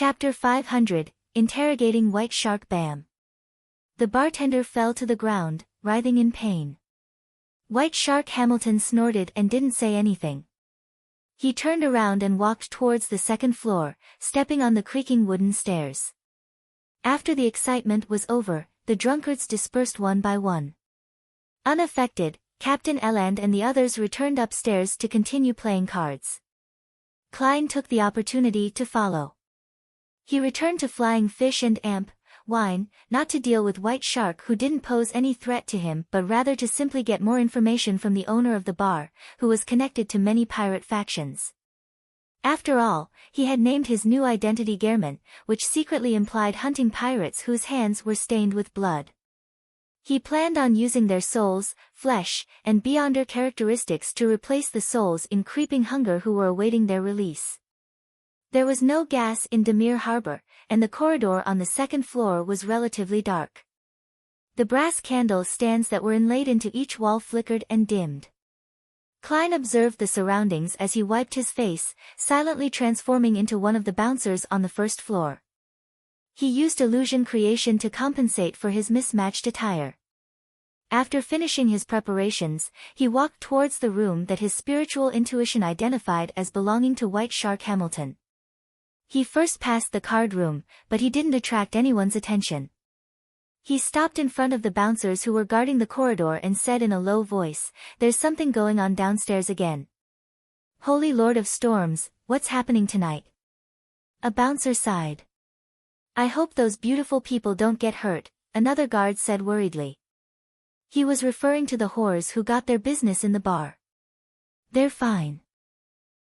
Chapter 500, Interrogating White Shark Bam. The bartender fell to the ground, writhing in pain. White Shark Hamilton snorted and didn't say anything. He turned around and walked towards the second floor, stepping on the creaking wooden stairs. After the excitement was over, the drunkards dispersed one by one. Unaffected, Captain Eland and the others returned upstairs to continue playing cards. Klein took the opportunity to follow. He returned to Flying Fish and wine, not to deal with White Shark, who didn't pose any threat to him, but rather to simply get more information from the owner of the bar, who was connected to many pirate factions. After all, he had named his new identity Gehrman, which secretly implied hunting pirates whose hands were stained with blood. He planned on using their souls, flesh, and beyonder characteristics to replace the souls in creeping hunger who were awaiting their release. There was no gas in Demir Harbor, and the corridor on the second floor was relatively dark. The brass candle stands that were inlaid into each wall flickered and dimmed. Klein observed the surroundings as he wiped his face, silently transforming into one of the bouncers on the first floor. He used illusion creation to compensate for his mismatched attire. After finishing his preparations, he walked towards the room that his spiritual intuition identified as belonging to White Shark Hamilton. He first passed the card room, but he didn't attract anyone's attention. He stopped in front of the bouncers who were guarding the corridor and said in a low voice, "There's something going on downstairs again." "Holy Lord of Storms, what's happening tonight?" A bouncer sighed. "I hope those beautiful people don't get hurt," another guard said worriedly. He was referring to the whores who got their business in the bar. "They're fine."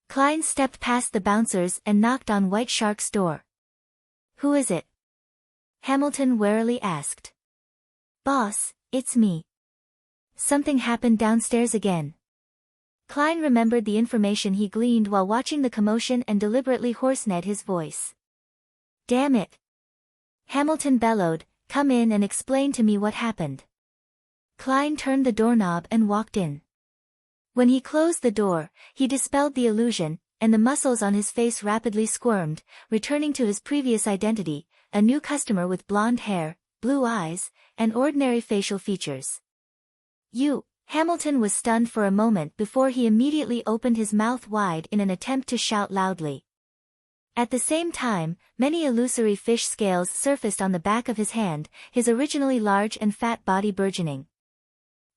Klein stepped past the bouncers and knocked on White Shark's door. "Who is it?" Hamilton warily asked. "Boss, it's me." "Something happened downstairs again." Klein remembered the information he gleaned while watching the commotion and deliberately hoarsened his voice. "Damn it!" Hamilton bellowed, "Come in and explain to me what happened." Klein turned the doorknob and walked in. When he closed the door, he dispelled the illusion, and the muscles on his face rapidly squirmed, returning to his previous identity, a new customer with blonde hair, blue eyes, and ordinary facial features. "You," Hamilton was stunned for a moment before he immediately opened his mouth wide in an attempt to shout loudly. At the same time, many illusory fish scales surfaced on the back of his hand, his originally large and fat body burgeoning.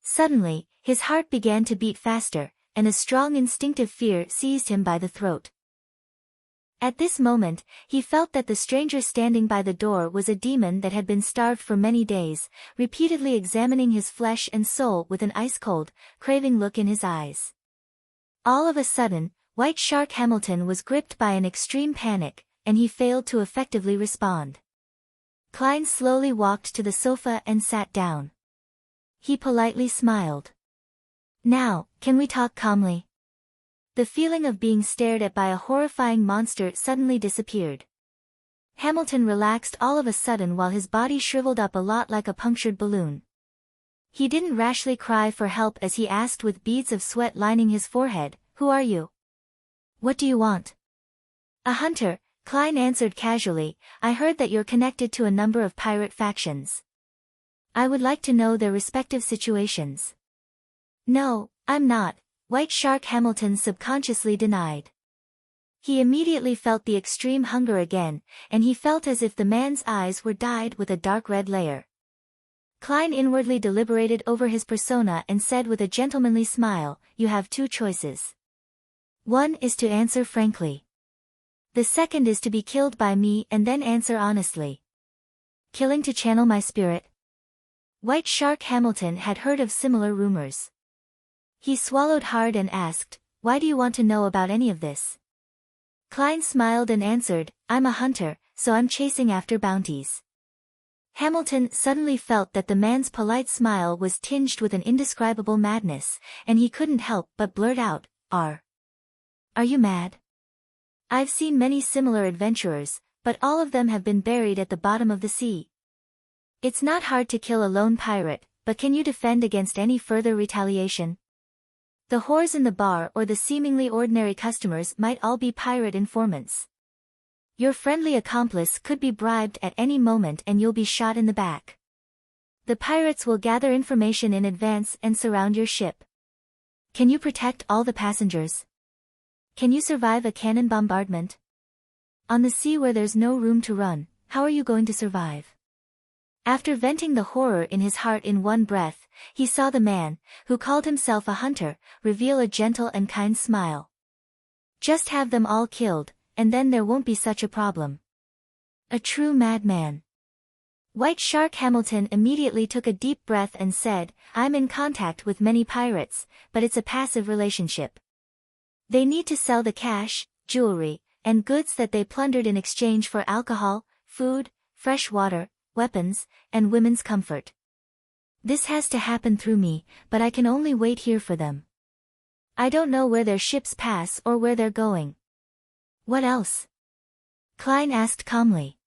Suddenly, his heart began to beat faster, and a strong instinctive fear seized him by the throat. At this moment, he felt that the stranger standing by the door was a demon that had been starved for many days, repeatedly examining his flesh and soul with an ice-cold, craving look in his eyes. All of a sudden, White Shark Hamilton was gripped by an extreme panic, and he failed to effectively respond. Klein slowly walked to the sofa and sat down. He politely smiled. "Now, can we talk calmly?" The feeling of being stared at by a horrifying monster suddenly disappeared. Hamilton relaxed all of a sudden while his body shriveled up a lot like a punctured balloon. He didn't rashly cry for help as he asked with beads of sweat lining his forehead, "Who are you? What do you want?" "A hunter," Klein answered casually. "I heard that you're connected to a number of pirate factions. I would like to know their respective situations." "No, I'm not," White Shark Hamilton subconsciously denied. He immediately felt the extreme hunger again, and he felt as if the man's eyes were dyed with a dark red layer. Klein inwardly deliberated over his persona and said with a gentlemanly smile, "You have two choices. One is to answer frankly. The second is to be killed by me and then answer honestly." "Killing to channel my spirit?" White Shark Hamilton had heard of similar rumors. He swallowed hard and asked, "Why do you want to know about any of this?" Klein smiled and answered, "I'm a hunter, so I'm chasing after bounties." Hamilton suddenly felt that the man's polite smile was tinged with an indescribable madness, and he couldn't help but blurt out, Are you mad? I've seen many similar adventurers, but all of them have been buried at the bottom of the sea. It's not hard to kill a lone pirate, but can you defend against any further retaliation? The whores in the bar or the seemingly ordinary customers might all be pirate informants. Your friendly accomplice could be bribed at any moment and you'll be shot in the back. The pirates will gather information in advance and surround your ship. Can you protect all the passengers? Can you survive a cannon bombardment? On the sea where there's no room to run, how are you going to survive? After venting the horror in his heart in one breath, he saw the man, who called himself a hunter, reveal a gentle and kind smile. Just have them all killed, and then there won't be such a problem. A true madman. White Shark Hamilton immediately took a deep breath and said, I'm in contact with many pirates, but it's a passive relationship. They need to sell the cash, jewelry, and goods that they plundered in exchange for alcohol, food, fresh water, weapons, and women's comfort. This has to happen through me, but I can only wait here for them. I don't know where their ships pass or where they're going. What else? Klein asked calmly.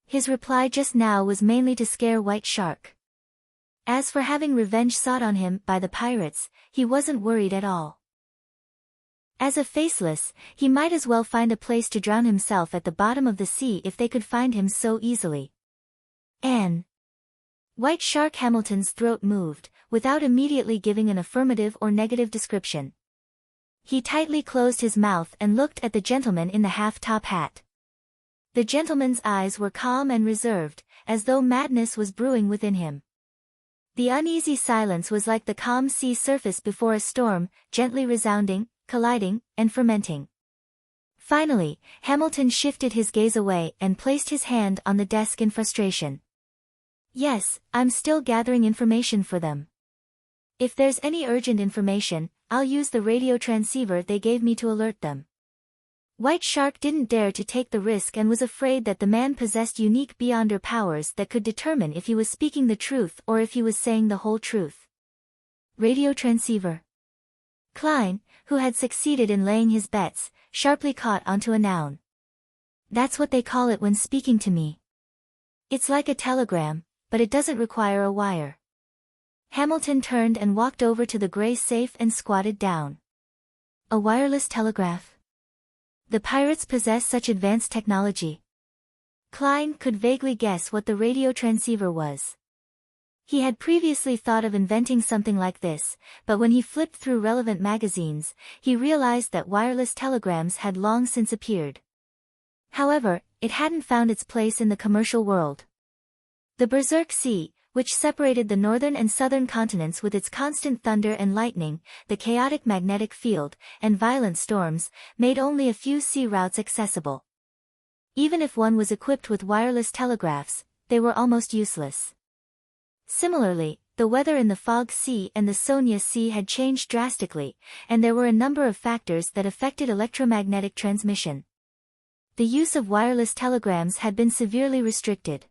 His reply just now was mainly to scare White Shark. As for having revenge sought on him by the pirates, he wasn't worried at all. As a faceless, he might as well find a place to drown himself at the bottom of the sea if they could find him so easily. Anne. White Shark Hamilton's throat moved, without immediately giving an affirmative or negative description. He tightly closed his mouth and looked at the gentleman in the half-top hat. The gentleman's eyes were calm and reserved, as though madness was brewing within him. The uneasy silence was like the calm sea surface before a storm, gently resounding, colliding, and fermenting. Finally, Hamilton shifted his gaze away and placed his hand on the desk in frustration. Yes, I'm still gathering information for them. If there's any urgent information, I'll use the radio transceiver they gave me to alert them. White Shark didn't dare to take the risk and was afraid that the man possessed unique beyonder powers that could determine if he was speaking the truth or if he was saying the whole truth. Radio transceiver. Klein, who had succeeded in laying his bets, sharply caught onto a noun. That's what they call it when speaking to me. It's like a telegram, but it doesn't require a wire. Hamilton turned and walked over to the gray safe and squatted down. A wireless telegraph. The pirates possess such advanced technology. Klein could vaguely guess what the radio transceiver was. He had previously thought of inventing something like this, but when he flipped through relevant magazines, he realized that wireless telegrams had long since appeared. However, it hadn't found its place in the commercial world. The Berserk Sea, which separated the northern and southern continents with its constant thunder and lightning, the chaotic magnetic field, and violent storms, made only a few sea routes accessible. Even if one was equipped with wireless telegraphs, they were almost useless. Similarly, the weather in the Fog Sea and the Sonia Sea had changed drastically, and there were a number of factors that affected electromagnetic transmission. The use of wireless telegrams had been severely restricted.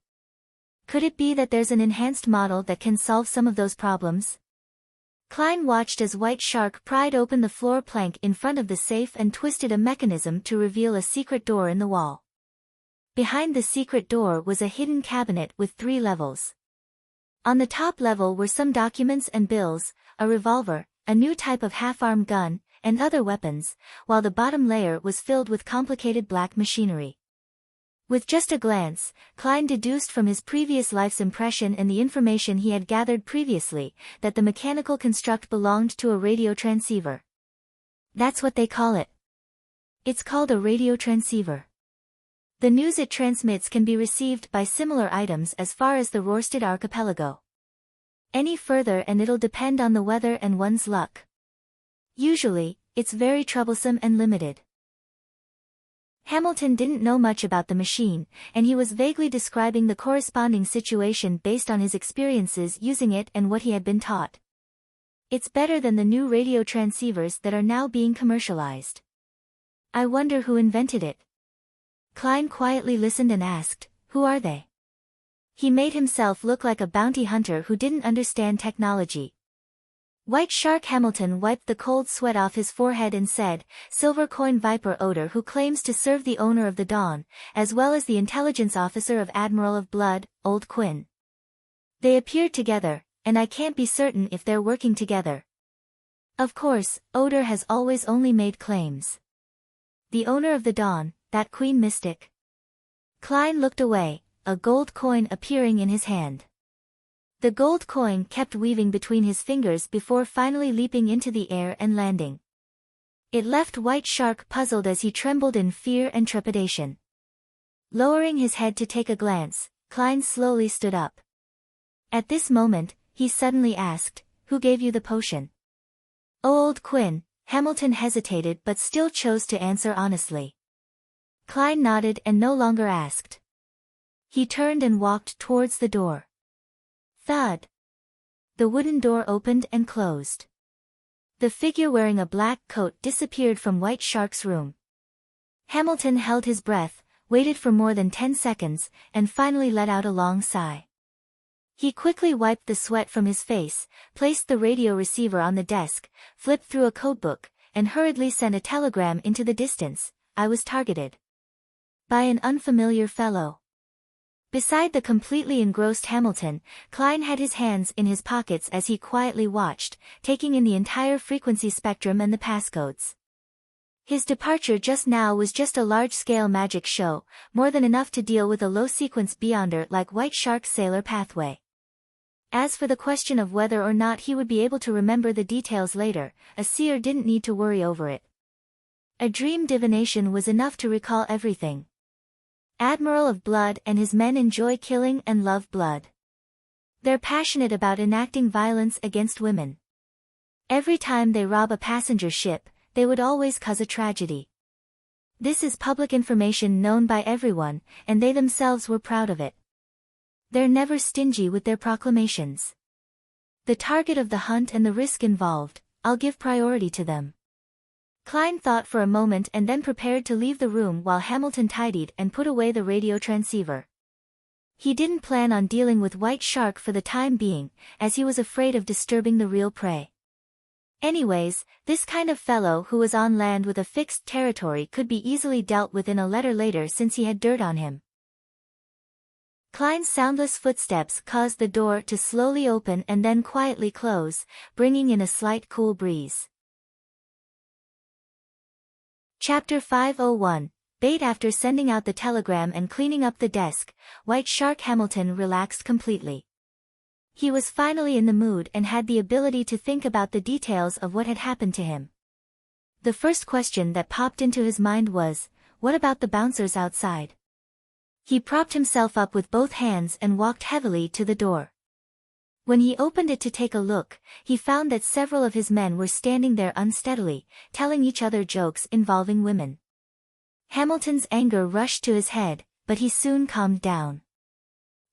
Could it be that there's an enhanced model that can solve some of those problems? Klein watched as White Shark pried open the floor plank in front of the safe and twisted a mechanism to reveal a secret door in the wall. Behind the secret door was a hidden cabinet with 3 levels. On the top level were some documents and bills, a revolver, a new type of half-arm gun, and other weapons, while the bottom layer was filled with complicated black machinery. With just a glance, Klein deduced from his previous life's impression and the information he had gathered previously, that the mechanical construct belonged to a radio transceiver. That's what they call it. It's called a radio transceiver. The news it transmits can be received by similar items as far as the Rørsted archipelago. Any further and it'll depend on the weather and one's luck. Usually, it's very troublesome and limited. Hamilton didn't know much about the machine, and he was vaguely describing the corresponding situation based on his experiences using it and what he had been taught. It's better than the new radio transceivers that are now being commercialized. I wonder who invented it. Klein quietly listened and asked, who are they? He made himself look like a bounty hunter who didn't understand technology. White Shark Hamilton wiped the cold sweat off his forehead and said, Silver Coin Viper Oder, who claims to serve the owner of the Dawn, as well as the intelligence officer of Admiral of Blood, Old Quinn. They appeared together, and I can't be certain if they're working together. Of course, Oder has always only made claims. The owner of the Dawn, that Queen Mystic. Klein looked away, a gold coin appearing in his hand. The gold coin kept weaving between his fingers before finally leaping into the air and landing. It left White Shark puzzled as he trembled in fear and trepidation. Lowering his head to take a glance, Klein slowly stood up. At this moment, he suddenly asked, "Who gave you the potion?" "Oh, old Quinn." Hamilton hesitated but still chose to answer honestly. Klein nodded and no longer asked. He turned and walked towards the door. Thud! The wooden door opened and closed. The figure wearing a black coat disappeared from White Shark's room. Hamilton held his breath, waited for more than 10 seconds, and finally let out a long sigh. He quickly wiped the sweat from his face, placed the radio receiver on the desk, flipped through a codebook, and hurriedly sent a telegram into the distance. "I was targeted by an unfamiliar fellow." Beside the completely engrossed Hamilton, Klein had his hands in his pockets as he quietly watched, taking in the entire frequency spectrum and the passcodes. His departure just now was just a large-scale magic show, more than enough to deal with a low-sequence beyonder like White Shark's Sailor Pathway. As for the question of whether or not he would be able to remember the details later, a seer didn't need to worry over it. A dream divination was enough to recall everything. Admiral of Blood and his men enjoy killing and love blood. They're passionate about enacting violence against women. Every time they rob a passenger ship, they would always cause a tragedy. This is public information known by everyone, and they themselves were proud of it. They're never stingy with their proclamations. The target of the hunt and the risk involved, I'll give priority to them. Klein thought for a moment and then prepared to leave the room while Hamilton tidied and put away the radio transceiver. He didn't plan on dealing with White Shark for the time being, as he was afraid of disturbing the real prey. Anyways, this kind of fellow who was on land with a fixed territory could be easily dealt with in a letter later since he had dirt on him. Klein's soundless footsteps caused the door to slowly open and then quietly close, bringing in a slight cool breeze. Chapter 501, Bait. After sending out the telegram and cleaning up the desk, White Shark Hamilton relaxed completely. He was finally in the mood and had the ability to think about the details of what had happened to him. The first question that popped into his mind was, what about the bouncers outside? He propped himself up with both hands and walked heavily to the door. When he opened it to take a look, he found that several of his men were standing there unsteadily, telling each other jokes involving women. Hamilton's anger rushed to his head, but he soon calmed down.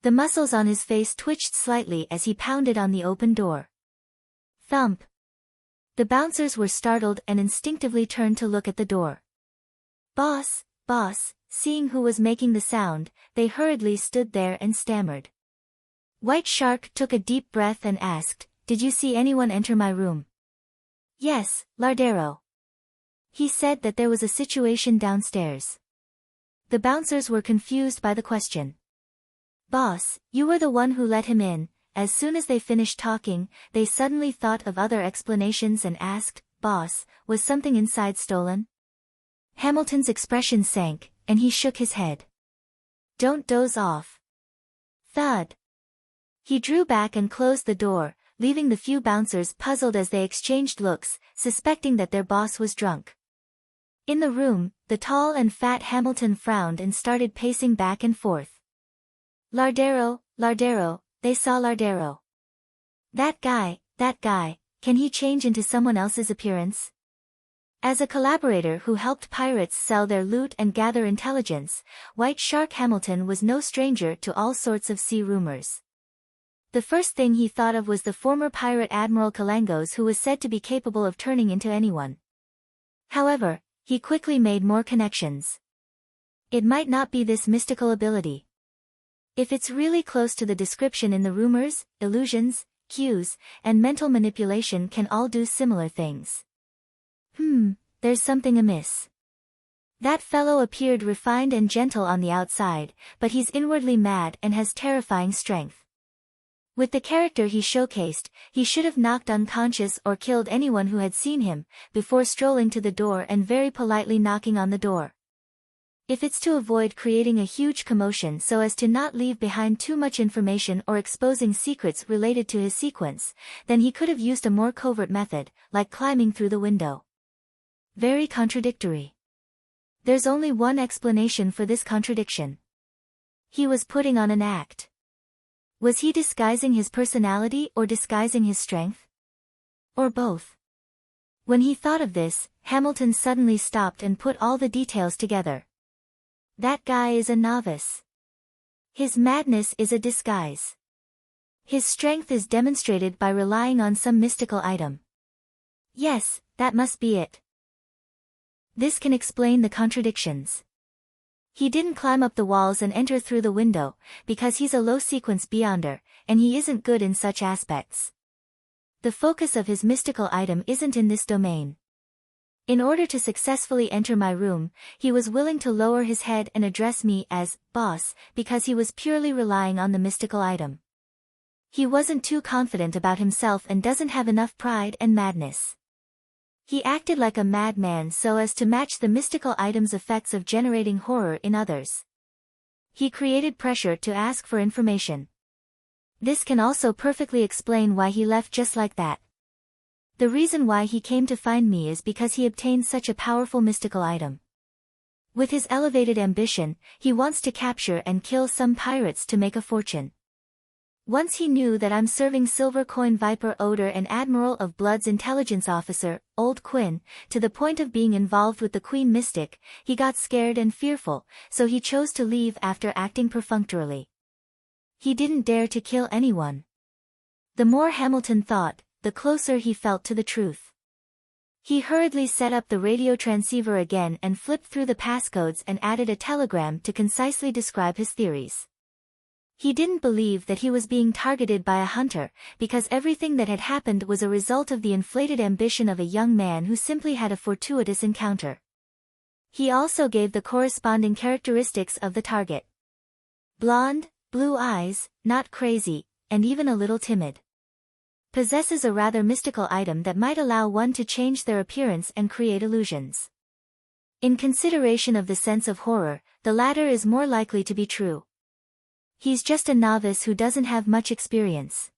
The muscles on his face twitched slightly as he pounded on the open door. Thump! The bouncers were startled and instinctively turned to look at the door. "Boss, boss." Seeing who was making the sound, they hurriedly stood there and stammered. White Shark took a deep breath and asked, "Did you see anyone enter my room?" "Yes, Lardero." He said that there was a situation downstairs. The bouncers were confused by the question. "Boss, you were the one who let him in." As soon as they finished talking, they suddenly thought of other explanations and asked, "Boss, was something inside stolen?" Hamilton's expression sank, and he shook his head. "Don't doze off." Thud. He drew back and closed the door, leaving the few bouncers puzzled as they exchanged looks, suspecting that their boss was drunk. In the room, the tall and fat Hamilton frowned and started pacing back and forth. Lardero, Lardero, they saw Lardero. That guy, can he change into someone else's appearance? As a collaborator who helped pirates sell their loot and gather intelligence, White Shark Hamilton was no stranger to all sorts of sea rumors. The first thing he thought of was the former pirate Admiral Kalangos, who was said to be capable of turning into anyone. However, he quickly made more connections. It might not be this mystical ability. If it's really close to the description in the rumors, illusions, cues, and mental manipulation can all do similar things. There's something amiss. That fellow appeared refined and gentle on the outside, but he's inwardly mad and has terrifying strength. With the character he showcased, he should have knocked unconscious or killed anyone who had seen him, before strolling to the door and very politely knocking on the door. If it's to avoid creating a huge commotion so as to not leave behind too much information or exposing secrets related to his sequence, then he could have used a more covert method, like climbing through the window. Very contradictory. There's only one explanation for this contradiction. He was putting on an act. Was he disguising his personality or disguising his strength? Or both? When he thought of this, Hamilton suddenly stopped and put all the details together. That guy is a novice. His madness is a disguise. His strength is demonstrated by relying on some mystical item. Yes, that must be it. This can explain the contradictions. He didn't climb up the walls and enter through the window, because he's a low-sequence beyonder, and he isn't good in such aspects. The focus of his mystical item isn't in this domain. In order to successfully enter my room, he was willing to lower his head and address me as boss because he was purely relying on the mystical item. He wasn't too confident about himself and doesn't have enough pride and madness. He acted like a madman so as to match the mystical item's effects of generating horror in others. He created pressure to ask for information. This can also perfectly explain why he left just like that. The reason why he came to find me is because he obtained such a powerful mystical item. With his elevated ambition, he wants to capture and kill some pirates to make a fortune. Once he knew that I'm serving Silver Coin Viper Oder and Admiral of Blood's intelligence officer, Old Quinn, to the point of being involved with the Queen Mystic, he got scared and fearful, so he chose to leave after acting perfunctorily. He didn't dare to kill anyone. The more Hamilton thought, the closer he felt to the truth. He hurriedly set up the radio transceiver again and flipped through the passcodes and added a telegram to concisely describe his theories. He didn't believe that he was being targeted by a hunter, because everything that had happened was a result of the inflated ambition of a young man who simply had a fortuitous encounter. He also gave the corresponding characteristics of the target. Blonde, blue eyes, not crazy, and even a little timid. Possesses a rather mystical item that might allow one to change their appearance and create illusions. In consideration of the sense of horror, the latter is more likely to be true. He's just a novice who doesn't have much experience.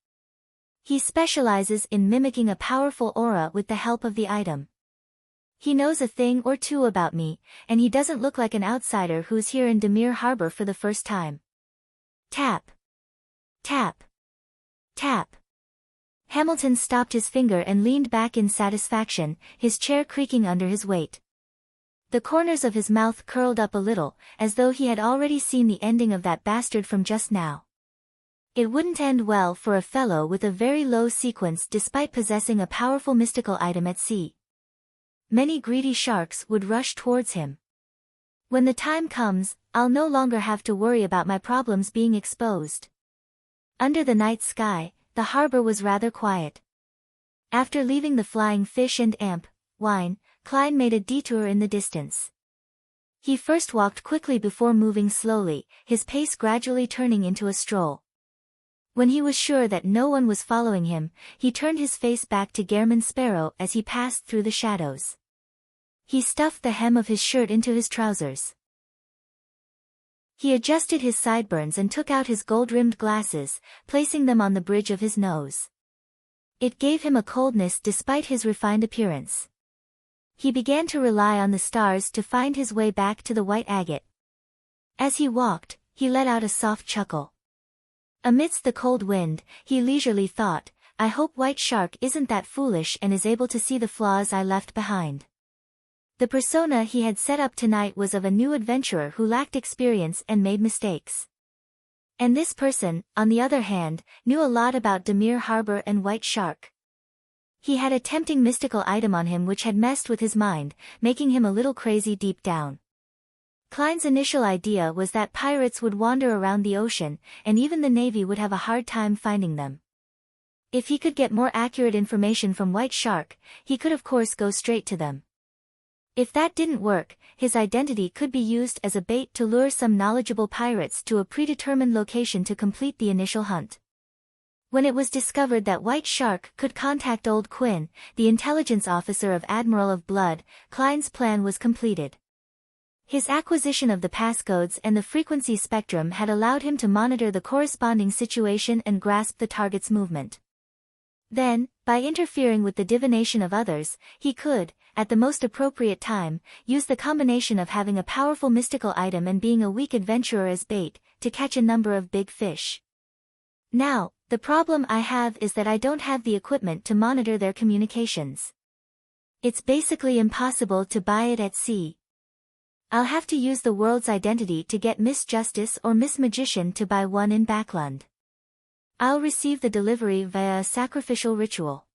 He specializes in mimicking a powerful aura with the help of the item. He knows a thing or two about me, and he doesn't look like an outsider who's here in Demir Harbor for the first time. Tap. Tap. Tap. Hamilton stopped his finger and leaned back in satisfaction, his chair creaking under his weight. The corners of his mouth curled up a little, as though he had already seen the ending of that bastard from just now. It wouldn't end well for a fellow with a very low sequence despite possessing a powerful mystical item at sea. Many greedy sharks would rush towards him. When the time comes, I'll no longer have to worry about my problems being exposed. Under the night sky, the harbor was rather quiet. After leaving the Flying Fish and wine, Klein made a detour in the distance. He first walked quickly before moving slowly, his pace gradually turning into a stroll. When he was sure that no one was following him, he turned his face back to Gairman Sparrow as he passed through the shadows. He stuffed the hem of his shirt into his trousers. He adjusted his sideburns and took out his gold-rimmed glasses, placing them on the bridge of his nose. It gave him a coldness despite his refined appearance. He began to rely on the stars to find his way back to the white agate. As he walked, he let out a soft chuckle. Amidst the cold wind, he leisurely thought, I hope White Shark isn't that foolish and is able to see the flaws I left behind. The persona he had set up tonight was of a new adventurer who lacked experience and made mistakes. And this person, on the other hand, knew a lot about Demir Harbor and White Shark. He had a tempting mystical item on him which had messed with his mind, making him a little crazy deep down. Klein's initial idea was that pirates would wander around the ocean, and even the Navy would have a hard time finding them. If he could get more accurate information from White Shark, he could of course go straight to them. If that didn't work, his identity could be used as a bait to lure some knowledgeable pirates to a predetermined location to complete the initial hunt. When it was discovered that White Shark could contact Old Quinn, the intelligence officer of Admiral of Blood, Klein's plan was completed. His acquisition of the passcodes and the frequency spectrum had allowed him to monitor the corresponding situation and grasp the target's movement. Then, by interfering with the divination of others, he could, at the most appropriate time, use the combination of having a powerful mystical item and being a weak adventurer as bait, to catch a number of big fish. Now, the problem I have is that I don't have the equipment to monitor their communications. It's basically impossible to buy it at sea. I'll have to use the world's identity to get Miss Justice or Miss Magician to buy one in Backland. I'll receive the delivery via a sacrificial ritual.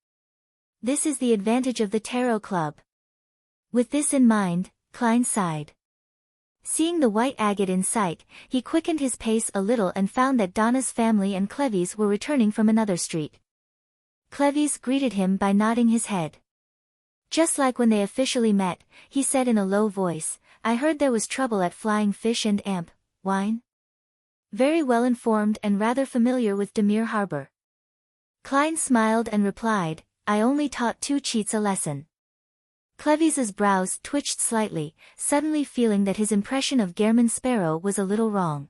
This is the advantage of the Tarot Club. With this in mind, Klein sighed. Seeing the white agate in sight, he quickened his pace a little and found that Donna's family and Clevy's were returning from another street. Clevy's greeted him by nodding his head. Just like when they officially met, he said in a low voice, "I heard there was trouble at Flying Fish and Amp, Wine?" Very well informed and rather familiar with Demir Harbor. Klein smiled and replied, "I only taught 2 cheats a lesson." Clevy's brows twitched slightly, suddenly feeling that his impression of Gehrman Sparrow was a little wrong.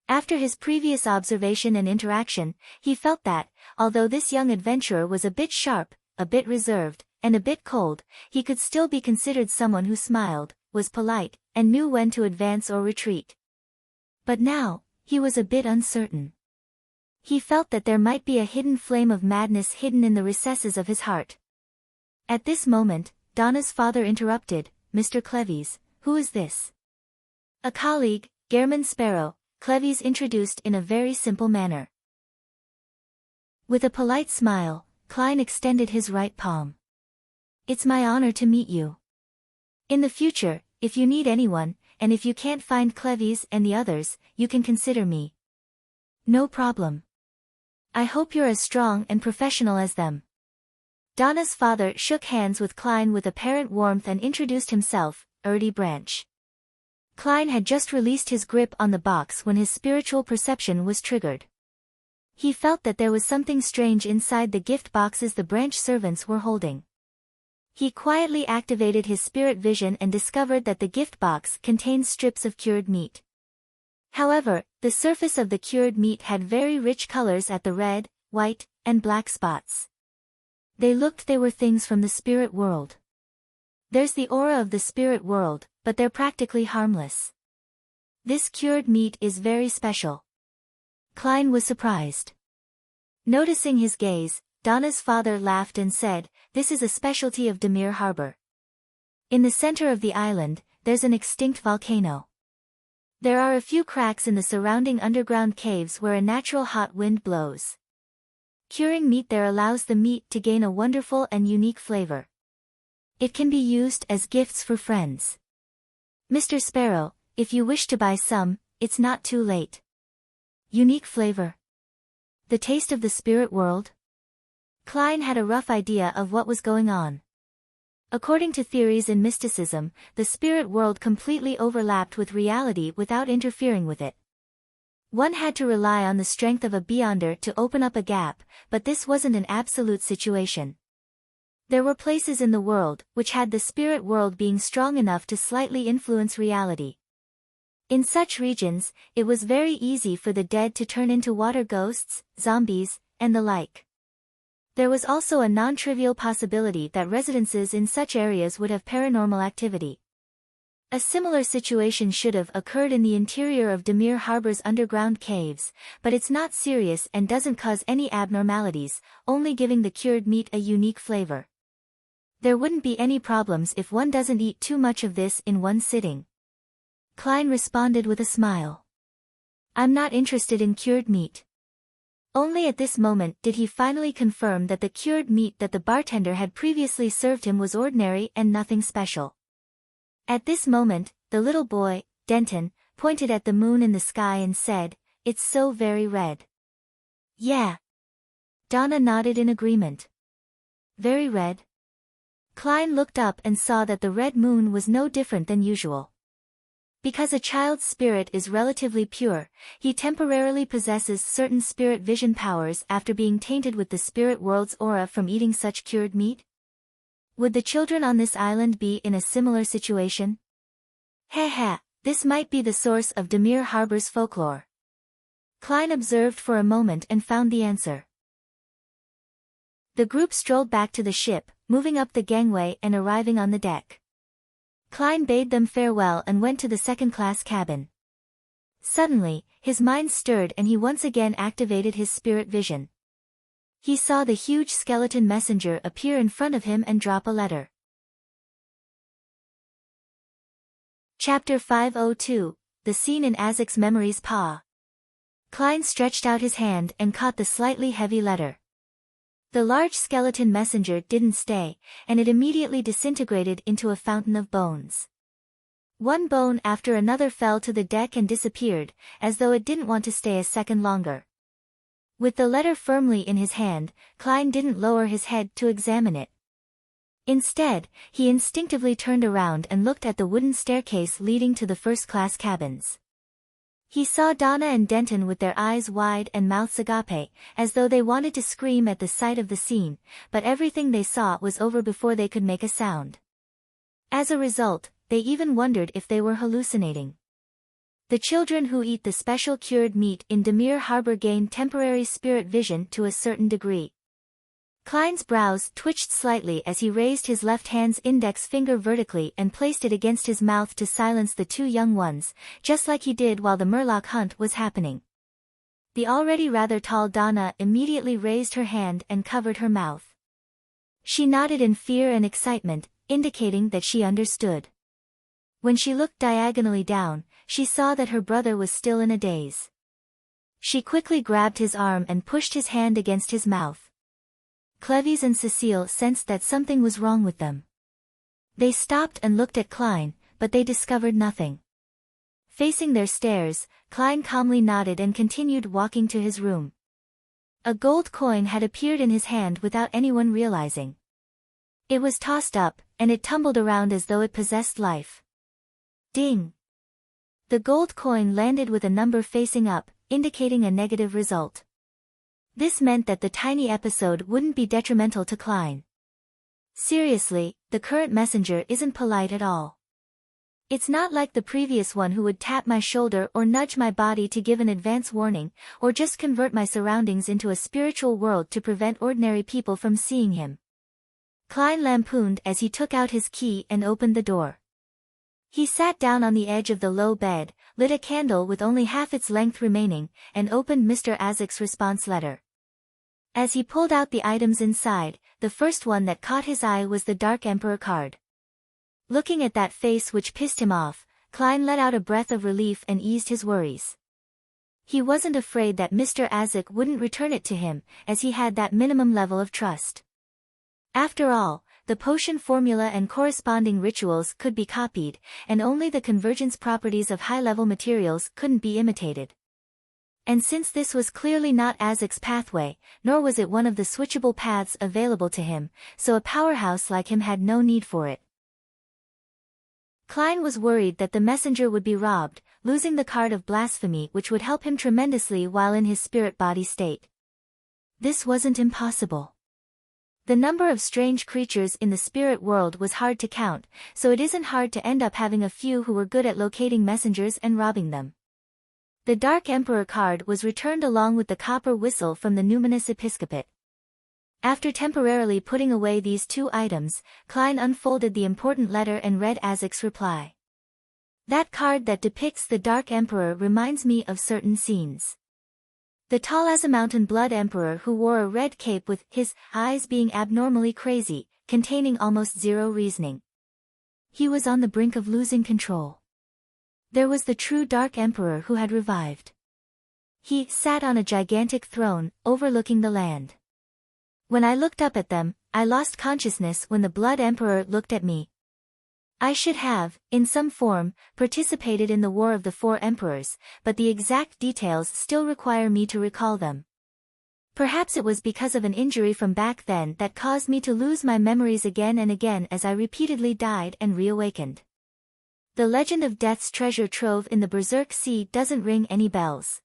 After his previous observation and interaction, he felt that, although this young adventurer was a bit sharp, a bit reserved, and a bit cold, he could still be considered someone who smiled, was polite, and knew when to advance or retreat. But now, he was a bit uncertain. He felt that there might be a hidden flame of madness hidden in the recesses of his heart. At this moment, Donna's father interrupted, "Mr. Clevy's, who is this?" "A colleague, Gehrman Sparrow," Clevy's introduced in a very simple manner. With a polite smile, Klein extended his right palm. "It's my honor to meet you. In the future, if you need anyone, and if you can't find Clevy's and the others, you can consider me." "No problem. I hope you're as strong and professional as them." Donna's father shook hands with Klein with apparent warmth and introduced himself, Erdie Branch. Klein had just released his grip on the box when his spiritual perception was triggered. He felt that there was something strange inside the gift boxes the Branch servants were holding. He quietly activated his spirit vision and discovered that the gift box contained strips of cured meat. However, the surface of the cured meat had very rich colors at the red, white, and black spots. They were things from the spirit world. There's the aura of the spirit world, but they're practically harmless. This cured meat is very special. Klein was surprised. Noticing his gaze, Donna's father laughed and said, "This is a specialty of Demir Harbor. In the center of the island, there's an extinct volcano. There are a few cracks in the surrounding underground caves where a natural hot wind blows. Curing meat there allows the meat to gain a wonderful and unique flavor. It can be used as gifts for friends. Mr. Sparrow, if you wish to buy some, it's not too late." Unique flavor. The taste of the spirit world? Klein had a rough idea of what was going on. According to theories in mysticism, the spirit world completely overlapped with reality without interfering with it. One had to rely on the strength of a beyonder to open up a gap, but this wasn't an absolute situation. There were places in the world which had the spirit world being strong enough to slightly influence reality. In such regions, it was very easy for the dead to turn into water ghosts, zombies, and the like. There was also a non-trivial possibility that residences in such areas would have paranormal activity. A similar situation should have occurred in the interior of Demir Harbor's underground caves, but it's not serious and doesn't cause any abnormalities, only giving the cured meat a unique flavor. There wouldn't be any problems if one doesn't eat too much of this in one sitting. Klein responded with a smile. "I'm not interested in cured meat." Only at this moment did he finally confirm that the cured meat that the bartender had previously served him was ordinary and nothing special. At this moment, the little boy, Denton, pointed at the moon in the sky and said, "It's so very red." "Yeah." Donna nodded in agreement. "Very red?" Klein looked up and saw that the red moon was no different than usual. Because a child's spirit is relatively pure, he temporarily possesses certain spirit vision powers after being tainted with the spirit world's aura from eating such cured meat. Would the children on this island be in a similar situation? Heh, this might be the source of Demir Harbor's folklore. Klein observed for a moment and found the answer. The group strolled back to the ship, moving up the gangway and arriving on the deck. Klein bade them farewell and went to the second-class cabin. Suddenly, his mind stirred and he once again activated his spirit vision. He saw the huge skeleton messenger appear in front of him and drop a letter. Chapter 502, The Scene in Azek's Memories. Klein stretched out his hand and caught the slightly heavy letter. The large skeleton messenger didn't stay, and it immediately disintegrated into a fountain of bones. One bone after another fell to the deck and disappeared, as though it didn't want to stay a second longer. With the letter firmly in his hand, Klein didn't lower his head to examine it. Instead, he instinctively turned around and looked at the wooden staircase leading to the first-class cabins. He saw Donna and Denton with their eyes wide and mouths agape, as though they wanted to scream at the sight of the scene, but everything they saw was over before they could make a sound. As a result, they even wondered if they were hallucinating. The children who eat the special cured meat in Demir Harbor gain temporary spirit vision to a certain degree. Klein's brows twitched slightly as he raised his left hand's index finger vertically and placed it against his mouth to silence the two young ones, just like he did while the Murloc hunt was happening. The already rather tall Donna immediately raised her hand and covered her mouth. She nodded in fear and excitement, indicating that she understood. When she looked diagonally down, she saw that her brother was still in a daze. She quickly grabbed his arm and pushed his hand against his mouth. Clevis and Cecile sensed that something was wrong with them. They stopped and looked at Klein, but they discovered nothing. Facing their stares, Klein calmly nodded and continued walking to his room. A gold coin had appeared in his hand without anyone realizing. It was tossed up, and it tumbled around as though it possessed life. Ding! The gold coin landed with a number facing up, indicating a negative result. This meant that the tiny episode wouldn't be detrimental to Klein. Seriously, the current messenger isn't polite at all. It's not like the previous one who would tap my shoulder or nudge my body to give an advance warning, or just convert my surroundings into a spiritual world to prevent ordinary people from seeing him. Klein lampooned as he took out his key and opened the door. He sat down on the edge of the low bed, lit a candle with only half its length remaining, and opened Mr. Azek's response letter. As he pulled out the items inside, the first one that caught his eye was the Dark Emperor card. Looking at that face which pissed him off, Klein let out a breath of relief and eased his worries. He wasn't afraid that Mr. Azek wouldn't return it to him, as he had that minimum level of trust. After all, the potion formula and corresponding rituals could be copied, and only the convergence properties of high-level materials couldn't be imitated. And since this was clearly not Azek's pathway, nor was it one of the switchable paths available to him, so a powerhouse like him had no need for it. Klein was worried that the messenger would be robbed, losing the card of blasphemy which would help him tremendously while in his spirit body state. This wasn't impossible. The number of strange creatures in the spirit world was hard to count, so it isn't hard to end up having a few who were good at locating messengers and robbing them. The Dark Emperor card was returned along with the copper whistle from the Numinous Episcopate. After temporarily putting away these two items, Klein unfolded the important letter and read Azek's reply. That card that depicts the Dark Emperor reminds me of certain scenes. The tall as a mountain Blood Emperor who wore a red cape with his eyes being abnormally crazy, containing almost zero reasoning. He was on the brink of losing control. There was the true Dark Emperor who had revived. He sat on a gigantic throne, overlooking the land. When I looked up at them, I lost consciousness when the Blood Emperor looked at me. I should have, in some form, participated in the War of the Four Emperors, but the exact details still require me to recall them. Perhaps it was because of an injury from back then that caused me to lose my memories again and again as I repeatedly died and reawakened. The legend of Death's treasure trove in the Berserk Sea doesn't ring any bells.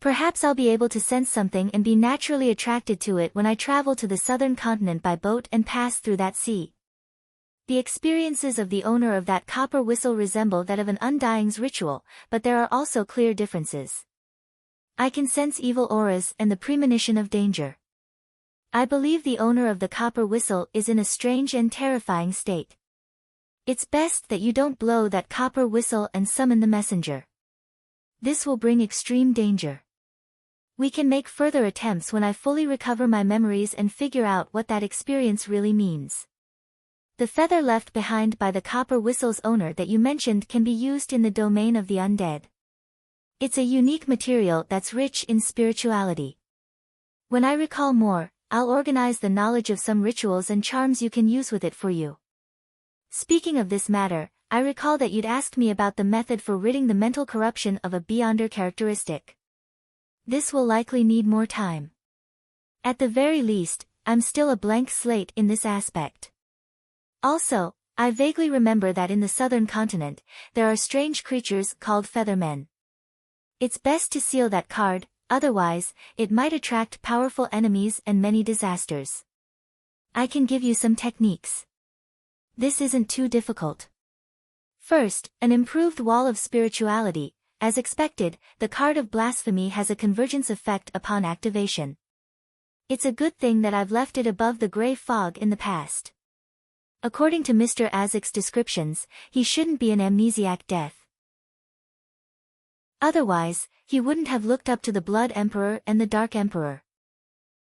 Perhaps I'll be able to sense something and be naturally attracted to it when I travel to the southern continent by boat and pass through that sea. The experiences of the owner of that copper whistle resemble that of an undying's ritual, but there are also clear differences. I can sense evil auras and the premonition of danger. I believe the owner of the copper whistle is in a strange and terrifying state. It's best that you don't blow that copper whistle and summon the messenger. This will bring extreme danger. We can make further attempts when I fully recover my memories and figure out what that experience really means. The feather left behind by the copper whistle's owner that you mentioned can be used in the domain of the undead. It's a unique material that's rich in spirituality. When I recall more, I'll organize the knowledge of some rituals and charms you can use with it for you. Speaking of this matter, I recall that you'd asked me about the method for ridding the mental corruption of a Beyonder characteristic. This will likely need more time. At the very least, I'm still a blank slate in this aspect. Also, I vaguely remember that in the southern continent, there are strange creatures called feathermen. It's best to seal that card, otherwise, it might attract powerful enemies and many disasters. I can give you some techniques. This isn't too difficult. First, an improved wall of spirituality. As expected, the card of blasphemy has a convergence effect upon activation. It's a good thing that I've left it above the gray fog in the past. According to Mr. Azek's descriptions, he shouldn't be an amnesiac death. Otherwise, he wouldn't have looked up to the Blood Emperor and the Dark Emperor.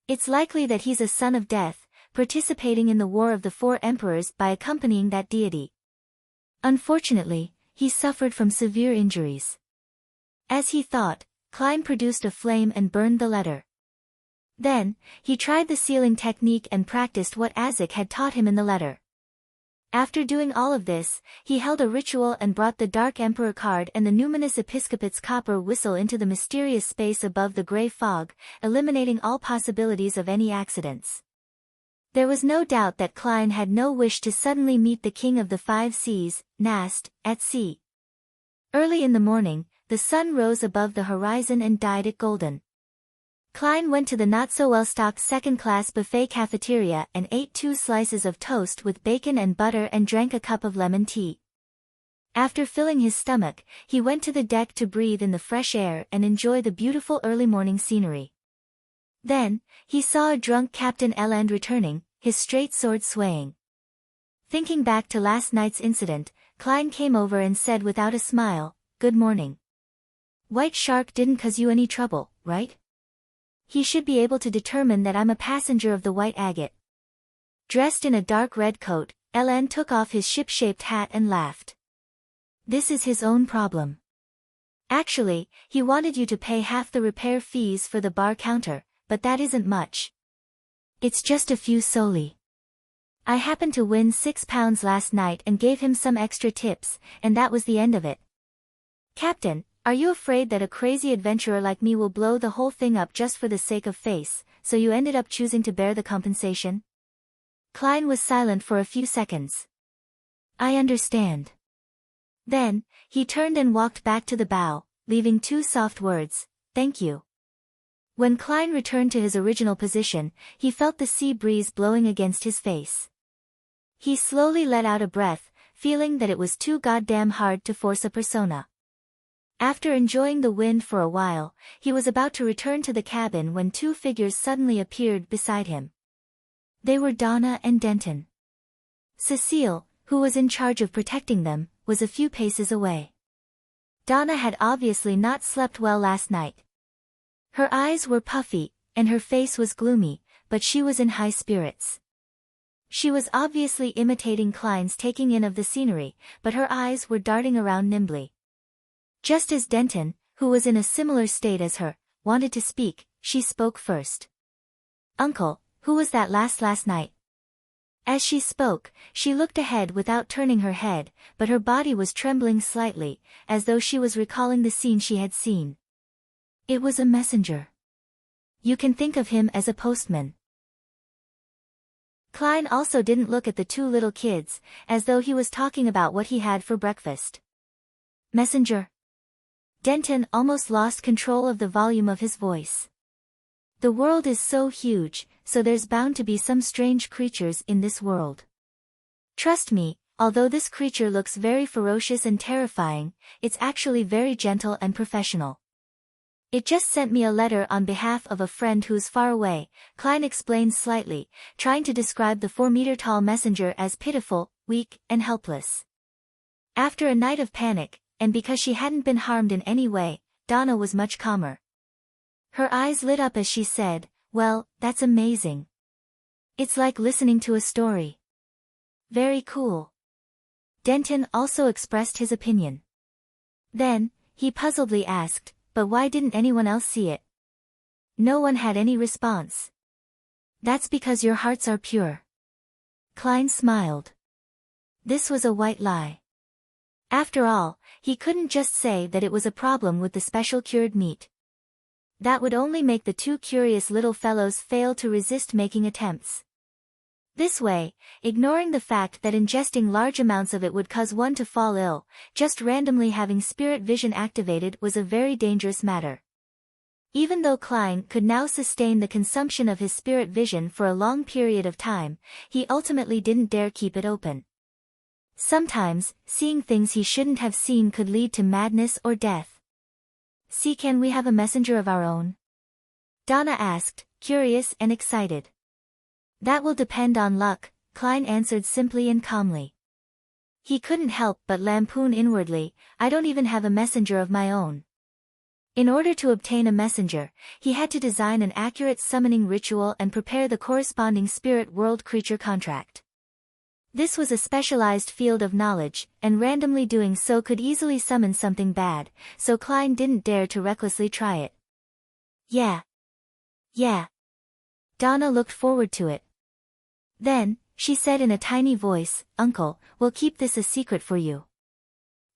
It's likely that he's a son of death, participating in the War of the Four Emperors by accompanying that deity. Unfortunately, he suffered from severe injuries. As he thought, Klein produced a flame and burned the letter. Then, he tried the sealing technique and practiced what Azek had taught him in the letter. After doing all of this, he held a ritual and brought the Dark Emperor card and the Numinous Episcopate's copper whistle into the mysterious space above the gray fog, eliminating all possibilities of any accidents. There was no doubt that Klein had no wish to suddenly meet the King of the Five Seas, Nast, at sea. Early in the morning, the sun rose above the horizon and dyed it golden. Klein went to the not-so-well-stocked second-class buffet cafeteria and ate 2 slices of toast with bacon and butter and drank a cup of lemon tea. After filling his stomach, he went to the deck to breathe in the fresh air and enjoy the beautiful early morning scenery. Then, he saw a drunk Captain Eland returning, his straight sword swaying. Thinking back to last night's incident, Klein came over and said without a smile, "Good morning. White Shark didn't cause you any trouble, right? He should be able to determine that I'm a passenger of the White Agate." Dressed in a dark red coat, Eland took off his ship-shaped hat and laughed. "This is his own problem. Actually, he wanted you to pay half the repair fees for the bar counter, but that isn't much. It's just a few soldi. I happened to win £6 last night and gave him some extra tips, and that was the end of it. Captain, are you afraid that a crazy adventurer like me will blow the whole thing up just for the sake of face, so you ended up choosing to bear the compensation?" Klein was silent for a few seconds. "I understand." Then, he turned and walked back to the bow, leaving 2 soft words, "Thank you." When Klein returned to his original position, he felt the sea breeze blowing against his face. He slowly let out a breath, feeling that it was too goddamn hard to force a persona. After enjoying the wind for a while, he was about to return to the cabin when 2 figures suddenly appeared beside him. They were Donna and Denton. Cecile, who was in charge of protecting them, was a few paces away. Donna had obviously not slept well last night. Her eyes were puffy, and her face was gloomy, but she was in high spirits. She was obviously imitating Klein's taking in of the scenery, but her eyes were darting around nimbly. Just as Denton, who was in a similar state as her, wanted to speak, she spoke first. "Uncle, who was that last night?" As she spoke, she looked ahead without turning her head, but her body was trembling slightly, as though she was recalling the scene she had seen. "It was a messenger. You can think of him as a postman." Klein also didn't look at the 2 little kids, as though he was talking about what he had for breakfast. "Messenger?" Denton almost lost control of the volume of his voice. "The world is so huge, so there's bound to be some strange creatures in this world. Trust me, although this creature looks very ferocious and terrifying, it's actually very gentle and professional. It just sent me a letter on behalf of a friend who's far away, Klein explained slightly, trying to describe the 4-meter-tall messenger as pitiful, weak, and helpless. After a night of panic, and because she hadn't been harmed in any way, Donna was much calmer. Her eyes lit up as she said, "Well, that's amazing. It's like listening to a story." "Very cool." Denton also expressed his opinion. Then, he puzzledly asked, "But why didn't anyone else see it?" No one had any response. "That's because your hearts are pure." Klein smiled. This was a white lie. After all, he couldn't just say that it was a problem with the special cured meat. That would only make the two curious little fellows fail to resist making attempts. This way, ignoring the fact that ingesting large amounts of it would cause one to fall ill, just randomly having spirit vision activated was a very dangerous matter. Even though Klein could now sustain the consumption of his spirit vision for a long period of time, he ultimately didn't dare keep it open. Sometimes, seeing things he shouldn't have seen could lead to madness or death. "See, can we have a messenger of our own?" Donna asked, curious and excited. "That will depend on luck," Klein answered simply and calmly. He couldn't help but lampoon inwardly, "I don't even have a messenger of my own." In order to obtain a messenger, he had to design an accurate summoning ritual and prepare the corresponding spirit world creature contract. This was a specialized field of knowledge, and randomly doing so could easily summon something bad, so Klein didn't dare to recklessly try it. Yeah. Donna looked forward to it. Then, she said in a tiny voice, "Uncle, we'll keep this a secret for you."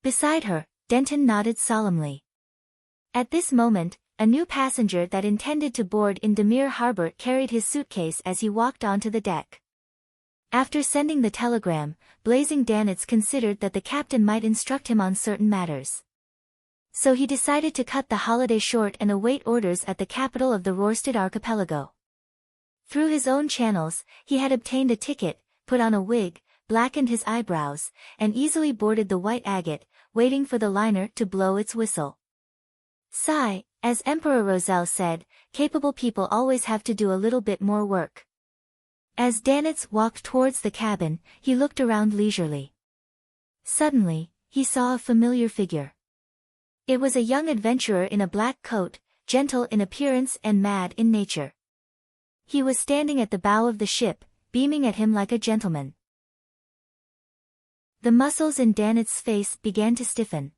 Beside her, Denton nodded solemnly. At this moment, a new passenger that intended to board in Demir Harbor carried his suitcase as he walked onto the deck. After sending the telegram, Blazing Danitz considered that the captain might instruct him on certain matters. So he decided to cut the holiday short and await orders at the capital of the Rorstad archipelago. Through his own channels, he had obtained a ticket, put on a wig, blackened his eyebrows, and easily boarded the White Agate, waiting for the liner to blow its whistle. Sigh, as Emperor Roselle said, capable people always have to do a little bit more work. As Danitz walked towards the cabin, he looked around leisurely. Suddenly, he saw a familiar figure. It was a young adventurer in a black coat, gentle in appearance and mad in nature. He was standing at the bow of the ship, beaming at him like a gentleman. The muscles in Danitz's face began to stiffen.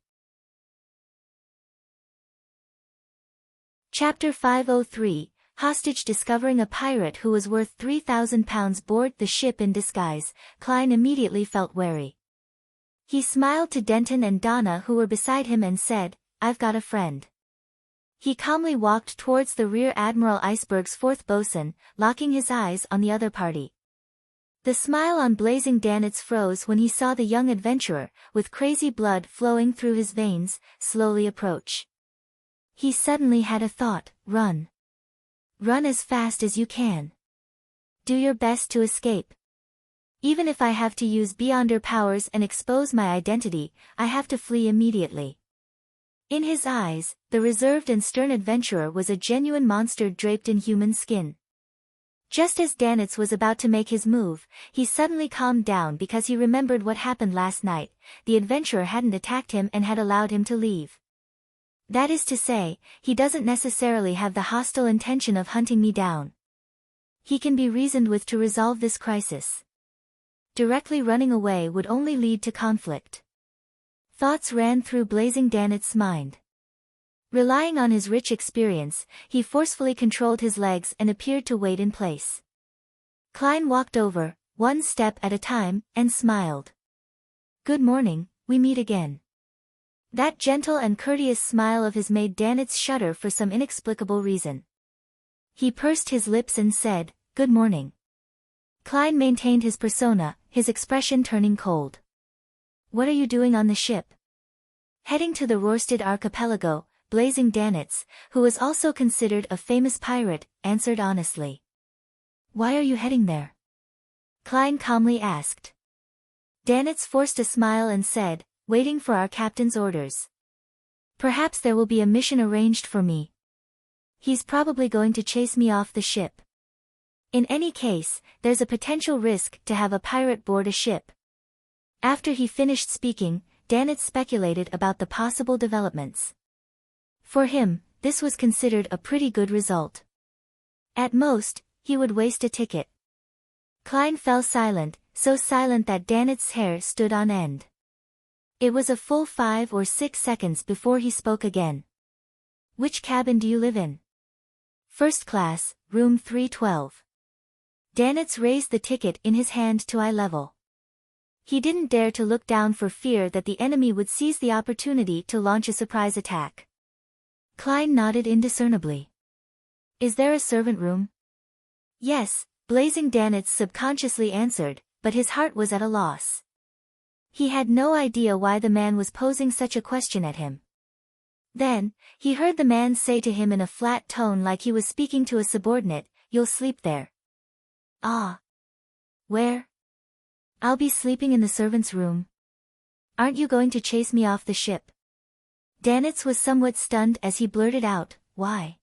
Chapter 503, Hostage discovering a pirate who was worth 3,000 pounds board the ship in disguise. Klein immediately felt wary. He smiled to Denton and Donna who were beside him and said, "I've got a friend." He calmly walked towards the Rear Admiral Iceberg's fourth bosun, locking his eyes on the other party. The smile on Blazing Danitz froze when he saw the young adventurer, with crazy blood flowing through his veins, slowly approach. He suddenly had a thought, run. Run as fast as you can. Do your best to escape. Even if I have to use Beyonder powers and expose my identity, I have to flee immediately. In his eyes, the reserved and stern adventurer was a genuine monster draped in human skin. Just as Danitz was about to make his move, he suddenly calmed down because he remembered what happened last night. The adventurer hadn't attacked him and had allowed him to leave. That is to say, he doesn't necessarily have the hostile intention of hunting me down. He can be reasoned with to resolve this crisis. Directly running away would only lead to conflict. Thoughts ran through Blazing Danitz's mind. Relying on his rich experience, he forcefully controlled his legs and appeared to wait in place. Klein walked over, one step at a time, and smiled. "Good morning, we meet again." That gentle and courteous smile of his made Danitz shudder for some inexplicable reason. He pursed his lips and said, "Good morning." Klein maintained his persona, his expression turning cold. "What are you doing on the ship?" "Heading to the Rorstad archipelago," Blazing Danitz, who was also considered a famous pirate, answered honestly. "Why are you heading there?" Klein calmly asked. Danitz forced a smile and said, "Waiting for our captain's orders. Perhaps there will be a mission arranged for me. He's probably going to chase me off the ship. In any case, there's a potential risk to have a pirate board a ship." After he finished speaking, Danitz speculated about the possible developments. For him, this was considered a pretty good result. At most, he would waste a ticket. Klein fell silent, so silent that Danitz's hair stood on end. It was a full 5 or 6 seconds before he spoke again. "Which cabin do you live in?" "First class, room 312. Danitz raised the ticket in his hand to eye level. He didn't dare to look down for fear that the enemy would seize the opportunity to launch a surprise attack. Klein nodded indiscernibly. "Is there a servant room?" "Yes," Blazing Danitz subconsciously answered, but his heart was at a loss. He had no idea why the man was posing such a question at him. Then, he heard the man say to him in a flat tone like he was speaking to a subordinate, "You'll sleep there." "Ah. Where?" "I'll be sleeping in the servant's room." "Aren't you going to chase me off the ship?" Danitz was somewhat stunned as he blurted out, "Why?"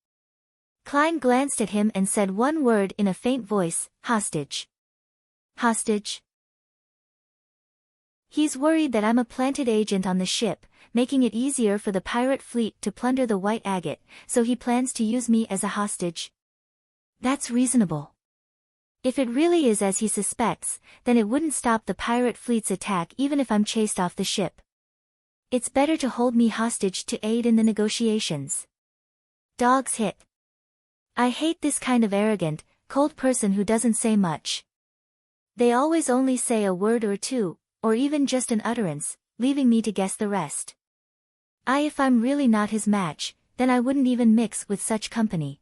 Klein glanced at him and said one word in a faint voice, "Hostage." "Hostage?" "He's worried that I'm a planted agent on the ship, making it easier for the pirate fleet to plunder the white agate, so he plans to use me as a hostage." "That's reasonable. If it really is as he suspects, then it wouldn't stop the pirate fleet's attack even if I'm chased off the ship. It's better to hold me hostage to aid in the negotiations." Dogs hit. I hate this kind of arrogant, cold person who doesn't say much. They always only say a word or two, or even just an utterance, leaving me to guess the rest. If I'm really not his match, then I wouldn't even mix with such company.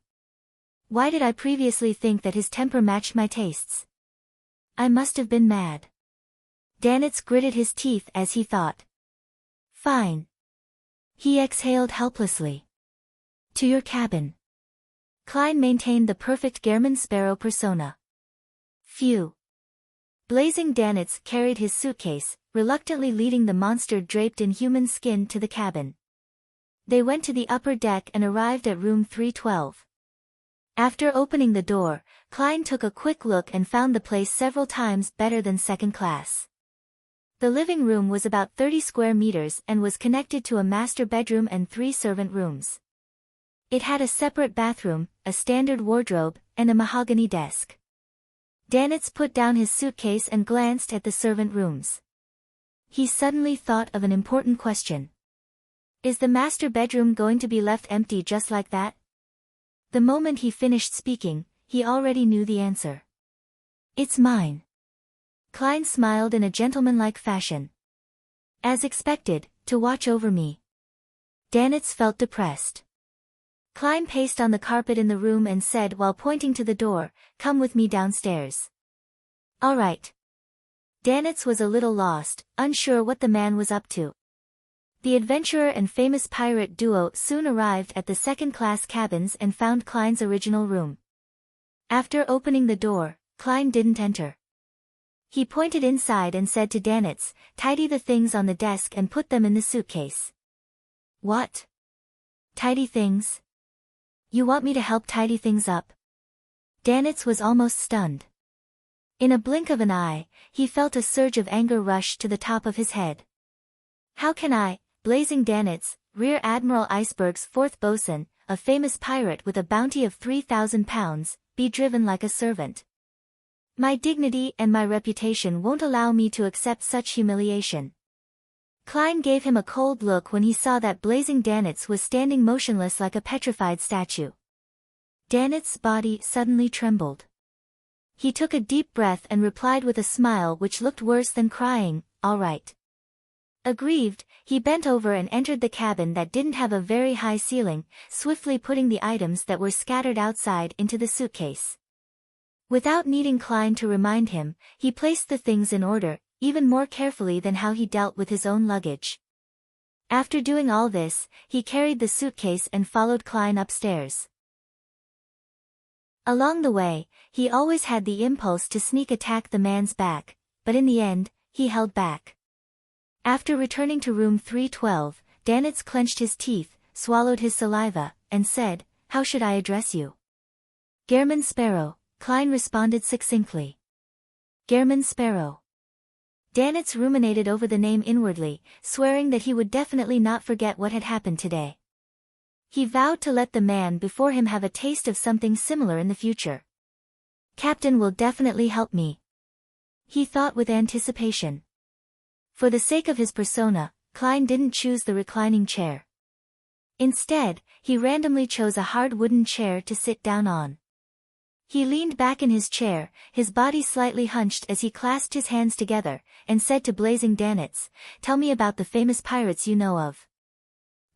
Why did I previously think that his temper matched my tastes? I must have been mad. Danitz gritted his teeth as he thought. "Fine." He exhaled helplessly. "To your cabin." Klein maintained the perfect Gehrman Sparrow persona. "Phew." Blazing Danitz carried his suitcase, reluctantly leading the monster draped in human skin to the cabin. They went to the upper deck and arrived at room 312. After opening the door, Klein took a quick look and found the place several times better than second class. The living room was about 30 square meters and was connected to a master bedroom and 3 servant rooms. It had a separate bathroom, a standard wardrobe, and a mahogany desk. Danitz put down his suitcase and glanced at the servant rooms. He suddenly thought of an important question. Is the master bedroom going to be left empty just like that? The moment he finished speaking, he already knew the answer. "It's mine." Klein smiled in a gentlemanlike fashion. "As expected, to watch over me." Danitz felt depressed. Klein paced on the carpet in the room and said while pointing to the door, "Come with me downstairs." "All right." Danitz was a little lost, unsure what the man was up to. The adventurer and famous pirate duo soon arrived at the second-class cabins and found Klein's original room. After opening the door, Klein didn't enter. He pointed inside and said to Danitz, "Tidy the things on the desk and put them in the suitcase." "What? Tidy things? You want me to help tidy things up?" Danitz was almost stunned. In a blink of an eye, he felt a surge of anger rush to the top of his head. "How can I, Blazing Danitz, Rear Admiral Iceberg's 4th bosun, a famous pirate with a bounty of 3,000 pounds, be driven like a servant? My dignity and my reputation won't allow me to accept such humiliation." Klein gave him a cold look when he saw that Blazing Danitz was standing motionless like a petrified statue. Danitz's body suddenly trembled. He took a deep breath and replied with a smile which looked worse than crying, "All right." Aggrieved, he bent over and entered the cabin that didn't have a very high ceiling, swiftly putting the items that were scattered outside into the suitcase. Without needing Klein to remind him, he placed the things in order, even more carefully than how he dealt with his own luggage. After doing all this, he carried the suitcase and followed Klein upstairs. Along the way, he always had the impulse to sneak attack the man's back, but in the end, he held back. After returning to room 312, Danitz clenched his teeth, swallowed his saliva, and said, "How should I address you?" "Gehrman Sparrow," Klein responded succinctly. "Gehrman Sparrow." Danitz ruminated over the name inwardly, swearing that he would definitely not forget what had happened today. He vowed to let the man before him have a taste of something similar in the future. "Captain will definitely help me," he thought with anticipation. For the sake of his persona, Klein didn't choose the reclining chair. Instead, he randomly chose a hard wooden chair to sit down on. He leaned back in his chair, his body slightly hunched as he clasped his hands together, and said to blazing Danitz, "Tell me about the famous pirates you know of."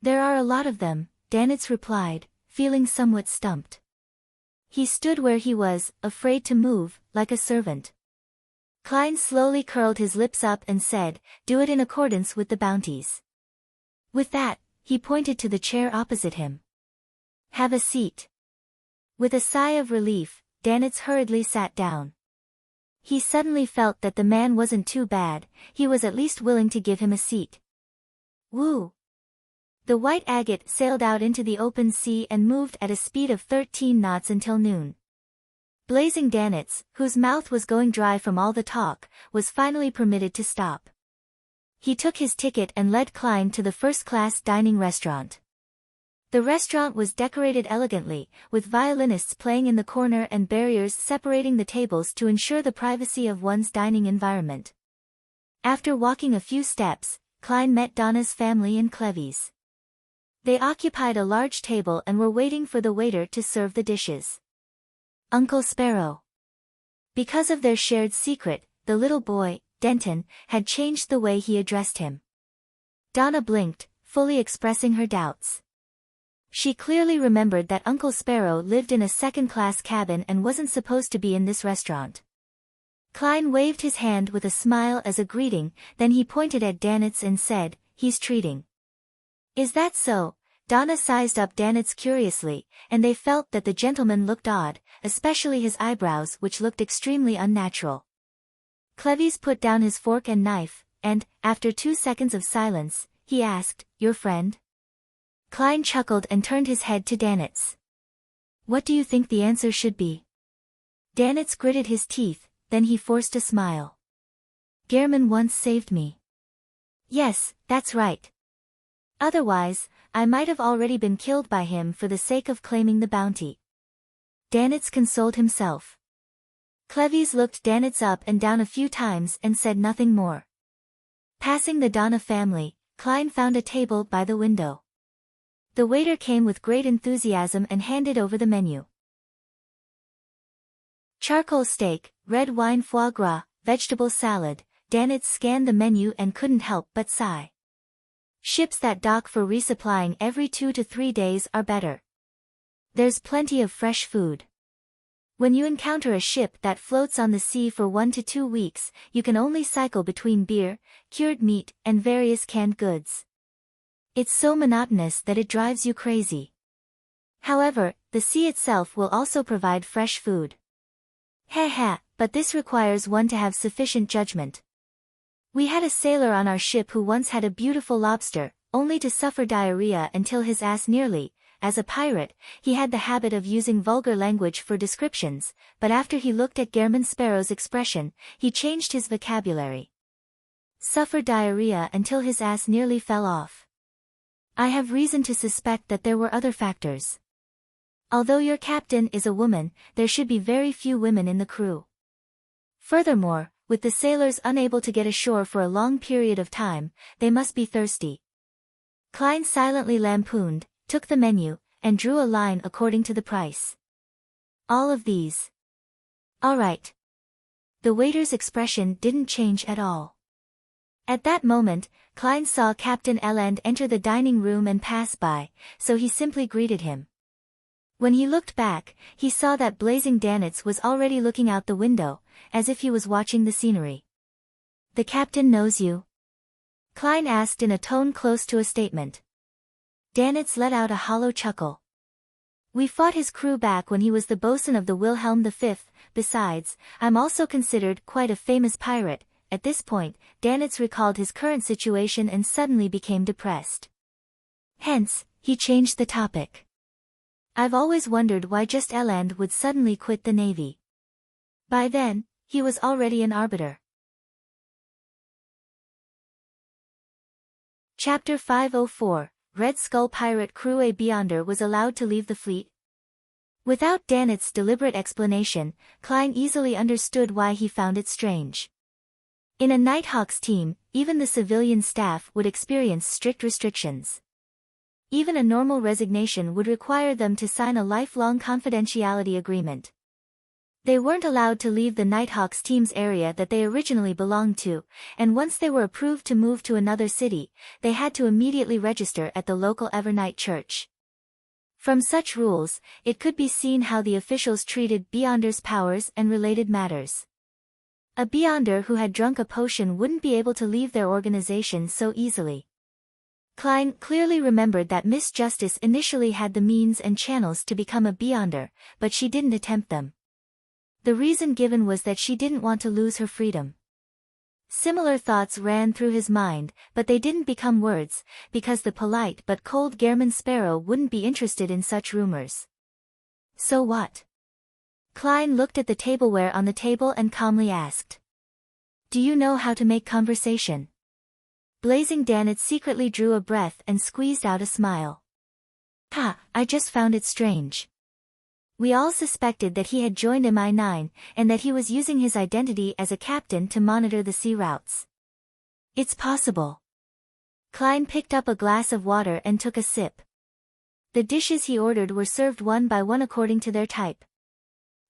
"There are a lot of them," Danitz replied, feeling somewhat stumped. He stood where he was, afraid to move, like a servant. Klein slowly curled his lips up and said, "Do it in accordance with the bounties." With that, he pointed to the chair opposite him. "Have a seat." With a sigh of relief, Danitz hurriedly sat down. He suddenly felt that the man wasn't too bad, he was at least willing to give him a seat. Woo! The white agate sailed out into the open sea and moved at a speed of 13 knots until noon. Blazing Danitz, whose mouth was going dry from all the talk, was finally permitted to stop. He took his ticket and led Klein to the first-class dining restaurant. The restaurant was decorated elegantly, with violinists playing in the corner and barriers separating the tables to ensure the privacy of one's dining environment. After walking a few steps, Klein met Donna's family and Clevy's. They occupied a large table and were waiting for the waiter to serve the dishes. "Uncle Sparrow." Because of their shared secret, the little boy, Denton, had changed the way he addressed him. Donna blinked, fully expressing her doubts. She clearly remembered that Uncle Sparrow lived in a second-class cabin and wasn't supposed to be in this restaurant. Klein waved his hand with a smile as a greeting, then he pointed at Danitz and said, "He's treating." "Is that so?" Donna sized up Danitz curiously, and they felt that the gentleman looked odd, especially his eyebrows which looked extremely unnatural. Clevy's put down his fork and knife, and, after 2 seconds of silence, he asked, "Your friend?" Klein chuckled and turned his head to Danitz. "What do you think the answer should be?" Danitz gritted his teeth, then he forced a smile. "Gehrman once saved me." "Yes, that's right. Otherwise, I might have already been killed by him for the sake of claiming the bounty." Danitz consoled himself. Clevy's looked Danitz up and down a few times and said nothing more. Passing the Donna family, Klein found a table by the window. The waiter came with great enthusiasm and handed over the menu. Charcoal steak, red wine foie gras, vegetable salad. Danitz scanned the menu and couldn't help but sigh. Ships that dock for resupplying every 2 to 3 days are better. There's plenty of fresh food. When you encounter a ship that floats on the sea for 1 to 2 weeks, you can only cycle between beer, cured meat, and various canned goods. It's so monotonous that it drives you crazy. However, the sea itself will also provide fresh food. But this requires one to have sufficient judgment. We had a sailor on our ship who once had a beautiful lobster, only to suffer diarrhea until his ass nearly. As a pirate, he had the habit of using vulgar language for descriptions, but after he looked at Gehrman Sparrow's expression, he changed his vocabulary. Suffer diarrhea until his ass nearly fell off. I have reason to suspect that there were other factors. Although your captain is a woman, there should be very few women in the crew. Furthermore, with the sailors unable to get ashore for a long period of time, they must be thirsty. Klein silently lampooned, took the menu, and drew a line according to the price. All of these. All right. The waiter's expression didn't change at all. At that moment, Klein saw Captain Eland enter the dining room and pass by, so he simply greeted him. When he looked back, he saw that blazing Danitz was already looking out the window, as if he was watching the scenery. "The captain knows you?" Klein asked in a tone close to a statement. Danitz let out a hollow chuckle. "We fought his crew back when he was the bosun of the Wilhelm V. Besides, I'm also considered quite a famous pirate, At this point, Danitz recalled his current situation and suddenly became depressed. Hence, he changed the topic. I've always wondered why just Eland would suddenly quit the Navy. By then, he was already an arbiter. Chapter 504, Red Skull Pirate Crew. A Beyonder was allowed to leave the fleet. Without Danitz's deliberate explanation, Klein easily understood why he found it strange. In a Nighthawks team, even the civilian staff would experience strict restrictions. Even a normal resignation would require them to sign a lifelong confidentiality agreement. They weren't allowed to leave the Nighthawks team's area that they originally belonged to, and once they were approved to move to another city, they had to immediately register at the local Evernight church. From such rules, it could be seen how the officials treated Beyonder's powers and related matters. A Beyonder who had drunk a potion wouldn't be able to leave their organization so easily. Klein clearly remembered that Miss Justice initially had the means and channels to become a Beyonder, but she didn't attempt them. The reason given was that she didn't want to lose her freedom. Similar thoughts ran through his mind, but they didn't become words, because the polite but cold Gehrman Sparrow wouldn't be interested in such rumors. So what? Klein looked at the tableware on the table and calmly asked. Do you know how to make conversation? Blazing Danitz secretly drew a breath and squeezed out a smile. Ha, I just found it strange. We all suspected that he had joined MI9, and that he was using his identity as a captain to monitor the sea routes. It's possible. Klein picked up a glass of water and took a sip. The dishes he ordered were served one by one according to their type.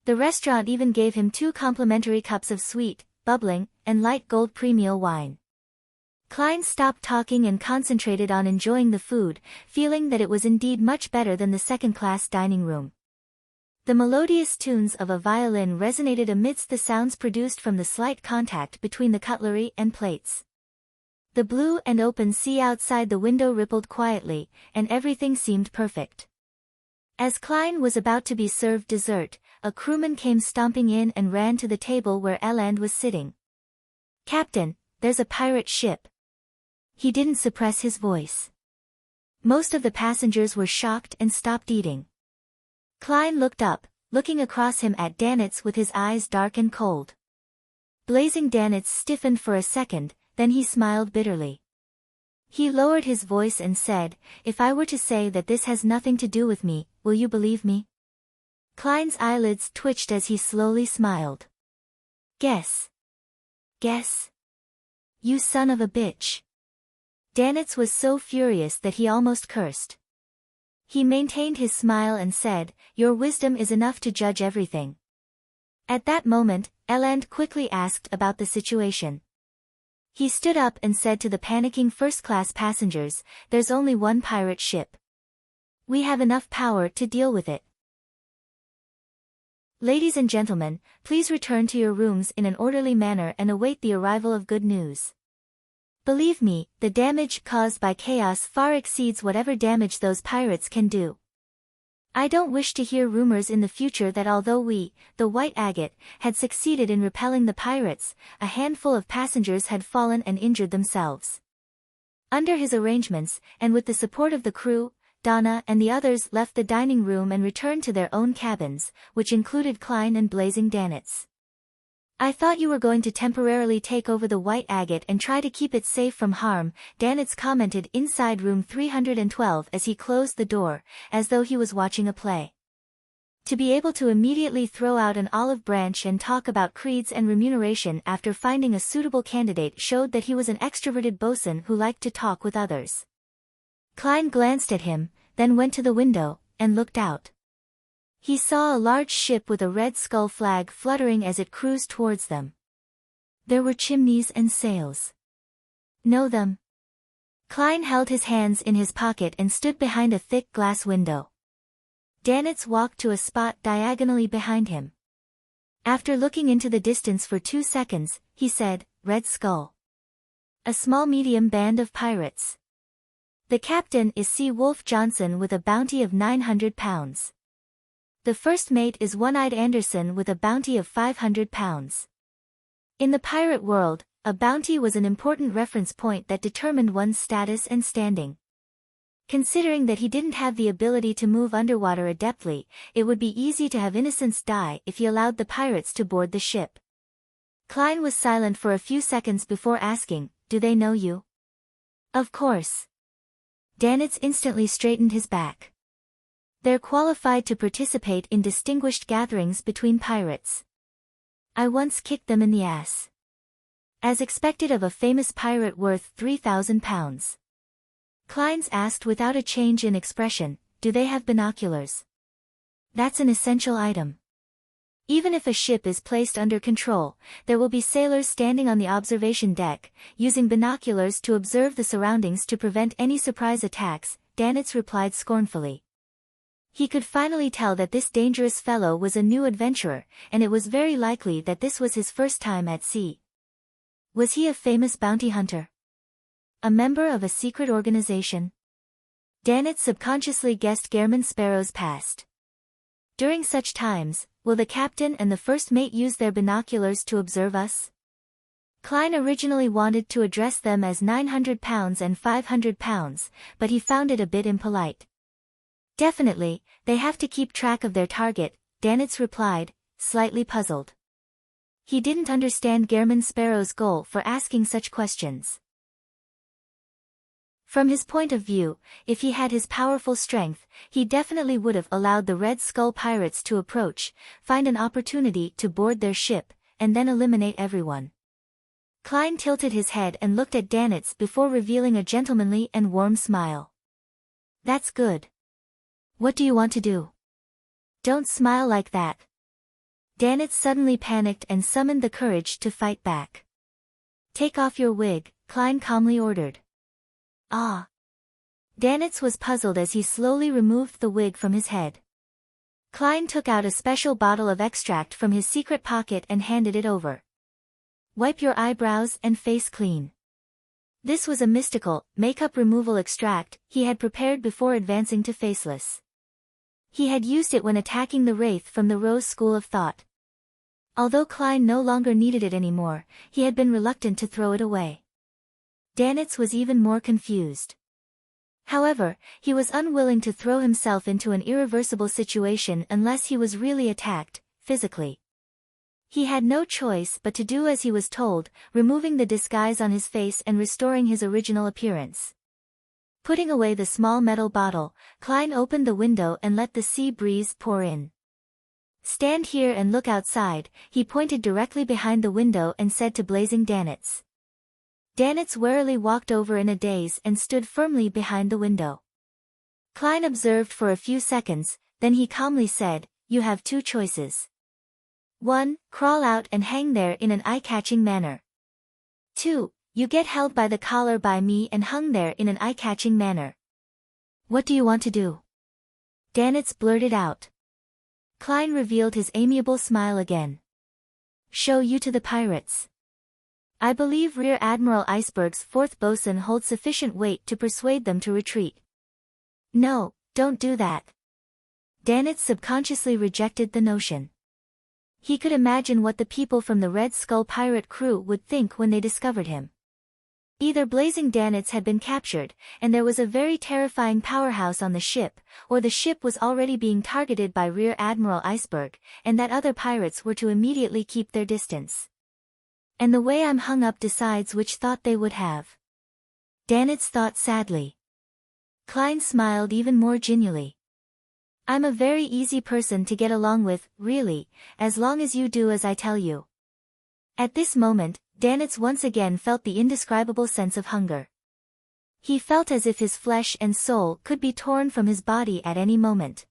The restaurant even gave him 2 complimentary cups of sweet, bubbling, and light gold premium wine. Klein stopped talking and concentrated on enjoying the food, feeling that it was indeed much better than the second-class dining room. The melodious tunes of a violin resonated amidst the sounds produced from the slight contact between the cutlery and plates. The blue and open sea outside the window rippled quietly, and everything seemed perfect. As Klein was about to be served dessert, a crewman came stomping in and ran to the table where Eland was sitting. Captain, there's a pirate ship. He didn't suppress his voice. Most of the passengers were shocked and stopped eating. Klein looked up, looking across him at Danitz with his eyes dark and cold. Blazing Danitz stiffened for a second, then he smiled bitterly. He lowered his voice and said, If I were to say that this has nothing to do with me, will you believe me? Klein's eyelids twitched as he slowly smiled. Guess. Guess? You son of a bitch. Danitz was so furious that he almost cursed. He maintained his smile and said, Your wisdom is enough to judge everything. At that moment, Eland quickly asked about the situation. He stood up and said to the panicking first-class passengers, There's only one pirate ship. We have enough power to deal with it. Ladies and gentlemen, please return to your rooms in an orderly manner and await the arrival of good news. Believe me, the damage caused by chaos far exceeds whatever damage those pirates can do. I don't wish to hear rumors in the future that although we, the White Agate, had succeeded in repelling the pirates, a handful of passengers had fallen and injured themselves. Under his arrangements, and with the support of the crew, Donna and the others left the dining room and returned to their own cabins, which included Klein and Blazing Danitz. I thought you were going to temporarily take over the White Agate and try to keep it safe from harm, Danitz commented inside room 312 as he closed the door, as though he was watching a play. To be able to immediately throw out an olive branch and talk about creeds and remuneration after finding a suitable candidate showed that he was an extroverted bosun who liked to talk with others. Klein glanced at him, then went to the window, and looked out. He saw a large ship with a red skull flag fluttering as it cruised towards them. There were chimneys and sails. Know them? Klein held his hands in his pocket and stood behind a thick glass window. Danitz walked to a spot diagonally behind him. After looking into the distance for 2 seconds, he said, Red Skull. A small medium band of pirates. The captain is Sea Wolf Johnson with a bounty of £900. The first mate is One-Eyed Anderson with a bounty of £500. In the pirate world, a bounty was an important reference point that determined one's status and standing. Considering that he didn't have the ability to move underwater adeptly, it would be easy to have innocents die if he allowed the pirates to board the ship. Klein was silent for a few seconds before asking, "Do they know you?" "Of course." Danitz instantly straightened his back. "They're qualified to participate in distinguished gatherings between pirates. I once kicked them in the ass. As expected of a famous pirate worth 3,000 pounds. Kleins asked without a change in expression, "Do they have binoculars?" "That's an essential item. Even if a ship is placed under control, there will be sailors standing on the observation deck, using binoculars to observe the surroundings to prevent any surprise attacks," Danitz replied scornfully. He could finally tell that this dangerous fellow was a new adventurer, and it was very likely that this was his first time at sea. Was he a famous bounty hunter? A member of a secret organization? Danitz subconsciously guessed Gehrman Sparrow's past. During such times, will the captain and the first mate use their binoculars to observe us? Klein originally wanted to address them as 900 pounds and 500 pounds, but he found it a bit impolite. "Definitely, they have to keep track of their target," Danitz replied, slightly puzzled. He didn't understand Gehrman Sparrow's goal for asking such questions. From his point of view, if he had his powerful strength, he definitely would have allowed the Red Skull pirates to approach, find an opportunity to board their ship, and then eliminate everyone. Klein tilted his head and looked at Danitz before revealing a gentlemanly and warm smile. "That's good. What do you want to do?" "Don't smile like that." Danitz suddenly panicked and summoned the courage to fight back. "Take off your wig," Klein calmly ordered. "Ah." Danitz was puzzled as he slowly removed the wig from his head. Klein took out a special bottle of extract from his secret pocket and handed it over. "Wipe your eyebrows and face clean." This was a mystical, makeup removal extract he had prepared before advancing to Faceless. He had used it when attacking the Wraith from the Rose School of Thought. Although Klein no longer needed it anymore, he had been reluctant to throw it away. Danitz was even more confused. However, he was unwilling to throw himself into an irreversible situation unless he was really attacked, physically. He had no choice but to do as he was told, removing the disguise on his face and restoring his original appearance. Putting away the small metal bottle, Klein opened the window and let the sea breeze pour in. "Stand here and look outside," he pointed directly behind the window and said to blazing Danitz. Danitz warily walked over in a daze and stood firmly behind the window. Klein observed for a few seconds, then he calmly said, "You have two choices. 1. Crawl out and hang there in an eye-catching manner. 2. You get held by the collar by me and hung there in an eye-catching manner. What do you want to do?" Danitz blurted out. Klein revealed his amiable smile again. "Show you to the pirates. I believe Rear Admiral Iceberg's 4th bosun holds sufficient weight to persuade them to retreat." "No, don't do that." Danitz subconsciously rejected the notion. He could imagine what the people from the Red Skull pirate crew would think when they discovered him. Either Blazing Danitz had been captured, and there was a very terrifying powerhouse on the ship, or the ship was already being targeted by Rear Admiral Iceberg, and that other pirates were to immediately keep their distance. And the way I'm hung up decides which thought they would have. Danitz thought sadly. Klein smiled even more genially. "I'm a very easy person to get along with, really, as long as you do as I tell you." At this moment, Danitz once again felt the indescribable sense of hunger. He felt as if his flesh and soul could be torn from his body at any moment.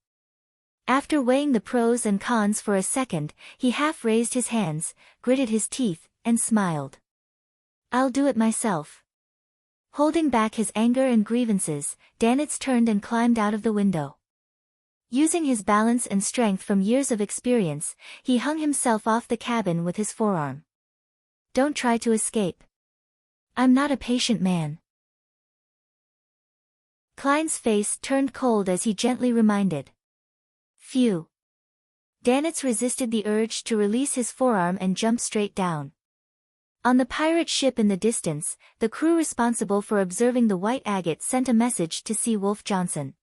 After weighing the pros and cons for a second, he half raised his hands, gritted his teeth, and smiled. "I'll do it myself." Holding back his anger and grievances, Danitz turned and climbed out of the window. Using his balance and strength from years of experience, he hung himself off the cabin with his forearm. "Don't try to escape. I'm not a patient man." Klein's face turned cold as he gently reminded. "Phew." Danitz resisted the urge to release his forearm and jump straight down. On the pirate ship in the distance, the crew responsible for observing the white agate sent a message to Sea Wolf Johnson.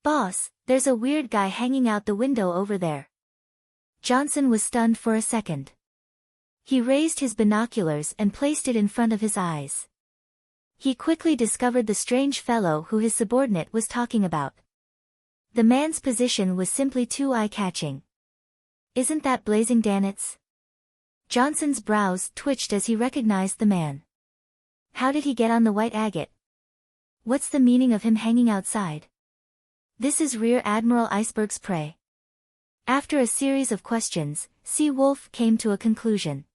"Boss, there's a weird guy hanging out the window over there." Johnson was stunned for a second. He raised his binoculars and placed it in front of his eyes. He quickly discovered the strange fellow who his subordinate was talking about. The man's position was simply too eye-catching. "Isn't that Blazing Danitz?" Johnson's brows twitched as he recognized the man. "How did he get on the white agate? What's the meaning of him hanging outside? This is Rear Admiral Iceberg's prey." After a series of questions, Sea Wolf came to a conclusion.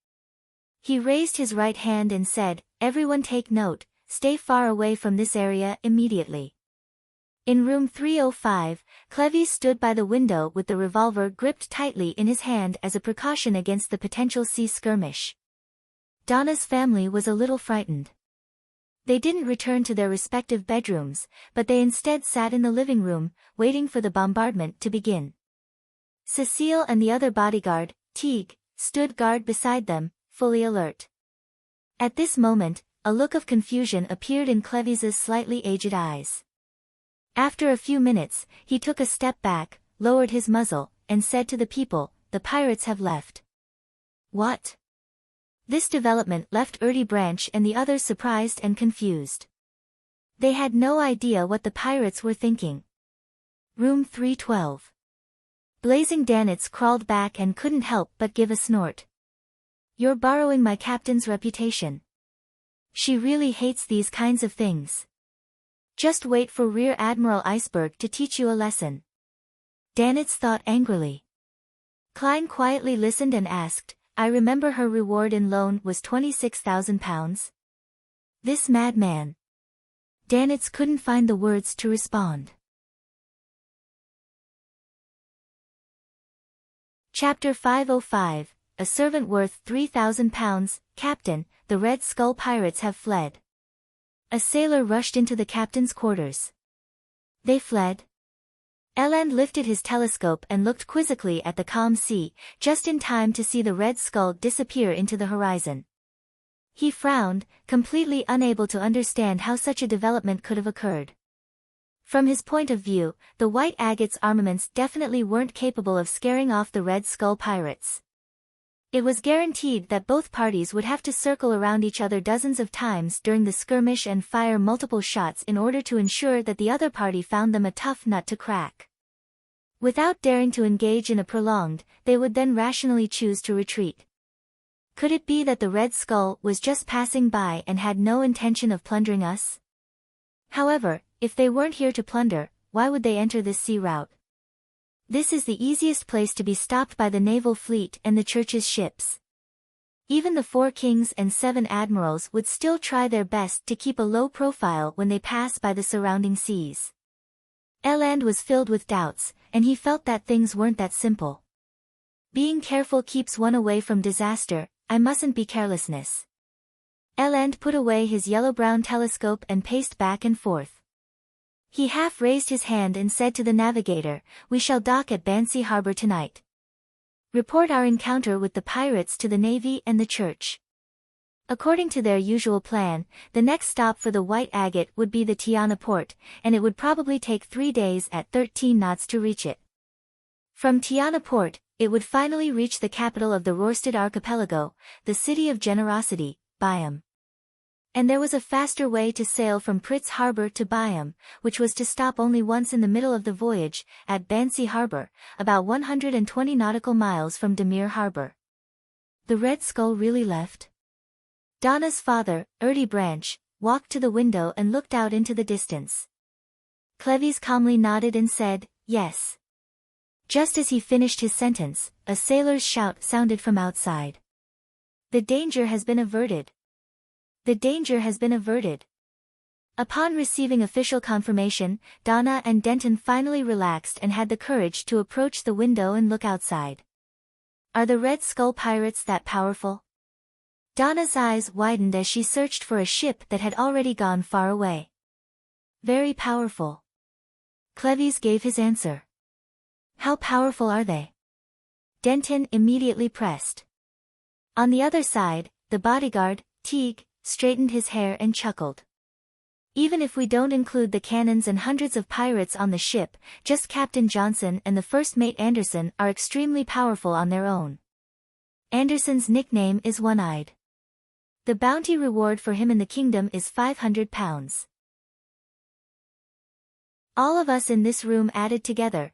He raised his right hand and said, "Everyone take note, stay far away from this area immediately." In room 305, Clevis stood by the window with the revolver gripped tightly in his hand as a precaution against the potential sea skirmish. Donna's family was a little frightened. They didn't return to their respective bedrooms, but they instead sat in the living room, waiting for the bombardment to begin. Cecile and the other bodyguard, Teague, stood guard beside them, fully alert. At this moment, a look of confusion appeared in Clevis's slightly aged eyes. After a few minutes, he took a step back, lowered his muzzle, and said to the people, "The pirates have left." "What?" This development left Ertie Branch and the others surprised and confused. They had no idea what the pirates were thinking. Room 312. Blazing Danitz crawled back and couldn't help but give a snort. "You're borrowing my captain's reputation. She really hates these kinds of things. Just wait for Rear Admiral Iceberg to teach you a lesson." Danitz thought angrily. Klein quietly listened and asked, "I remember her reward in loan was 26,000 pounds. This madman." Danitz couldn't find the words to respond. Chapter 505, A Servant Worth 3,000 Pounds, Captain, the Red Skull Pirates have fled. A sailor rushed into the captain's quarters. "They fled?" Eland lifted his telescope and looked quizzically at the calm sea, just in time to see the Red Skull disappear into the horizon. He frowned, completely unable to understand how such a development could have occurred. From his point of view, the White Agate's armaments definitely weren't capable of scaring off the Red Skull pirates. It was guaranteed that both parties would have to circle around each other dozens of times during the skirmish and fire multiple shots in order to ensure that the other party found them a tough nut to crack. Without daring to engage in a prolonged, they would then rationally choose to retreat. Could it be that the Red Skull was just passing by and had no intention of plundering us? However, if they weren't here to plunder, why would they enter this sea route? This is the easiest place to be stopped by the naval fleet and the church's ships. Even the 4 kings and 7 admirals would still try their best to keep a low profile when they pass by the surrounding seas. Eland was filled with doubts, and he felt that things weren't that simple. Being careful keeps one away from disaster. I mustn't be carelessness. Eland put away his yellow-brown telescope and paced back and forth. He half raised his hand and said to the navigator, "We shall dock at Bansi Harbor tonight. Report our encounter with the pirates to the Navy and the Church." According to their usual plan, the next stop for the White Agate would be the Tiana port, and it would probably take 3 days at 13 knots to reach it. From Tiana port, it would finally reach the capital of the Rorstad archipelago, the city of generosity, Byam. And there was a faster way to sail from Pritz Harbor to Byam, which was to stop only once in the middle of the voyage, at Bansi Harbor, about 120 nautical miles from Demir Harbor. The Red Skull really left? Donna's father, Ertie Branch, walked to the window and looked out into the distance. Clevis calmly nodded and said, "Yes." Just as he finished his sentence, a sailor's shout sounded from outside. "The danger has been averted. The danger has been averted." Upon receiving official confirmation, Donna and Denton finally relaxed and had the courage to approach the window and look outside. Are the Red Skull pirates that powerful? Donna's eyes widened as she searched for a ship that had already gone far away. Very powerful. Clevis gave his answer. How powerful are they? Denton immediately pressed. On the other side, The bodyguard, Teague, straightened his hair and chuckled. Even if we don't include the cannons and hundreds of pirates on the ship, just Captain Johnson and the first mate Anderson are extremely powerful on their own. Anderson's nickname is One-Eyed. The bounty reward for him in the kingdom is £500. All of us in this room added together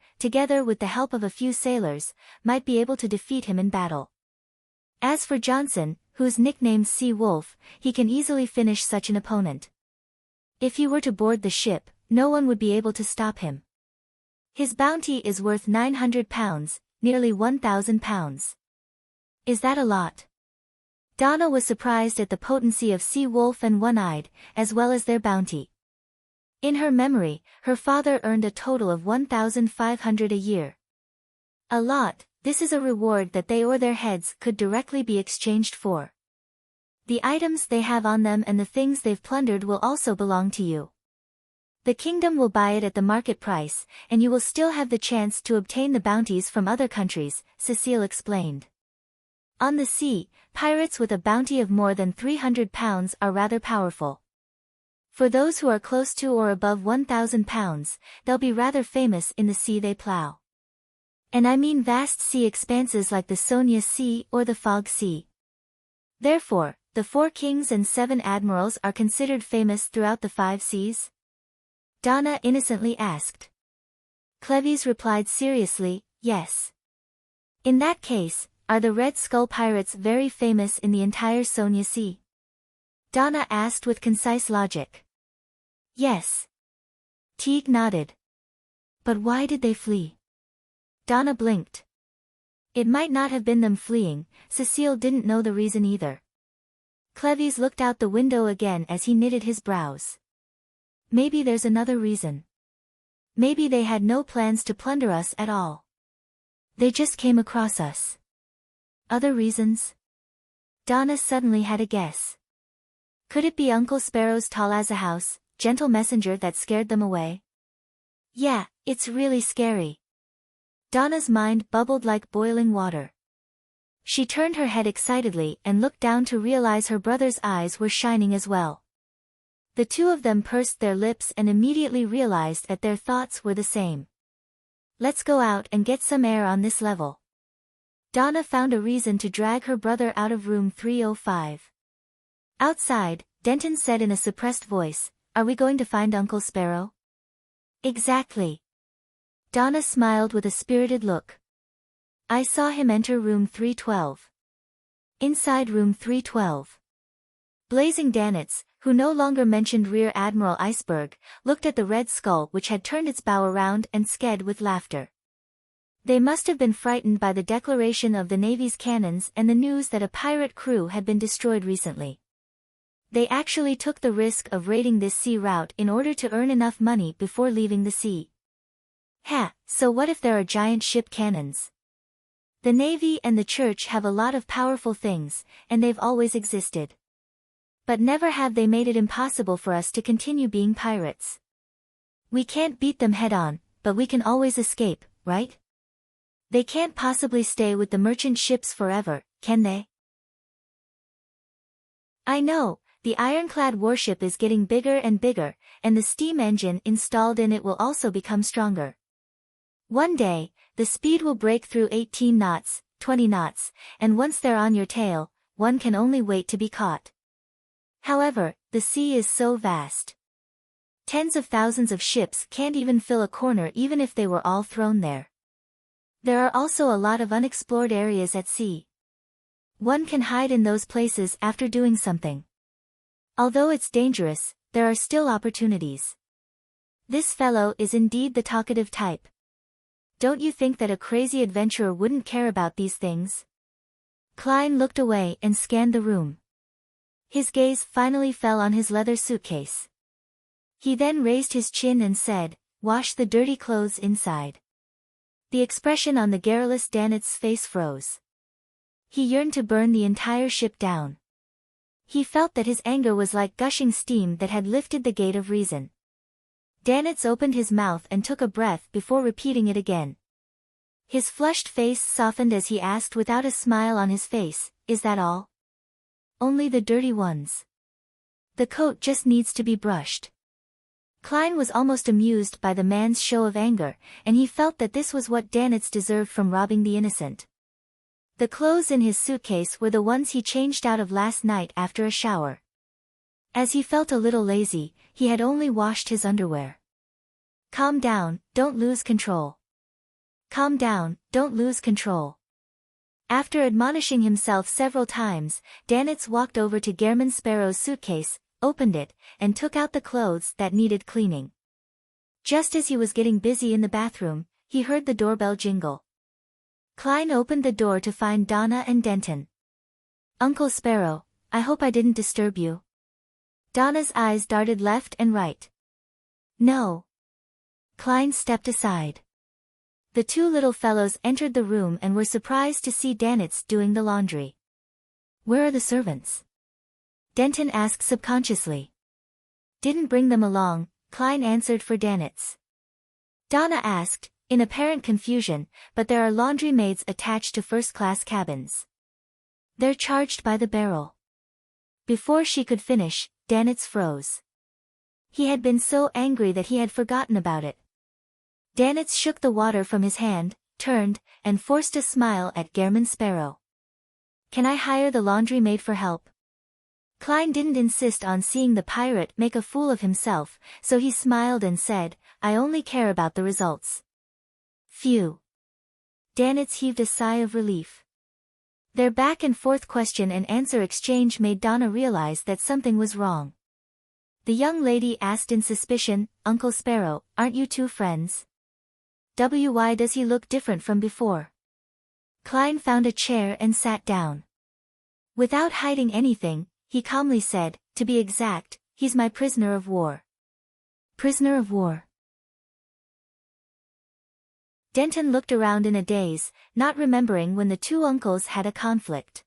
with the help of a few sailors, might be able to defeat him in battle. As for Johnson, who's nicknamed Sea Wolf, he can easily finish such an opponent. If he were to board the ship, no one would be able to stop him. His bounty is worth £900, nearly £1,000. Is that a lot? Donna was surprised at the potency of Sea Wolf and One-Eyed, as well as their bounty. In her memory, her father earned a total of $1,500 a year. A lot. This is a reward that they or their heads could directly be exchanged for. The items they have on them and the things they've plundered will also belong to you. The kingdom will buy it at the market price, and you will still have the chance to obtain the bounties from other countries, Cecile explained. On the sea, pirates with a bounty of more than £300 are rather powerful. For those who are close to or above £1,000, they'll be rather famous in the sea they plow. And I mean vast sea expanses like the Sonia Sea or the Fog Sea. Therefore, the 4 kings and 7 admirals are considered famous throughout the 5 seas? Donna innocently asked. Cleves replied seriously, yes. In that case, are the Red Skull pirates very famous in the entire Sonia Sea? Donna asked with concise logic. Yes. Teague nodded. But why did they flee? Donna blinked. It might not have been them fleeing, Cecile didn't know the reason either. Cleves looked out the window again as he knitted his brows. Maybe there's another reason. Maybe they had no plans to plunder us at all. They just came across us. Other reasons? Donna suddenly had a guess. Could it be Uncle Sparrow's tall as a house, gentle messenger that scared them away? Yeah, it's really scary. Donna's mind bubbled like boiling water. She turned her head excitedly and looked down to realize her brother's eyes were shining as well. The two of them pursed their lips and immediately realized that their thoughts were the same. Let's go out and get some air on this level. Donna found a reason to drag her brother out of room 305. Outside, Denton said in a suppressed voice, "Are we going to find Uncle Sparrow?" Exactly. Donna smiled with a spirited look. I saw him enter room 312. Inside room 312. Blazing Danitz, who no longer mentioned Rear Admiral Iceberg, looked at the Red Skull which had turned its bow around and sked with laughter. They must have been frightened by the declaration of the Navy's cannons and the news that a pirate crew had been destroyed recently. They actually took the risk of raiding this sea route in order to earn enough money before leaving the sea. So what if there are giant ship cannons? The Navy and the Church have a lot of powerful things, and they've always existed. But never have they made it impossible for us to continue being pirates. We can't beat them head-on, but we can always escape, right? They can't possibly stay with the merchant ships forever, can they? I know, the ironclad warship is getting bigger and bigger, and the steam engine installed in it will also become stronger. One day, the speed will break through 18 knots, 20 knots, and once they're on your tail, one can only wait to be caught. However, the sea is so vast. Tens of thousands of ships can't even fill a corner even if they were all thrown there. There are also a lot of unexplored areas at sea. One can hide in those places after doing something. Although it's dangerous, there are still opportunities. This fellow is indeed the talkative type. Don't you think that a crazy adventurer wouldn't care about these things? Klein looked away and scanned the room. His gaze finally fell on his leather suitcase. He then raised his chin and said, "Wash the dirty clothes inside." The expression on the garrulous Danitz's face froze. He yearned to burn the entire ship down. He felt that his anger was like gushing steam that had lifted the gate of reason. Danitz opened his mouth and took a breath before repeating it again. His flushed face softened as he asked without a smile on his face, "Is that all?" only the dirty ones. The coat just needs to be brushed. Klein was almost amused by the man's show of anger, and he felt that this was what Danitz deserved from robbing the innocent. The clothes in his suitcase were the ones he changed out of last night after a shower. As he felt a little lazy, he had only washed his underwear. Calm down, don't lose control. Calm down, don't lose control. After admonishing himself several times, Danitz walked over to German Sparrow's suitcase, opened it, and took out the clothes that needed cleaning. Just as he was getting busy in the bathroom, he heard the doorbell jingle. Klein opened the door to find Donna and Denton. "Uncle Sparrow, I hope I didn't disturb you." Donna's eyes darted left and right. "No." Klein stepped aside. The two little fellows entered the room and were surprised to see Danitz doing the laundry. "Where are the servants?" Denton asked subconsciously. "Didn't bring them along," Klein answered for Danitz. Donna asked, in apparent confusion, "But there are laundry maids attached to first-class cabins. They're charged by the barrel." Before she could finish, Danitz froze. He had been so angry that he had forgotten about it. Danitz shook the water from his hand, turned, and forced a smile at German Sparrow. "Can I hire the laundry maid for help?" Klein didn't insist on seeing the pirate make a fool of himself, so he smiled and said, "I only care about the results." "Phew." Danitz heaved a sigh of relief. Their back-and-forth question-and-answer exchange made Donna realize that something was wrong. The young lady asked in suspicion, "Uncle Sparrow, aren't you two friends? Why does he look different from before?" Klein found a chair and sat down. Without hiding anything, he calmly said, "To be exact, he's my prisoner of war." "Prisoner of war?" Denton looked around in a daze, not remembering when the two uncles had a conflict.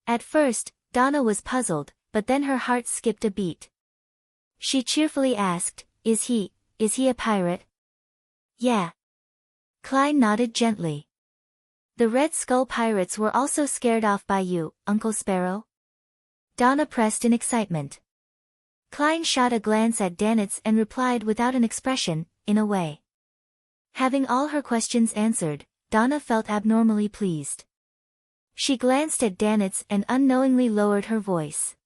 At first, Donna was puzzled, but then her heart skipped a beat. She cheerfully asked, Is he a pirate?" "Yeah." Klein nodded gently. "The Red Skull pirates were also scared off by you, Uncle Sparrow?" Donna pressed in excitement. Klein shot a glance at Danitz and replied without an expression, "In a way." Having all her questions answered, Donna felt abnormally pleased. She glanced at Danitz and unknowingly lowered her voice.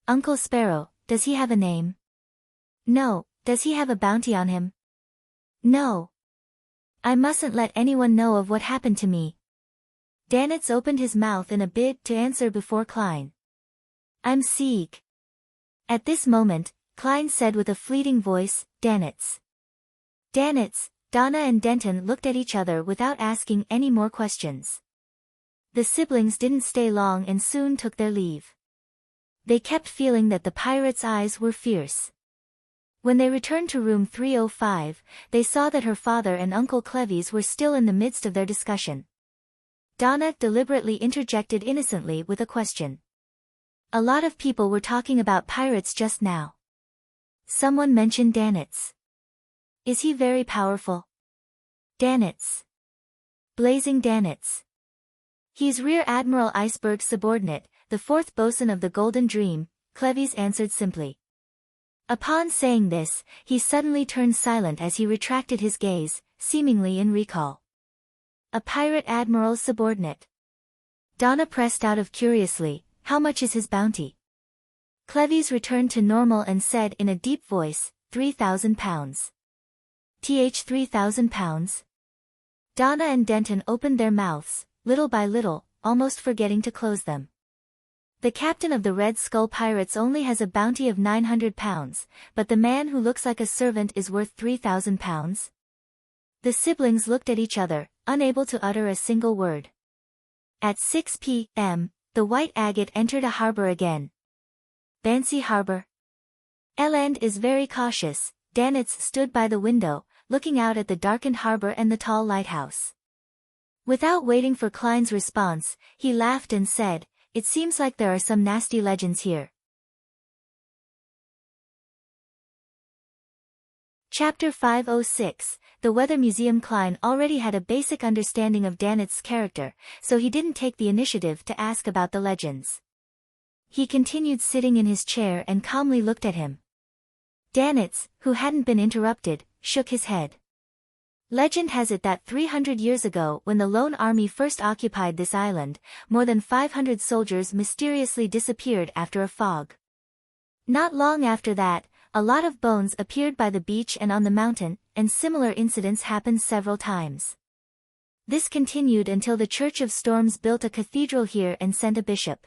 "Uncle Sparrow, does he have a name?" "No." "Does he have a bounty on him?" "No." "I mustn't let anyone know of what happened to me." Danitz opened his mouth in a bid to answer before Klein. "I'm Sieg." At this moment, Klein said with a fleeting voice, "Danitz." "Danitz." Donna and Denton looked at each other without asking any more questions. The siblings didn't stay long and soon took their leave. They kept feeling that the pirate's eyes were fierce. When they returned to room 305, they saw that her father and Uncle Cleves were still in the midst of their discussion. Donna deliberately interjected innocently with a question. "A lot of people were talking about pirates just now. Someone mentioned Danitz. Is he very powerful?" "Danitz. Blazing Danitz. He's Rear Admiral Iceberg's subordinate, the fourth bosun of the Golden Dream," Cleves answered simply. Upon saying this, he suddenly turned silent as he retracted his gaze, seemingly in recall. "A pirate admiral's subordinate." Donna pressed out of curiously, "How much is his bounty?" Cleves returned to normal and said in a deep voice, 3,000 pounds. 3,000 pounds? Donna and Denton opened their mouths, little by little, almost forgetting to close them. "The captain of the Red Skull Pirates only has a bounty of 900 pounds, but the man who looks like a servant is worth 3,000 pounds? The siblings looked at each other, unable to utter a single word. At 6 p.m., the White Agate entered a harbor again. Bancy Harbor. Eland is very cautious. Danitz stood by the window, looking out at the darkened harbor and the tall lighthouse. Without waiting for Klein's response, he laughed and said, "It seems like there are some nasty legends here." Chapter 506, The Weather Museum. Klein already had a basic understanding of Danitz's character, so he didn't take the initiative to ask about the legends. He continued sitting in his chair and calmly looked at him. Danitz, who hadn't been interrupted, shook his head. Legend has it that 300 years ago, when the Lone Army first occupied this island, more than 500 soldiers mysteriously disappeared after a fog. Not long after that, a lot of bones appeared by the beach and on the mountain, and similar incidents happened several times. This continued until the Church of Storms built a cathedral here and sent a bishop.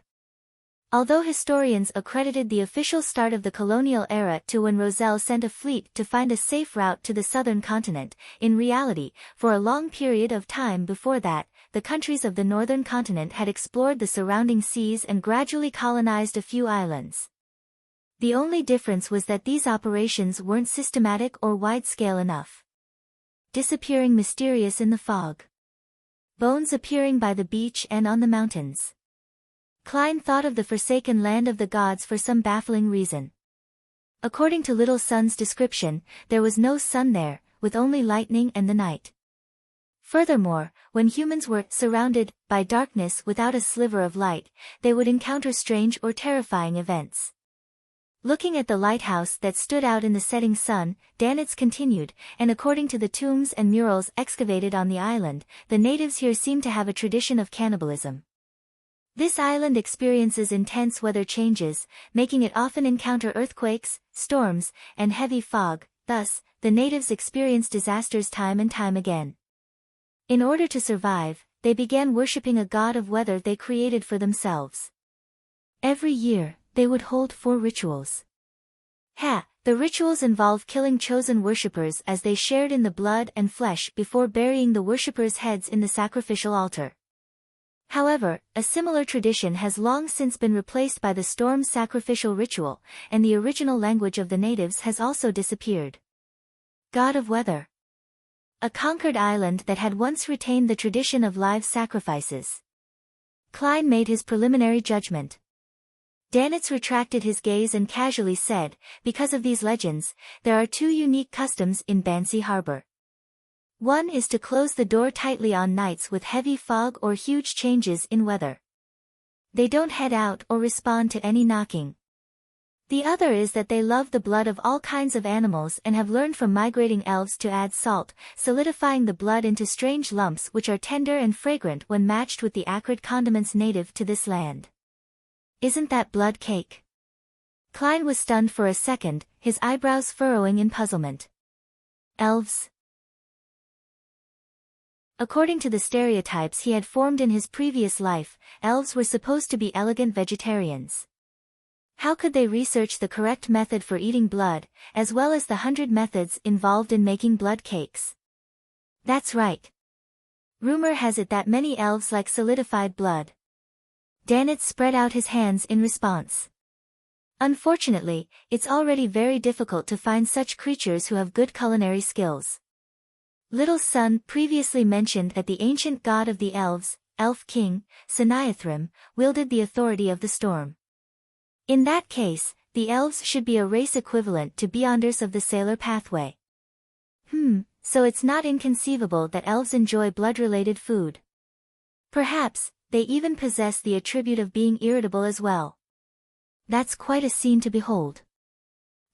Although historians accredited the official start of the colonial era to when Roselle sent a fleet to find a safe route to the southern continent, in reality, for a long period of time before that, the countries of the northern continent had explored the surrounding seas and gradually colonized a few islands. The only difference was that these operations weren't systematic or wide-scale enough. Disappearing mysterious in the fog. Bones appearing by the beach and on the mountains. Klein thought of the forsaken land of the gods for some baffling reason. According to Little Sun's description, there was no sun there, with only lightning and the night. Furthermore, when humans were surrounded by darkness without a sliver of light, they would encounter strange or terrifying events. Looking at the lighthouse that stood out in the setting sun, Danitz continued, and according to the tombs and murals excavated on the island, the natives here seem to have a tradition of cannibalism. This island experiences intense weather changes, making it often encounter earthquakes, storms, and heavy fog, thus, the natives experience disasters time and time again. In order to survive, they began worshipping a god of weather they created for themselves. Every year, they would hold 4 rituals. The rituals involve killing chosen worshippers as they shared in the blood and flesh before burying the worshippers' heads in the sacrificial altar. However, a similar tradition has long since been replaced by the storm sacrificial ritual, and the original language of the natives has also disappeared. God of Weather. A conquered island that had once retained the tradition of live sacrifices. Klein made his preliminary judgment. Danitz retracted his gaze and casually said, because of these legends, there are 2 unique customs in Bansi Harbor. One is to close the door tightly on nights with heavy fog or huge changes in weather. They don't head out or respond to any knocking. The other is that they love the blood of all kinds of animals and have learned from migrating elves to add salt, solidifying the blood into strange lumps which are tender and fragrant when matched with the acrid condiments native to this land. Isn't that blood cake? Klein was stunned for a second, his eyebrows furrowing in puzzlement. Elves? According to the stereotypes he had formed in his previous life, elves were supposed to be elegant vegetarians. How could they research the correct method for eating blood, as well as the 100 methods involved in making blood cakes? That's right. Rumor has it that many elves like solidified blood. Danitz spread out his hands in response. Unfortunately, it's already very difficult to find such creatures who have good culinary skills. Little Sun previously mentioned that the ancient god of the elves, Elf King, Saniathrim, wielded the authority of the storm. In that case, the elves should be a race equivalent to Beyonders of the Sailor Pathway. So it's not inconceivable that elves enjoy blood-related food. Perhaps, they even possess the attribute of being irritable as well. That's quite a scene to behold.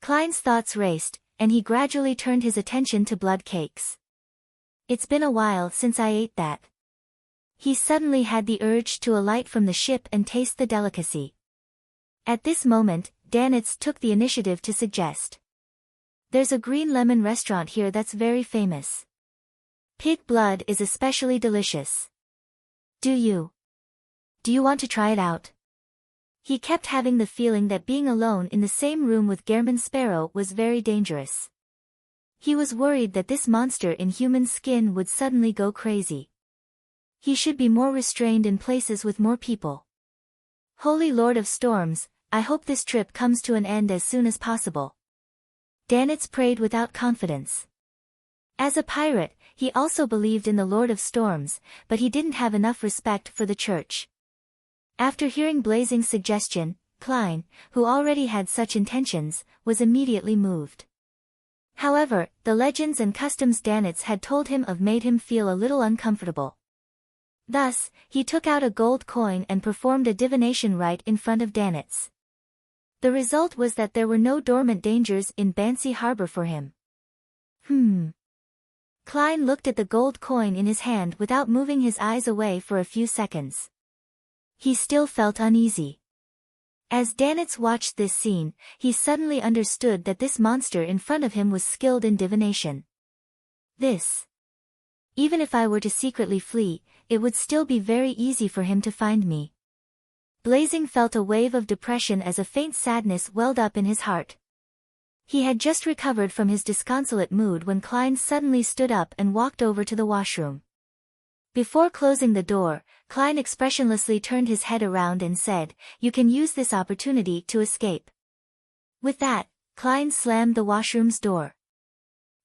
Klein's thoughts raced, and he gradually turned his attention to blood cakes. It's been a while since I ate that. He suddenly had the urge to alight from the ship and taste the delicacy. At this moment, Danitz took the initiative to suggest. There's a green lemon restaurant here that's very famous. Pig blood is especially delicious. Do you want to try it out? He kept having the feeling that being alone in the same room with Gehrman Sparrow was very dangerous. He was worried that this monster in human skin would suddenly go crazy. He should be more restrained in places with more people. Holy Lord of Storms, I hope this trip comes to an end as soon as possible. Danitz prayed without confidence. As a pirate, he also believed in the Lord of Storms, but he didn't have enough respect for the church. After hearing Blazing's suggestion, Klein, who already had such intentions, was immediately moved. However, the legends and customs Danitz had told him of made him feel a little uncomfortable. Thus, he took out a gold coin and performed a divination rite in front of Danitz. The result was that there were no dormant dangers in Bansi Harbor for him. Klein looked at the gold coin in his hand without moving his eyes away for a few seconds. He still felt uneasy. As Danitz watched this scene, he suddenly understood that this monster in front of him was skilled in divination. Even if I were to secretly flee, it would still be very easy for him to find me. Blazing felt a wave of depression as a faint sadness welled up in his heart. He had just recovered from his disconsolate mood when Klein suddenly stood up and walked over to the washroom. Before closing the door, Klein expressionlessly turned his head around and said, "You can use this opportunity to escape." With that, Klein slammed the washroom's door.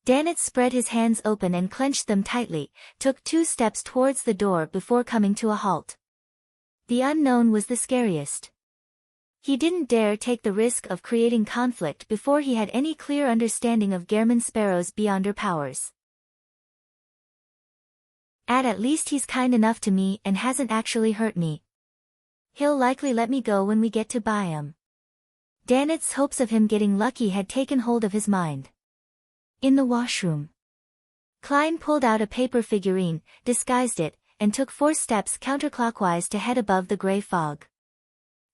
Danitz spread his hands open and clenched them tightly, took 2 steps towards the door before coming to a halt. The unknown was the scariest. He didn't dare take the risk of creating conflict before he had any clear understanding of Gehrman Sparrow's beyonder powers. At least he's kind enough to me and hasn't actually hurt me. He'll likely let me go when we get to Byam. Danitz's hopes of him getting lucky had taken hold of his mind. In the washroom, Klein pulled out a paper figurine, disguised it, and took 4 steps counterclockwise to head above the gray fog.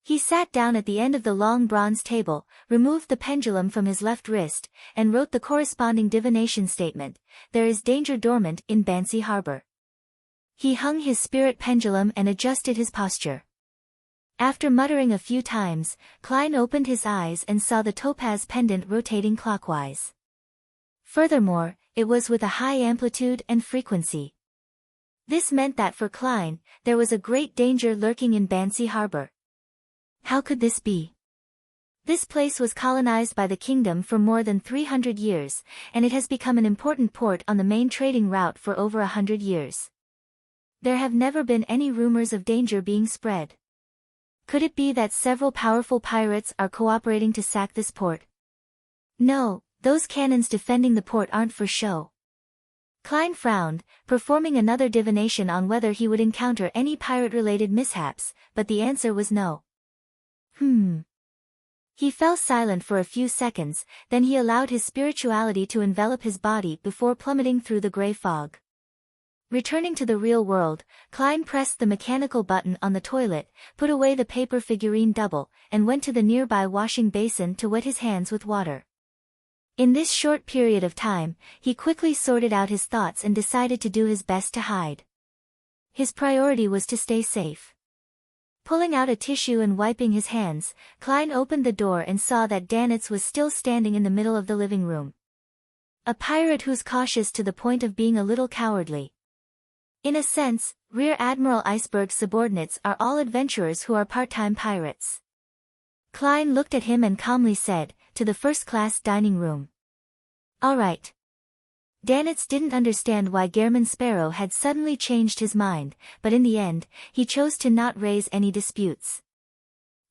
He sat down at the end of the long bronze table, removed the pendulum from his left wrist, and wrote the corresponding divination statement, "There is danger dormant in Bansi Harbor." He hung his spirit pendulum and adjusted his posture. After muttering a few times, Klein opened his eyes and saw the topaz pendant rotating clockwise. Furthermore, it was with a high amplitude and frequency. This meant that for Klein, there was a great danger lurking in Bansi Harbor. How could this be? This place was colonized by the kingdom for more than 300 years, and it has become an important port on the main trading route for over 100 years. There have never been any rumors of danger being spread. Could it be that several powerful pirates are cooperating to sack this port? No, those cannons defending the port aren't for show. Klein frowned, performing another divination on whether he would encounter any pirate-related mishaps, but the answer was no. He fell silent for a few seconds, then he allowed his spirituality to envelop his body before plummeting through the gray fog. Returning to the real world, Klein pressed the mechanical button on the toilet, put away the paper figurine double, and went to the nearby washing basin to wet his hands with water. In this short period of time, he quickly sorted out his thoughts and decided to do his best to hide. His priority was to stay safe. Pulling out a tissue and wiping his hands, Klein opened the door and saw that Danitz was still standing in the middle of the living room. A pirate who's cautious to the point of being a little cowardly. In a sense, Rear Admiral Iceberg's subordinates are all adventurers who are part-time pirates. Klein looked at him and calmly said, "To the first-class dining room." "All right." Danitz didn't understand why Gehrman Sparrow had suddenly changed his mind, but in the end, he chose to not raise any disputes.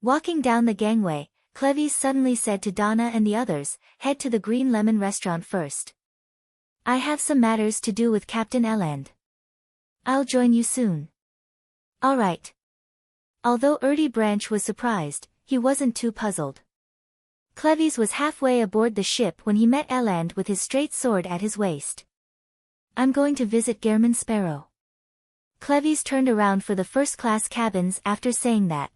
Walking down the gangway, Cleves suddenly said to Donna and the others, "Head to the Green Lemon restaurant first. I have some matters to do with Captain Eland. I'll join you soon." "All right." Although Erdy Branch was surprised, he wasn't too puzzled. Cleves was halfway aboard the ship when he met Eland with his straight sword at his waist. "I'm going to visit Gehrman Sparrow." Cleves turned around for the first-class cabins after saying that.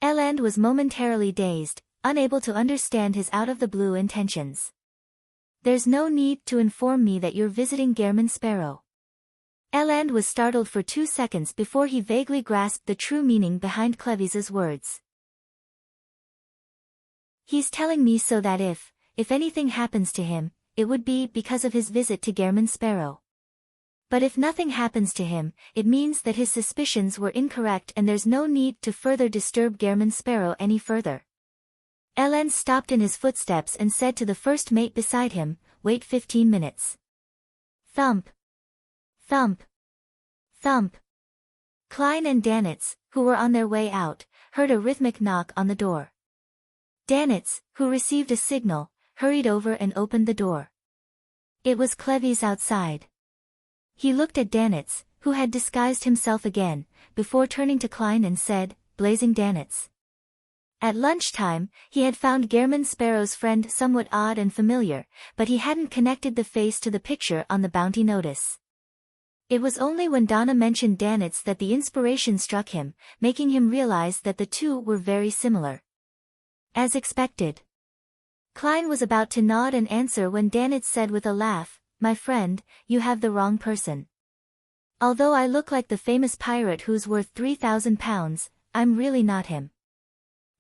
Eland was momentarily dazed, unable to understand his out-of-the-blue intentions. "There's no need to inform me that you're visiting Gehrman Sparrow." Eland was startled for 2 seconds before he vaguely grasped the true meaning behind Cleves's words. "He's telling me so that if anything happens to him, it would be because of his visit to Gehrman Sparrow. But if nothing happens to him, it means that his suspicions were incorrect and there's no need to further disturb Gehrman Sparrow any further." Eland stopped in his footsteps and said to the first mate beside him, "Wait 15 minutes. Thump. Thump. Thump." Klein and Danitz, who were on their way out, heard a rhythmic knock on the door. Danitz, who received a signal, hurried over and opened the door. It was Cleves outside. He looked at Danitz, who had disguised himself again, before turning to Klein and said, "Blazing Danitz." At lunchtime, he had found Gehrman Sparrow's friend somewhat odd and familiar, but he hadn't connected the face to the picture on the bounty notice. It was only when Donna mentioned Danitz that the inspiration struck him, making him realize that the two were very similar. As expected. Klein was about to nod and answer when Danitz said with a laugh, "My friend, you have the wrong person. Although I look like the famous pirate who's worth 3,000 pounds, I'm really not him.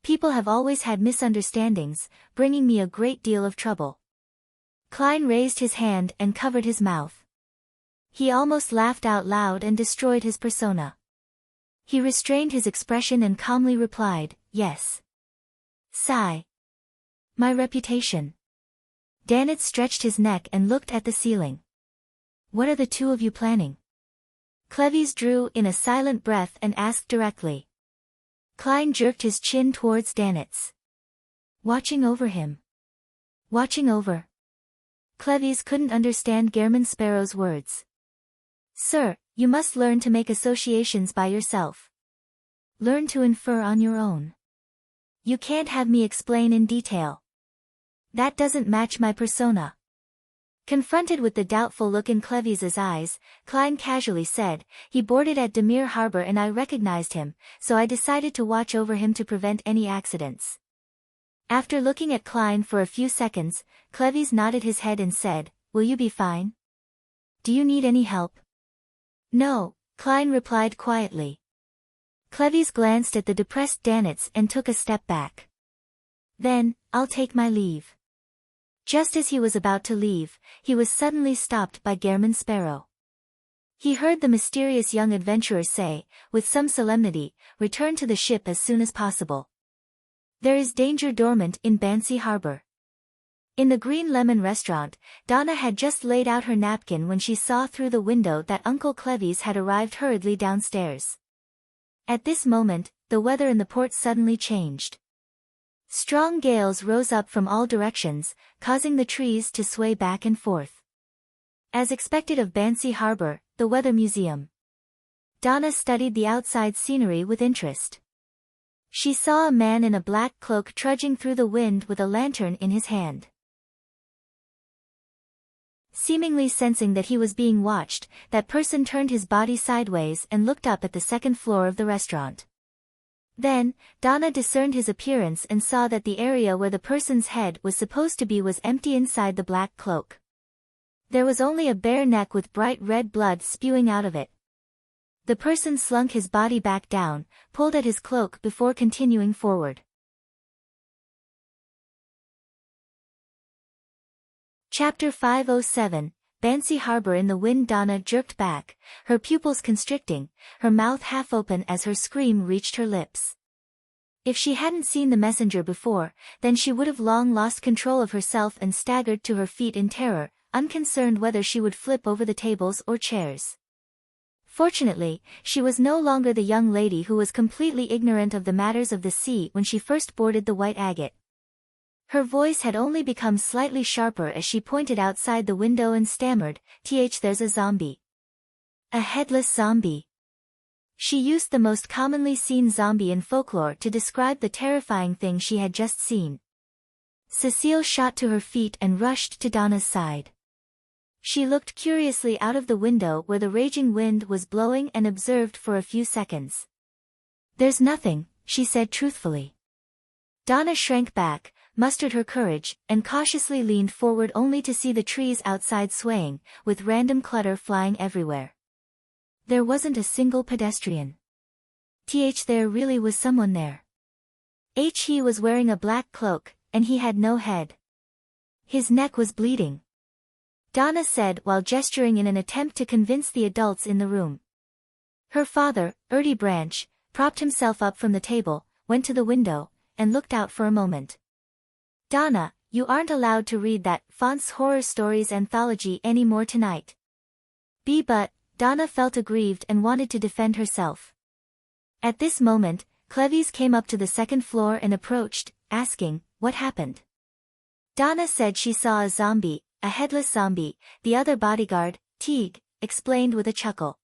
People have always had misunderstandings, bringing me a great deal of trouble." Klein raised his hand and covered his mouth. He almost laughed out loud and destroyed his persona. He restrained his expression and calmly replied, "Yes. Sigh. My reputation." Danitz stretched his neck and looked at the ceiling. "What are the two of you planning?" Cleves drew in a silent breath and asked directly. Klein jerked his chin towards Danitz. "Watching over him." "Watching over?" Cleves couldn't understand Gehrman Sparrow's words. "Sir, you must learn to make associations by yourself. Learn to infer on your own. You can't have me explain in detail. That doesn't match my persona." Confronted with the doubtful look in Cleves's eyes, Klein casually said, "He boarded at Demir Harbor and I recognized him, so I decided to watch over him to prevent any accidents." After looking at Klein for a few seconds, Cleves nodded his head and said, "Will you be fine? Do you need any help?" "No," Klein replied quietly. Cleves glanced at the depressed Danitz and took a step back. "Then, I'll take my leave." Just as he was about to leave, he was suddenly stopped by Gehrman Sparrow. He heard the mysterious young adventurer say, with some solemnity, "Return to the ship as soon as possible. There is danger dormant in Bansi Harbor." In the Green Lemon restaurant, Donna had just laid out her napkin when she saw through the window that Uncle Cleves had arrived hurriedly downstairs. At this moment, the weather in the port suddenly changed. Strong gales rose up from all directions, causing the trees to sway back and forth. As expected of Bansi Harbor, the Weather Museum. Donna studied the outside scenery with interest. She saw a man in a black cloak trudging through the wind with a lantern in his hand. Seemingly sensing that he was being watched, that person turned his body sideways and looked up at the second floor of the restaurant. Then, Donna discerned his appearance and saw that the area where the person's head was supposed to be was empty inside the black cloak. There was only a bare neck with bright red blood spewing out of it. The person slunk his body back down, pulled at his cloak before continuing forward. Chapter 507, Bansi Harbor in the wind. Donna jerked back, her pupils constricting, her mouth half open as her scream reached her lips. If she hadn't seen the messenger before, then she would have long lost control of herself and staggered to her feet in terror, unconcerned whether she would flip over the tables or chairs. Fortunately, she was no longer the young lady who was completely ignorant of the matters of the sea when she first boarded the White Agate. Her voice had only become slightly sharper as she pointed outside the window and stammered, "There's a zombie. A headless zombie." She used the most commonly seen zombie in folklore to describe the terrifying thing she had just seen. Cecile shot to her feet and rushed to Donna's side. She looked curiously out of the window where the raging wind was blowing and observed for a few seconds. "There's nothing," she said truthfully. Donna shrank back, mustered her courage, and cautiously leaned forward only to see the trees outside swaying, with random clutter flying everywhere. There wasn't a single pedestrian. There really was someone there. He was wearing a black cloak, and he had no head. His neck was bleeding. Donna said while gesturing in an attempt to convince the adults in the room. Her father, Erdy Branch, propped himself up from the table, went to the window, and looked out for a moment. "Donna, you aren't allowed to read that Font's Horror Stories anthology anymore tonight." But, Donna felt aggrieved and wanted to defend herself. At this moment, Cleves came up to the second floor and approached, asking, "What happened?" Donna said she saw a zombie, a headless zombie, the other bodyguard, Teague, explained with a chuckle.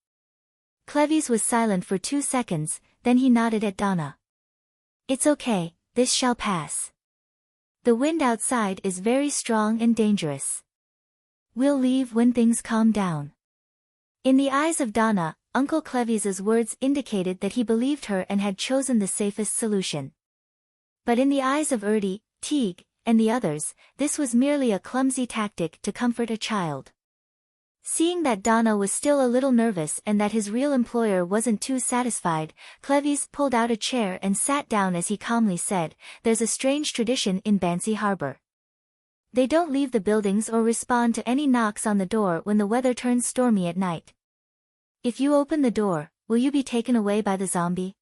Clevis was silent for 2 seconds, then he nodded at Donna. It's okay, this shall pass. The wind outside is very strong and dangerous. We'll leave when things calm down. In the eyes of Donna, Uncle Clevis's words indicated that he believed her and had chosen the safest solution. But in the eyes of Erdi, Teague, and the others, this was merely a clumsy tactic to comfort a child. Seeing that Donna was still a little nervous and that his real employer wasn't too satisfied, Clevis pulled out a chair and sat down as he calmly said, "There's a strange tradition in Bansi Harbor. They don't leave the buildings or respond to any knocks on the door when the weather turns stormy at night. If you open the door, will you be taken away by the zombie?"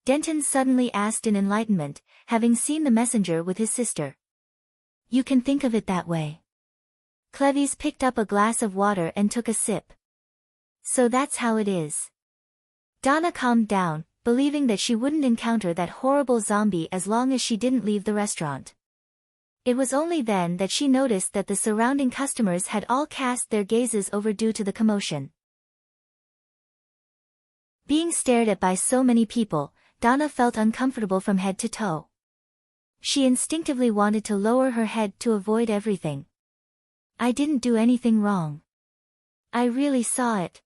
Denton suddenly asked in enlightenment, having seen the messenger with his sister. "You can think of it that way." Clevis picked up a glass of water and took a sip. "So that's how it is." Donna calmed down, believing that she wouldn't encounter that horrible zombie as long as she didn't leave the restaurant. It was only then that she noticed that the surrounding customers had all cast their gazes over due to the commotion. Being stared at by so many people, Donna felt uncomfortable from head to toe. She instinctively wanted to lower her head to avoid everything. "I didn't do anything wrong. I really saw it."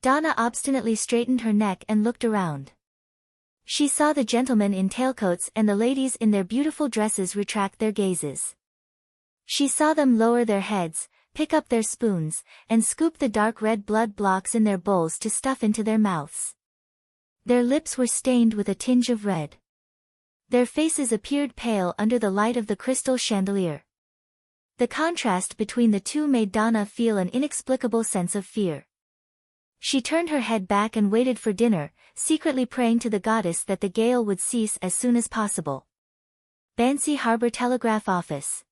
Donna obstinately straightened her neck and looked around. She saw the gentlemen in tailcoats and the ladies in their beautiful dresses retract their gazes. She saw them lower their heads, pick up their spoons, and scoop the dark red blood blocks in their bowls to stuff into their mouths. Their lips were stained with a tinge of red. Their faces appeared pale under the light of the crystal chandelier. The contrast between the two made Donna feel an inexplicable sense of fear. She turned her head back and waited for dinner, secretly praying to the goddess that the gale would cease as soon as possible. Bansi Harbor Telegraph Office.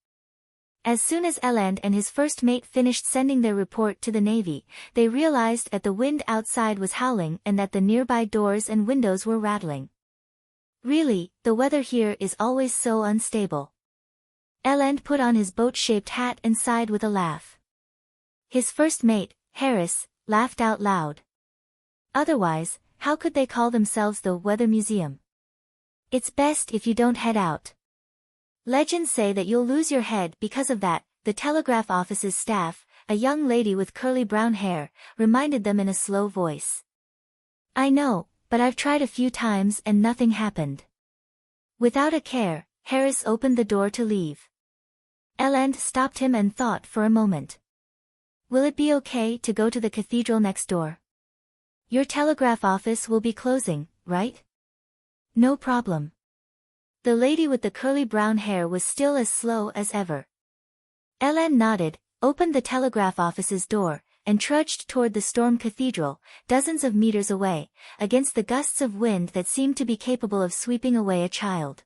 As soon as Eland and his first mate finished sending their report to the Navy, they realized that the wind outside was howling and that the nearby doors and windows were rattling. "Really, the weather here is always so unstable." Eland put on his boat-shaped hat and sighed with a laugh. His first mate, Harris, laughed out loud. Otherwise, how could they call themselves the Weather Museum? "It's best if you don't head out. Legends say that you'll lose your head because of that," the telegraph office's staff, a young lady with curly brown hair, reminded them in a slow voice. "I know, but I've tried a few times and nothing happened." Without a care, Harris opened the door to leave. Eland stopped him and thought for a moment. "Will it be okay to go to the cathedral next door? Your telegraph office will be closing, right?" "No problem." The lady with the curly brown hair was still as slow as ever. Eland nodded, opened the telegraph office's door, and trudged toward the Storm Cathedral, dozens of meters away, against the gusts of wind that seemed to be capable of sweeping away a child.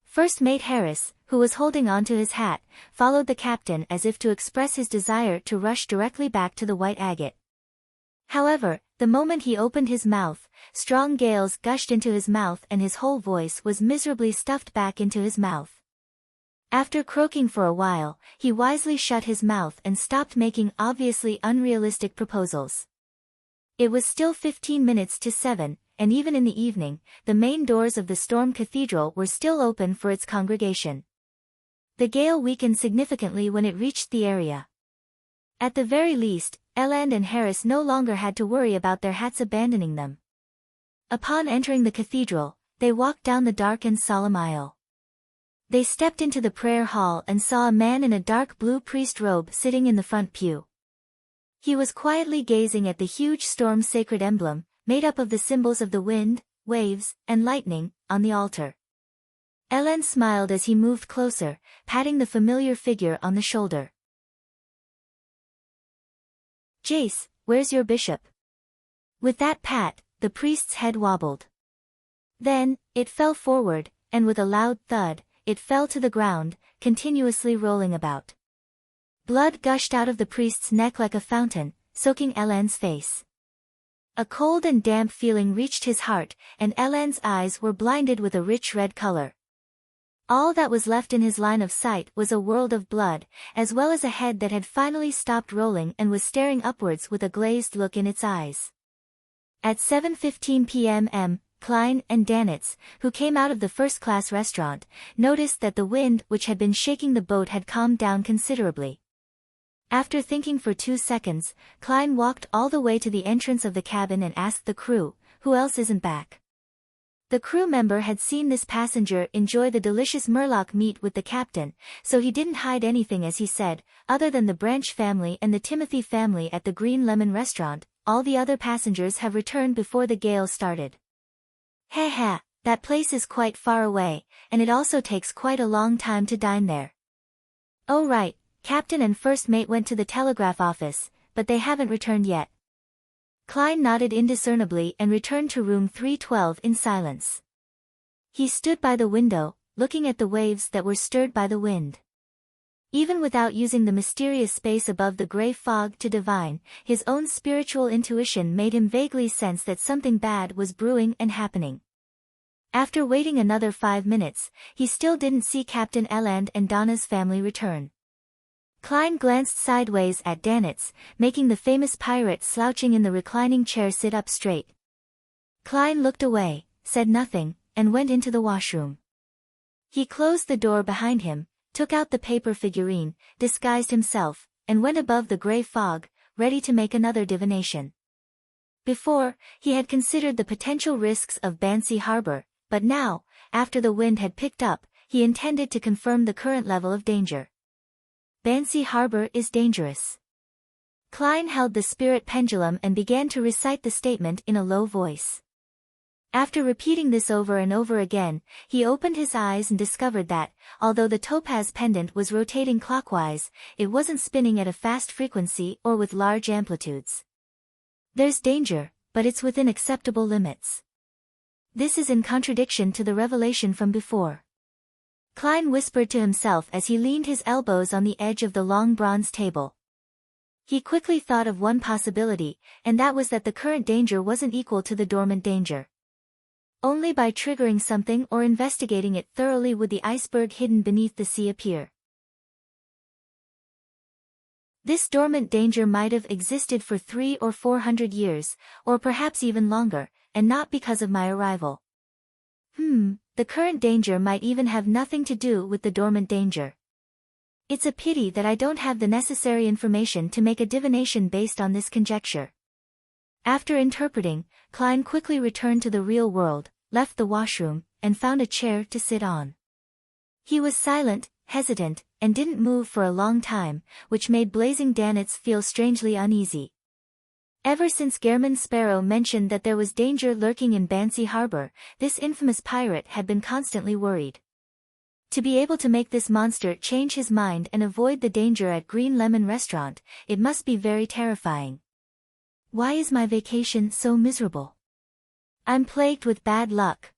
First Mate Harris, who was holding on to his hat, followed the captain as if to express his desire to rush directly back to the White Agate. However, the moment he opened his mouth, strong gales gushed into his mouth and his whole voice was miserably stuffed back into his mouth. After croaking for a while, he wisely shut his mouth and stopped making obviously unrealistic proposals. It was still 15 minutes to 7, and even in the evening, the main doors of the Storm Cathedral were still open for its congregation. The gale weakened significantly when it reached the area. At the very least, Eland and Harris no longer had to worry about their hats abandoning them. Upon entering the cathedral, they walked down the dark and solemn aisle. They stepped into the prayer hall and saw a man in a dark blue priest robe sitting in the front pew. He was quietly gazing at the huge storm's sacred emblem, made up of the symbols of the wind, waves, and lightning, on the altar. Eland smiled as he moved closer, patting the familiar figure on the shoulder. "Jace, where's your bishop?" With that pat, the priest's head wobbled. Then, it fell forward, and with a loud thud, it fell to the ground, continuously rolling about. Blood gushed out of the priest's neck like a fountain, soaking Eland's face. A cold and damp feeling reached his heart, and Eland's eyes were blinded with a rich red color. All that was left in his line of sight was a world of blood, as well as a head that had finally stopped rolling and was staring upwards with a glazed look in its eyes. At 7:15 p.m., Klein and Danitz, who came out of the first-class restaurant, noticed that the wind which had been shaking the boat had calmed down considerably. After thinking for 2 seconds, Klein walked all the way to the entrance of the cabin and asked the crew, "Who else isn't back?" The crew member had seen this passenger enjoy the delicious Murloc meat with the captain, so he didn't hide anything as he said, "Other than the Branch family and the Timothy family at the Green Lemon restaurant, all the other passengers have returned before the gale started." "Heh, that place is quite far away, and it also takes quite a long time to dine there." "Oh right, Captain and First Mate went to the telegraph office, but they haven't returned yet." Klein nodded indiscernibly and returned to room 312 in silence. He stood by the window, looking at the waves that were stirred by the wind. Even without using the mysterious space above the gray fog to divine, his own spiritual intuition made him vaguely sense that something bad was brewing and happening. After waiting another 5 minutes, he still didn't see Captain Eland and Donna's family return. Klein glanced sideways at Danitz, making the famous pirate slouching in the reclining chair sit up straight. Klein looked away, said nothing, and went into the washroom. He closed the door behind him, took out the paper figurine, disguised himself, and went above the gray fog, ready to make another divination. Before, he had considered the potential risks of Bansi Harbor, but now, after the wind had picked up, he intended to confirm the current level of danger. Bansi Harbor is dangerous. Klein held the spirit pendulum and began to recite the statement in a low voice. After repeating this over and over again, he opened his eyes and discovered that, although the topaz pendant was rotating clockwise, it wasn't spinning at a fast frequency or with large amplitudes. "There's danger, but it's within acceptable limits." This is in contradiction to the revelation from before. Klein whispered to himself as he leaned his elbows on the edge of the long bronze table. He quickly thought of one possibility, and that was that the current danger wasn't equal to the dormant danger. Only by triggering something or investigating it thoroughly would the iceberg hidden beneath the sea appear. This dormant danger might have existed for 300 or 400 years, or perhaps even longer, and not because of my arrival. The current danger might even have nothing to do with the dormant danger. It's a pity that I don't have the necessary information to make a divination based on this conjecture. After interpreting, Klein quickly returned to the real world, left the washroom, and found a chair to sit on. He was silent, hesitant, and didn't move for a long time, which made Blazing Danitz feel strangely uneasy. Ever since Gehrman Sparrow mentioned that there was danger lurking in Bansi Harbor, this infamous pirate had been constantly worried. To be able to make this monster change his mind and avoid the danger at Green Lemon restaurant, it must be very terrifying. Why is my vacation so miserable? I'm plagued with bad luck.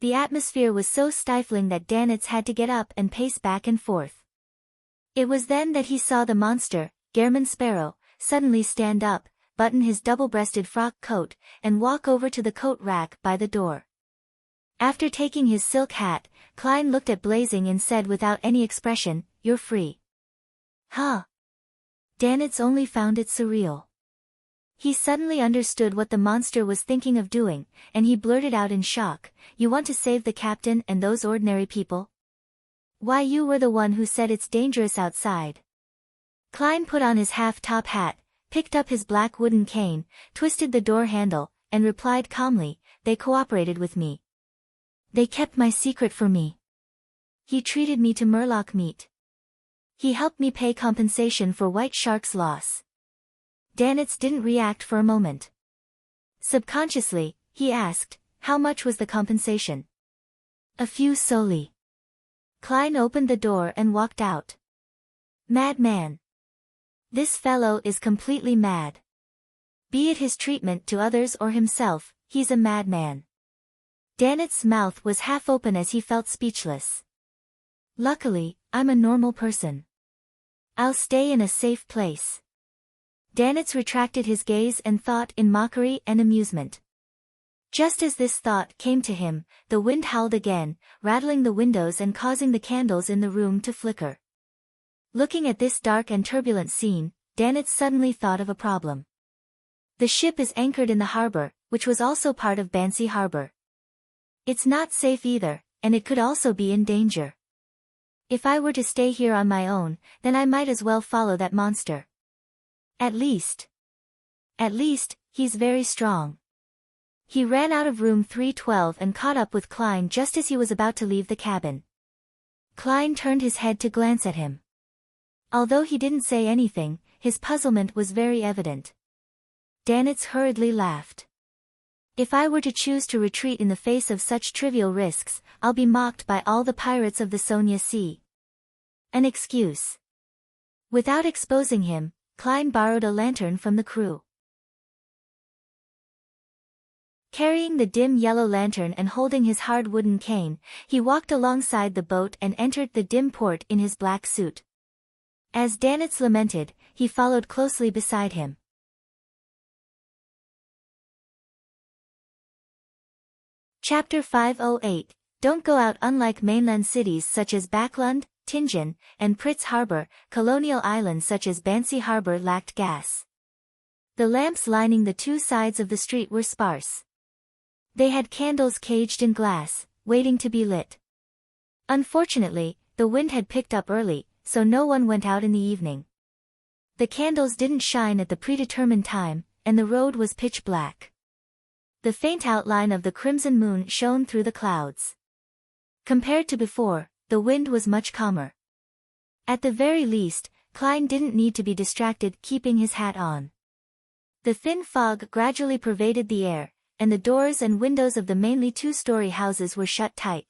The atmosphere was so stifling that Danitz had to get up and pace back and forth. It was then that he saw the monster, Gehrman Sparrow, suddenly stand up, button his double-breasted frock coat, and walk over to the coat rack by the door. After taking his silk hat, Klein looked at Blazing and said without any expression, "You're free." Huh? Danitz only found it surreal. He suddenly understood what the monster was thinking of doing, and he blurted out in shock, "You want to save the captain and those ordinary people? Why, you were the one who said it's dangerous outside." Klein put on his half-top hat, picked up his black wooden cane, twisted the door handle, and replied calmly, "They cooperated with me. They kept my secret for me. He treated me to Murloc meat. He helped me pay compensation for White Shark's loss." Danitz didn't react for a moment. Subconsciously, he asked, "How much was the compensation?" "A few soli." Klein opened the door and walked out. Madman. This fellow is completely mad. Be it his treatment to others or himself, he's a madman. Danitz's mouth was half open as he felt speechless. Luckily, I'm a normal person. I'll stay in a safe place. Danitz retracted his gaze and thought in mockery and amusement. Just as this thought came to him, the wind howled again, rattling the windows and causing the candles in the room to flicker. Looking at this dark and turbulent scene, Danitz suddenly thought of a problem. The ship is anchored in the harbor, which was also part of Bansi Harbor. It's not safe either, and it could also be in danger. If I were to stay here on my own, then I might as well follow that monster. At least, he's very strong. He ran out of room 312 and caught up with Klein just as he was about to leave the cabin. Klein turned his head to glance at him. Although he didn't say anything, his puzzlement was very evident. Danitz hurriedly laughed. If I were to choose to retreat in the face of such trivial risks, I'll be mocked by all the pirates of the Sonia Sea. An excuse. Without exposing him, Klein borrowed a lantern from the crew. Carrying the dim yellow lantern and holding his hard wooden cane, he walked alongside the boat and entered the dim port in his black suit. As Danitz lamented, he followed closely beside him. Chapter 508. Don't go out. Unlike mainland cities such as Backlund, Tingen, and Pritz Harbor, colonial islands such as Bansi Harbor lacked gas. The lamps lining the two sides of the street were sparse. They had candles caged in glass, waiting to be lit. Unfortunately, the wind had picked up early, so no one went out in the evening. The candles didn't shine at the predetermined time, and the road was pitch black. The faint outline of the crimson moon shone through the clouds. Compared to before, the wind was much calmer. At the very least, Klein didn't need to be distracted keeping his hat on. The thin fog gradually pervaded the air, and the doors and windows of the mainly two-story houses were shut tight.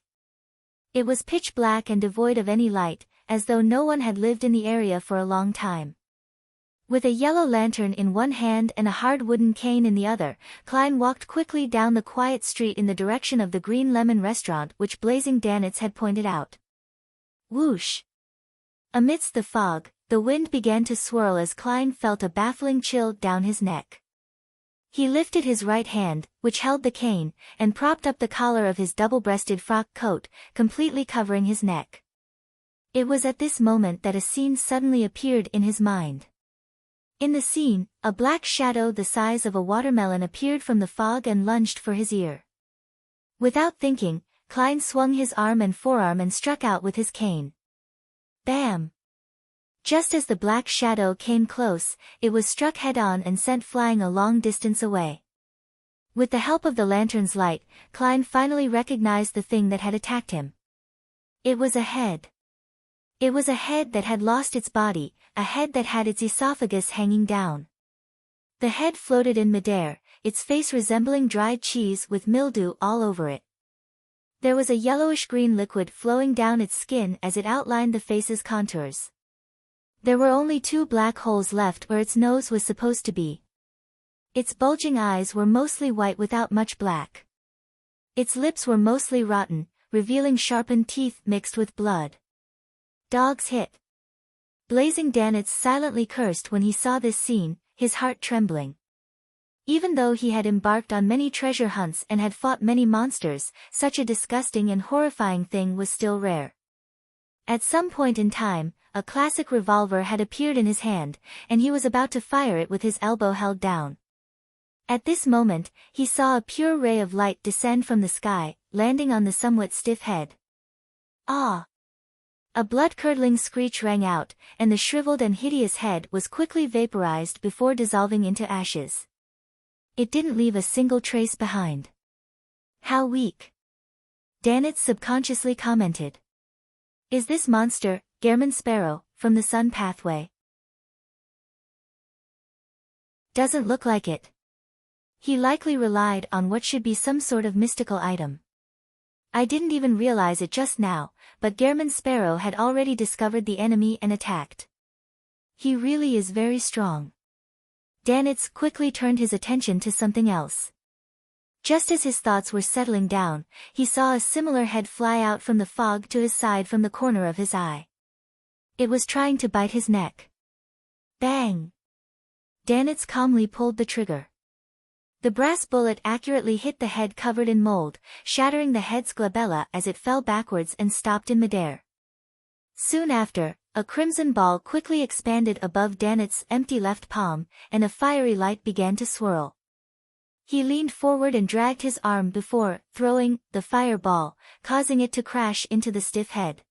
It was pitch black and devoid of any light, as though no one had lived in the area for a long time. With a yellow lantern in one hand and a hard wooden cane in the other, Klein walked quickly down the quiet street in the direction of the Green Lemon restaurant which Blazing Danitz had pointed out. Whoosh! Amidst the fog, the wind began to swirl as Klein felt a baffling chill down his neck. He lifted his right hand, which held the cane, and propped up the collar of his double-breasted frock coat, completely covering his neck. It was at this moment that a scene suddenly appeared in his mind. In the scene, a black shadow the size of a watermelon appeared from the fog and lunged for his ear. Without thinking, Klein swung his arm and forearm and struck out with his cane. Bam! Just as the black shadow came close, it was struck head-on and sent flying a long distance away. With the help of the lantern's light, Klein finally recognized the thing that had attacked him. It was a head. It was a head that had lost its body, a head that had its esophagus hanging down. The head floated in midair, its face resembling dried cheese with mildew all over it. There was a yellowish-green liquid flowing down its skin as it outlined the face's contours. There were only two black holes left where its nose was supposed to be. Its bulging eyes were mostly white without much black. Its lips were mostly rotten, revealing sharpened teeth mixed with blood. Dogs hit. Blazing Danitz silently cursed when he saw this scene, his heart trembling. Even though he had embarked on many treasure hunts and had fought many monsters, such a disgusting and horrifying thing was still rare. At some point in time, a classic revolver had appeared in his hand, and he was about to fire it with his elbow held down. At this moment, he saw a pure ray of light descend from the sky, landing on the somewhat stiff head. Ah! A blood-curdling screech rang out, and the shriveled and hideous head was quickly vaporized before dissolving into ashes. It didn't leave a single trace behind. How weak! Danitz subconsciously commented. Is this monster, Gehrman Sparrow, from the Sun Pathway? Doesn't look like it. He likely relied on what should be some sort of mystical item. I didn't even realize it just now, but Gehrman Sparrow had already discovered the enemy and attacked. He really is very strong. Danitz quickly turned his attention to something else. Just as his thoughts were settling down, he saw a similar head fly out from the fog to his side from the corner of his eye. It was trying to bite his neck. Bang! Danitz calmly pulled the trigger. The brass bullet accurately hit the head covered in mold, shattering the head's glabella as it fell backwards and stopped in midair. Soon after, a crimson ball quickly expanded above Danet's empty left palm, and a fiery light began to swirl. He leaned forward and dragged his arm before throwing the fireball, causing it to crash into the stiff head.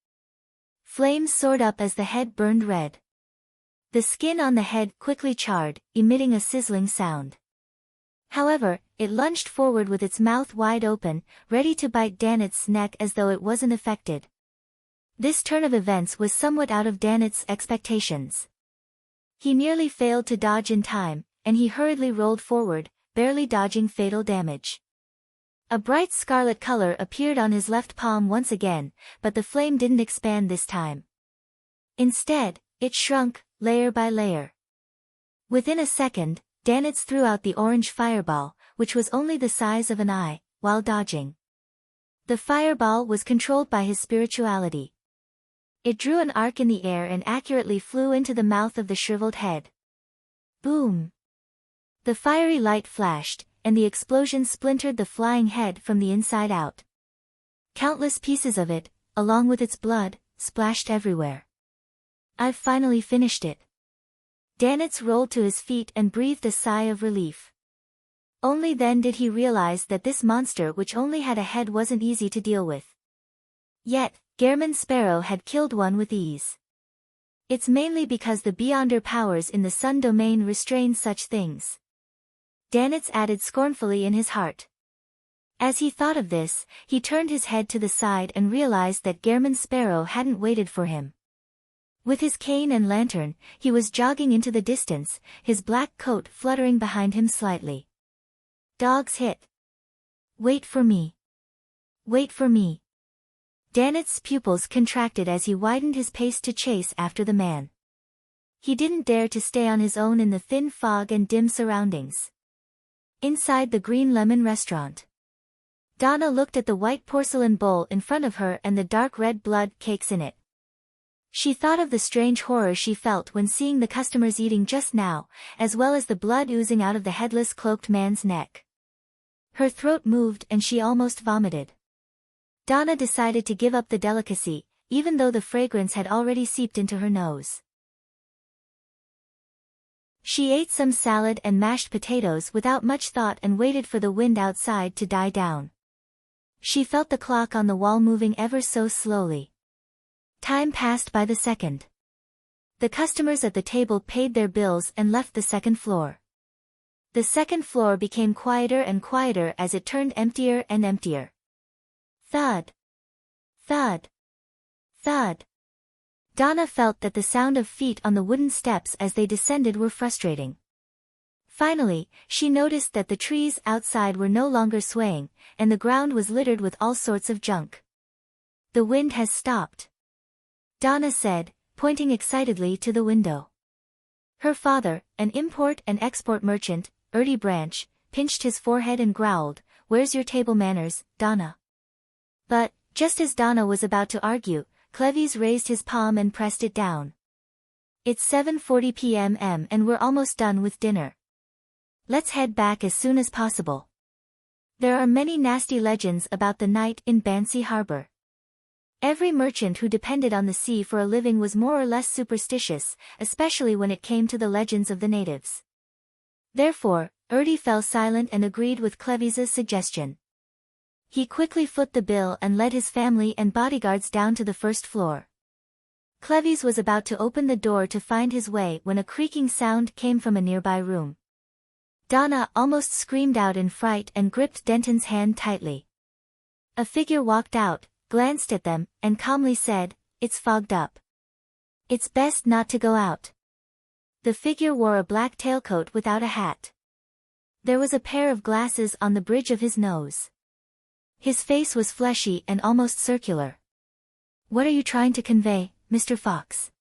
Flames soared up as the head burned red. The skin on the head quickly charred, emitting a sizzling sound. However, it lunged forward with its mouth wide open, ready to bite Danet's neck as though it wasn't affected. This turn of events was somewhat out of Danet's expectations. He nearly failed to dodge in time, and he hurriedly rolled forward, barely dodging fatal damage. A bright scarlet color appeared on his left palm once again, but the flame didn't expand this time. Instead, it shrunk, layer by layer. Within a second, Danet threw out the orange fireball, which was only the size of an eye, while dodging. The fireball was controlled by his spirituality. It drew an arc in the air and accurately flew into the mouth of the shriveled head. Boom! The fiery light flashed, and the explosion splintered the flying head from the inside out. Countless pieces of it, along with its blood, splashed everywhere. "I've finally finished it." Danet rolled to his feet and breathed a sigh of relief. Only then did he realize that this monster which only had a head wasn't easy to deal with. Yet, Gehrman Sparrow had killed one with ease. It's mainly because the Beyonder powers in the Sun domain restrain such things. Danet added scornfully in his heart. As he thought of this, he turned his head to the side and realized that Gehrman Sparrow hadn't waited for him. With his cane and lantern, he was jogging into the distance, his black coat fluttering behind him slightly. "Dogs hit. Wait for me. Wait for me." Danet's pupils contracted as he widened his pace to chase after the man. He didn't dare to stay on his own in the thin fog and dim surroundings. Inside the Green Lemon restaurant, Donna looked at the white porcelain bowl in front of her and the dark red blood cakes in it. She thought of the strange horror she felt when seeing the customers eating just now, as well as the blood oozing out of the headless cloaked man's neck. Her throat moved and she almost vomited. Donna decided to give up the delicacy, even though the fragrance had already seeped into her nose. She ate some salad and mashed potatoes without much thought and waited for the wind outside to die down. She felt the clock on the wall moving ever so slowly. Time passed by the second. The customers at the table paid their bills and left the second floor. The second floor became quieter and quieter as it turned emptier and emptier. Thud. Thud. Thud. Donna felt that the sound of feet on the wooden steps as they descended were frustrating. Finally, she noticed that the trees outside were no longer swaying, and the ground was littered with all sorts of junk. "The wind has stopped," Donna said, pointing excitedly to the window. Her father, an import and export merchant, Ertie Branch, pinched his forehead and growled, "Where's your table manners, Donna?" But, just as Donna was about to argue, Cleves raised his palm and pressed it down. "It's 7:40 p.m. and we're almost done with dinner. Let's head back as soon as possible. There are many nasty legends about the night in Bansi Harbor." Every merchant who depended on the sea for a living was more or less superstitious, especially when it came to the legends of the natives. Therefore, Ertie fell silent and agreed with Cleves's suggestion. He quickly foot the bill and led his family and bodyguards down to the first floor. Cleves was about to open the door to find his way when a creaking sound came from a nearby room. Donna almost screamed out in fright and gripped Denton's hand tightly. A figure walked out, glanced at them, and calmly said, "It's fogged up. It's best not to go out." The figure wore a black tailcoat without a hat. There was a pair of glasses on the bridge of his nose. His face was fleshy and almost circular. "What are you trying to convey, Mr. Fox?"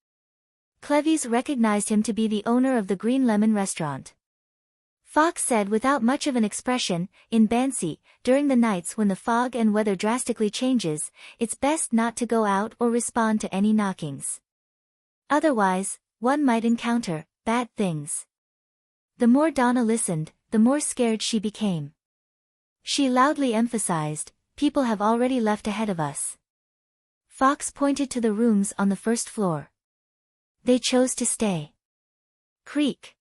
Cleves recognized him to be the owner of the Green Lemon restaurant. Fox said without much of an expression, "In Bansi, during the nights when the fog and weather drastically changes, it's best not to go out or respond to any knockings. Otherwise, one might encounter bad things." The more Donna listened, the more scared she became. She loudly emphasized, "People have already left ahead of us." Fox pointed to the rooms on the first floor. They chose to stay. Creak.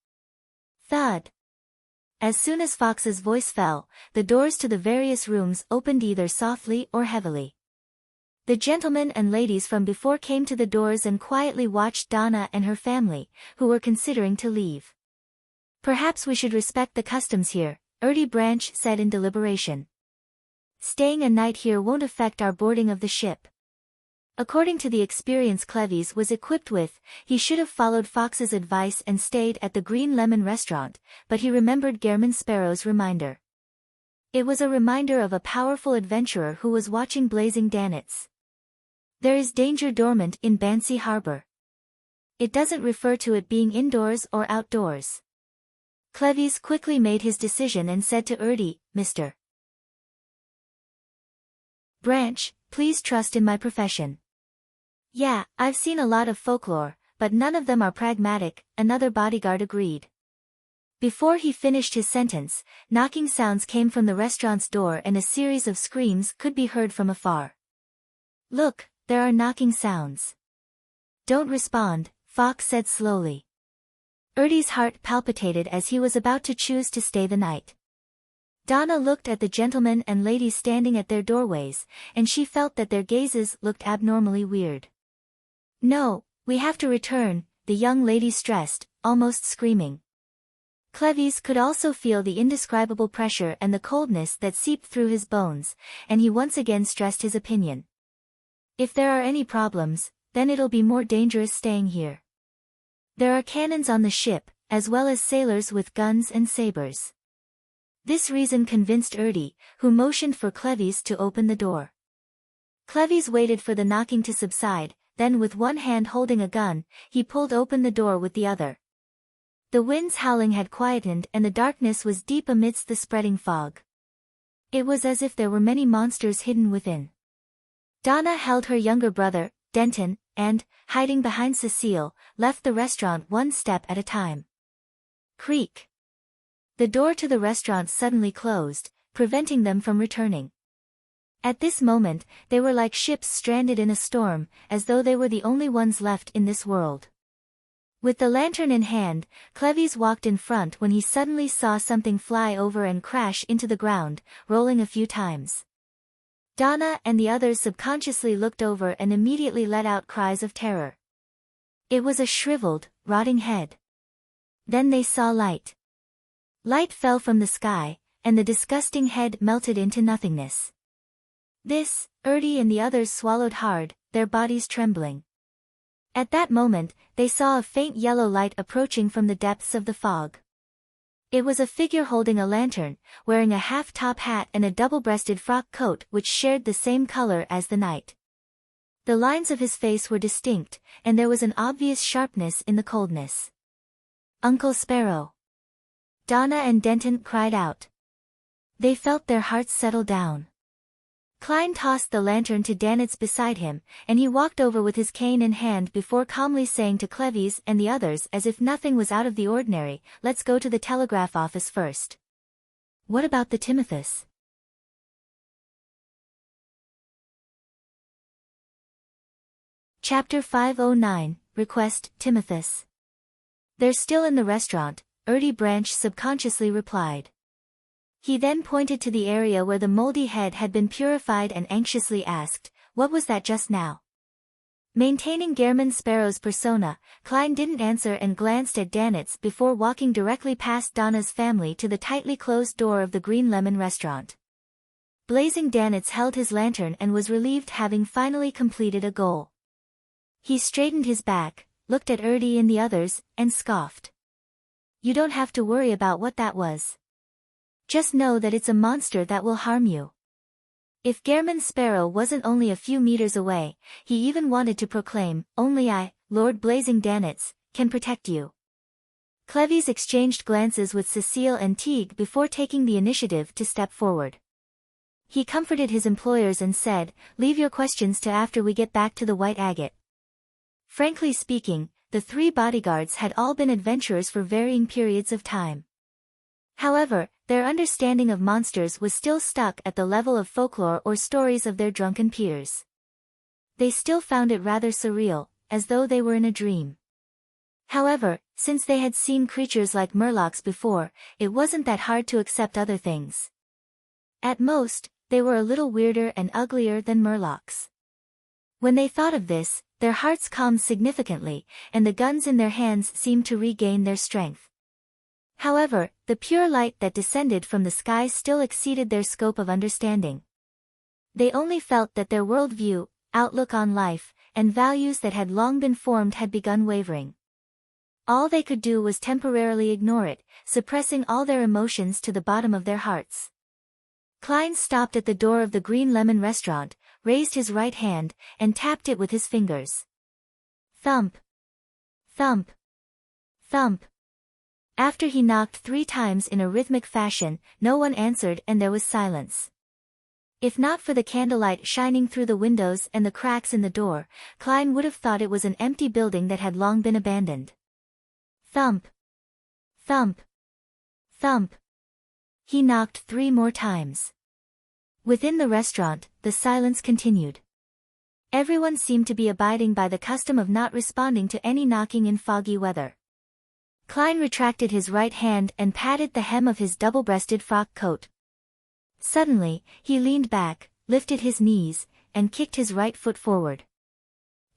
Thud. As soon as Fox's voice fell, the doors to the various rooms opened either softly or heavily. The gentlemen and ladies from before came to the doors and quietly watched Donna and her family, who were considering to leave. Perhaps we should respect the customs here, Ertie Branch said in deliberation. Staying a night here won't affect our boarding of the ship. According to the experience Cleves was equipped with, he should have followed Fox's advice and stayed at the Green Lemon restaurant, but he remembered Gairman Sparrow's reminder. It was a reminder of a powerful adventurer who was watching blazing Dannets. There is danger dormant in Bancy Harbor. It doesn't refer to it being indoors or outdoors. Cleves quickly made his decision and said to Ertie, Mr. Branch, please trust in my profession. Yeah, I've seen a lot of folklore, but none of them are pragmatic, another bodyguard agreed. Before he finished his sentence, knocking sounds came from the restaurant's door and a series of screams could be heard from afar. Look, there are knocking sounds. Don't respond, Fox said slowly. Ertie's heart palpitated as he was about to choose to stay the night. Donna looked at the gentlemen and ladies standing at their doorways, and she felt that their gazes looked abnormally weird. No, we have to return, the young lady stressed, almost screaming. Cleves could also feel the indescribable pressure and the coldness that seeped through his bones, and he once again stressed his opinion. If there are any problems, then it'll be more dangerous staying here. There are cannons on the ship, as well as sailors with guns and sabers. This reason convinced Ertie, who motioned for Cleves to open the door. Cleves waited for the knocking to subside, then with one hand holding a gun, he pulled open the door with the other. The wind's howling had quietened and the darkness was deep amidst the spreading fog. It was as if there were many monsters hidden within. Donna held her younger brother, Denton, and, hiding behind Cecile, left the restaurant one step at a time. Creak. The door to the restaurant suddenly closed, preventing them from returning. At this moment, they were like ships stranded in a storm, as though they were the only ones left in this world. With the lantern in hand, Cleves walked in front when he suddenly saw something fly over and crash into the ground, rolling a few times. Donna and the others subconsciously looked over and immediately let out cries of terror. It was a shriveled, rotting head. Then they saw light. Light fell from the sky, and the disgusting head melted into nothingness. This, Ertie and the others swallowed hard, their bodies trembling. At that moment, they saw a faint yellow light approaching from the depths of the fog. It was a figure holding a lantern, wearing a half-top hat and a double-breasted frock coat which shared the same color as the night. The lines of his face were distinct, and there was an obvious sharpness in the coldness. Uncle Sparrow! Donna and Denton cried out. They felt their hearts settle down. Klein tossed the lantern to Dannets beside him, and he walked over with his cane in hand before calmly saying to Cleves and the others as if nothing was out of the ordinary, "Let's go to the telegraph office first." "What about the Timothus?" Chapter 509, Request, Timothus. "They're still in the restaurant," Ertie Branch subconsciously replied. He then pointed to the area where the moldy head had been purified and anxiously asked, "What was that just now?" Maintaining Gairman Sparrow's persona, Klein didn't answer and glanced at Dannets before walking directly past Donna's family to the tightly closed door of the Green Lemon restaurant. Blazing Dannets held his lantern and was relieved having finally completed a goal. He straightened his back, looked at Ertie and the others, and scoffed. "You don't have to worry about what that was. Just know that it's a monster that will harm you." If Gairman Sparrow wasn't only a few meters away, he even wanted to proclaim, "Only I, Lord Blazing Dannets, can protect you." Cleves exchanged glances with Cecile and Teague before taking the initiative to step forward. He comforted his employers and said, "Leave your questions to after we get back to the White Agate." Frankly speaking, the three bodyguards had all been adventurers for varying periods of time. However, their understanding of monsters was still stuck at the level of folklore or stories of their drunken peers. They still found it rather surreal, as though they were in a dream. However, since they had seen creatures like murlocs before, it wasn't that hard to accept other things. At most, they were a little weirder and uglier than murlocs. When they thought of this, their hearts calmed significantly, and the guns in their hands seemed to regain their strength. However, the pure light that descended from the sky still exceeded their scope of understanding. They only felt that their worldview, outlook on life, and values that had long been formed had begun wavering. All they could do was temporarily ignore it, suppressing all their emotions to the bottom of their hearts. Klein stopped at the door of the Green Lemon restaurant, raised his right hand, and tapped it with his fingers. Thump. Thump. Thump. After he knocked 3 times in a rhythmic fashion, no one answered and there was silence. If not for the candlelight shining through the windows and the cracks in the door, Klein would have thought it was an empty building that had long been abandoned. Thump. Thump. Thump. He knocked 3 more times. Within the restaurant, the silence continued. Everyone seemed to be abiding by the custom of not responding to any knocking in foggy weather. Klein retracted his right hand and patted the hem of his double-breasted frock coat. Suddenly, he leaned back, lifted his knees, and kicked his right foot forward.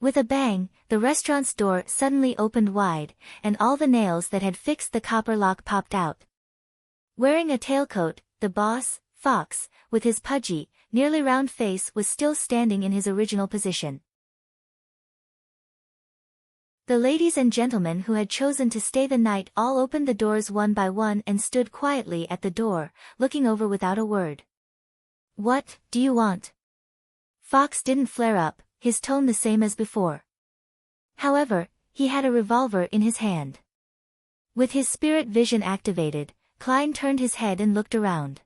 With a bang, the restaurant's door suddenly opened wide, and all the nails that had fixed the copper lock popped out. Wearing a tailcoat, the boss, Fox, with his pudgy, nearly round face was still standing in his original position. The ladies and gentlemen who had chosen to stay the night all opened the doors one by one and stood quietly at the door, looking over without a word. "What do you want?" Fox didn't flare up, his tone the same as before. However, he had a revolver in his hand. With his spirit vision activated, Klein turned his head and looked around.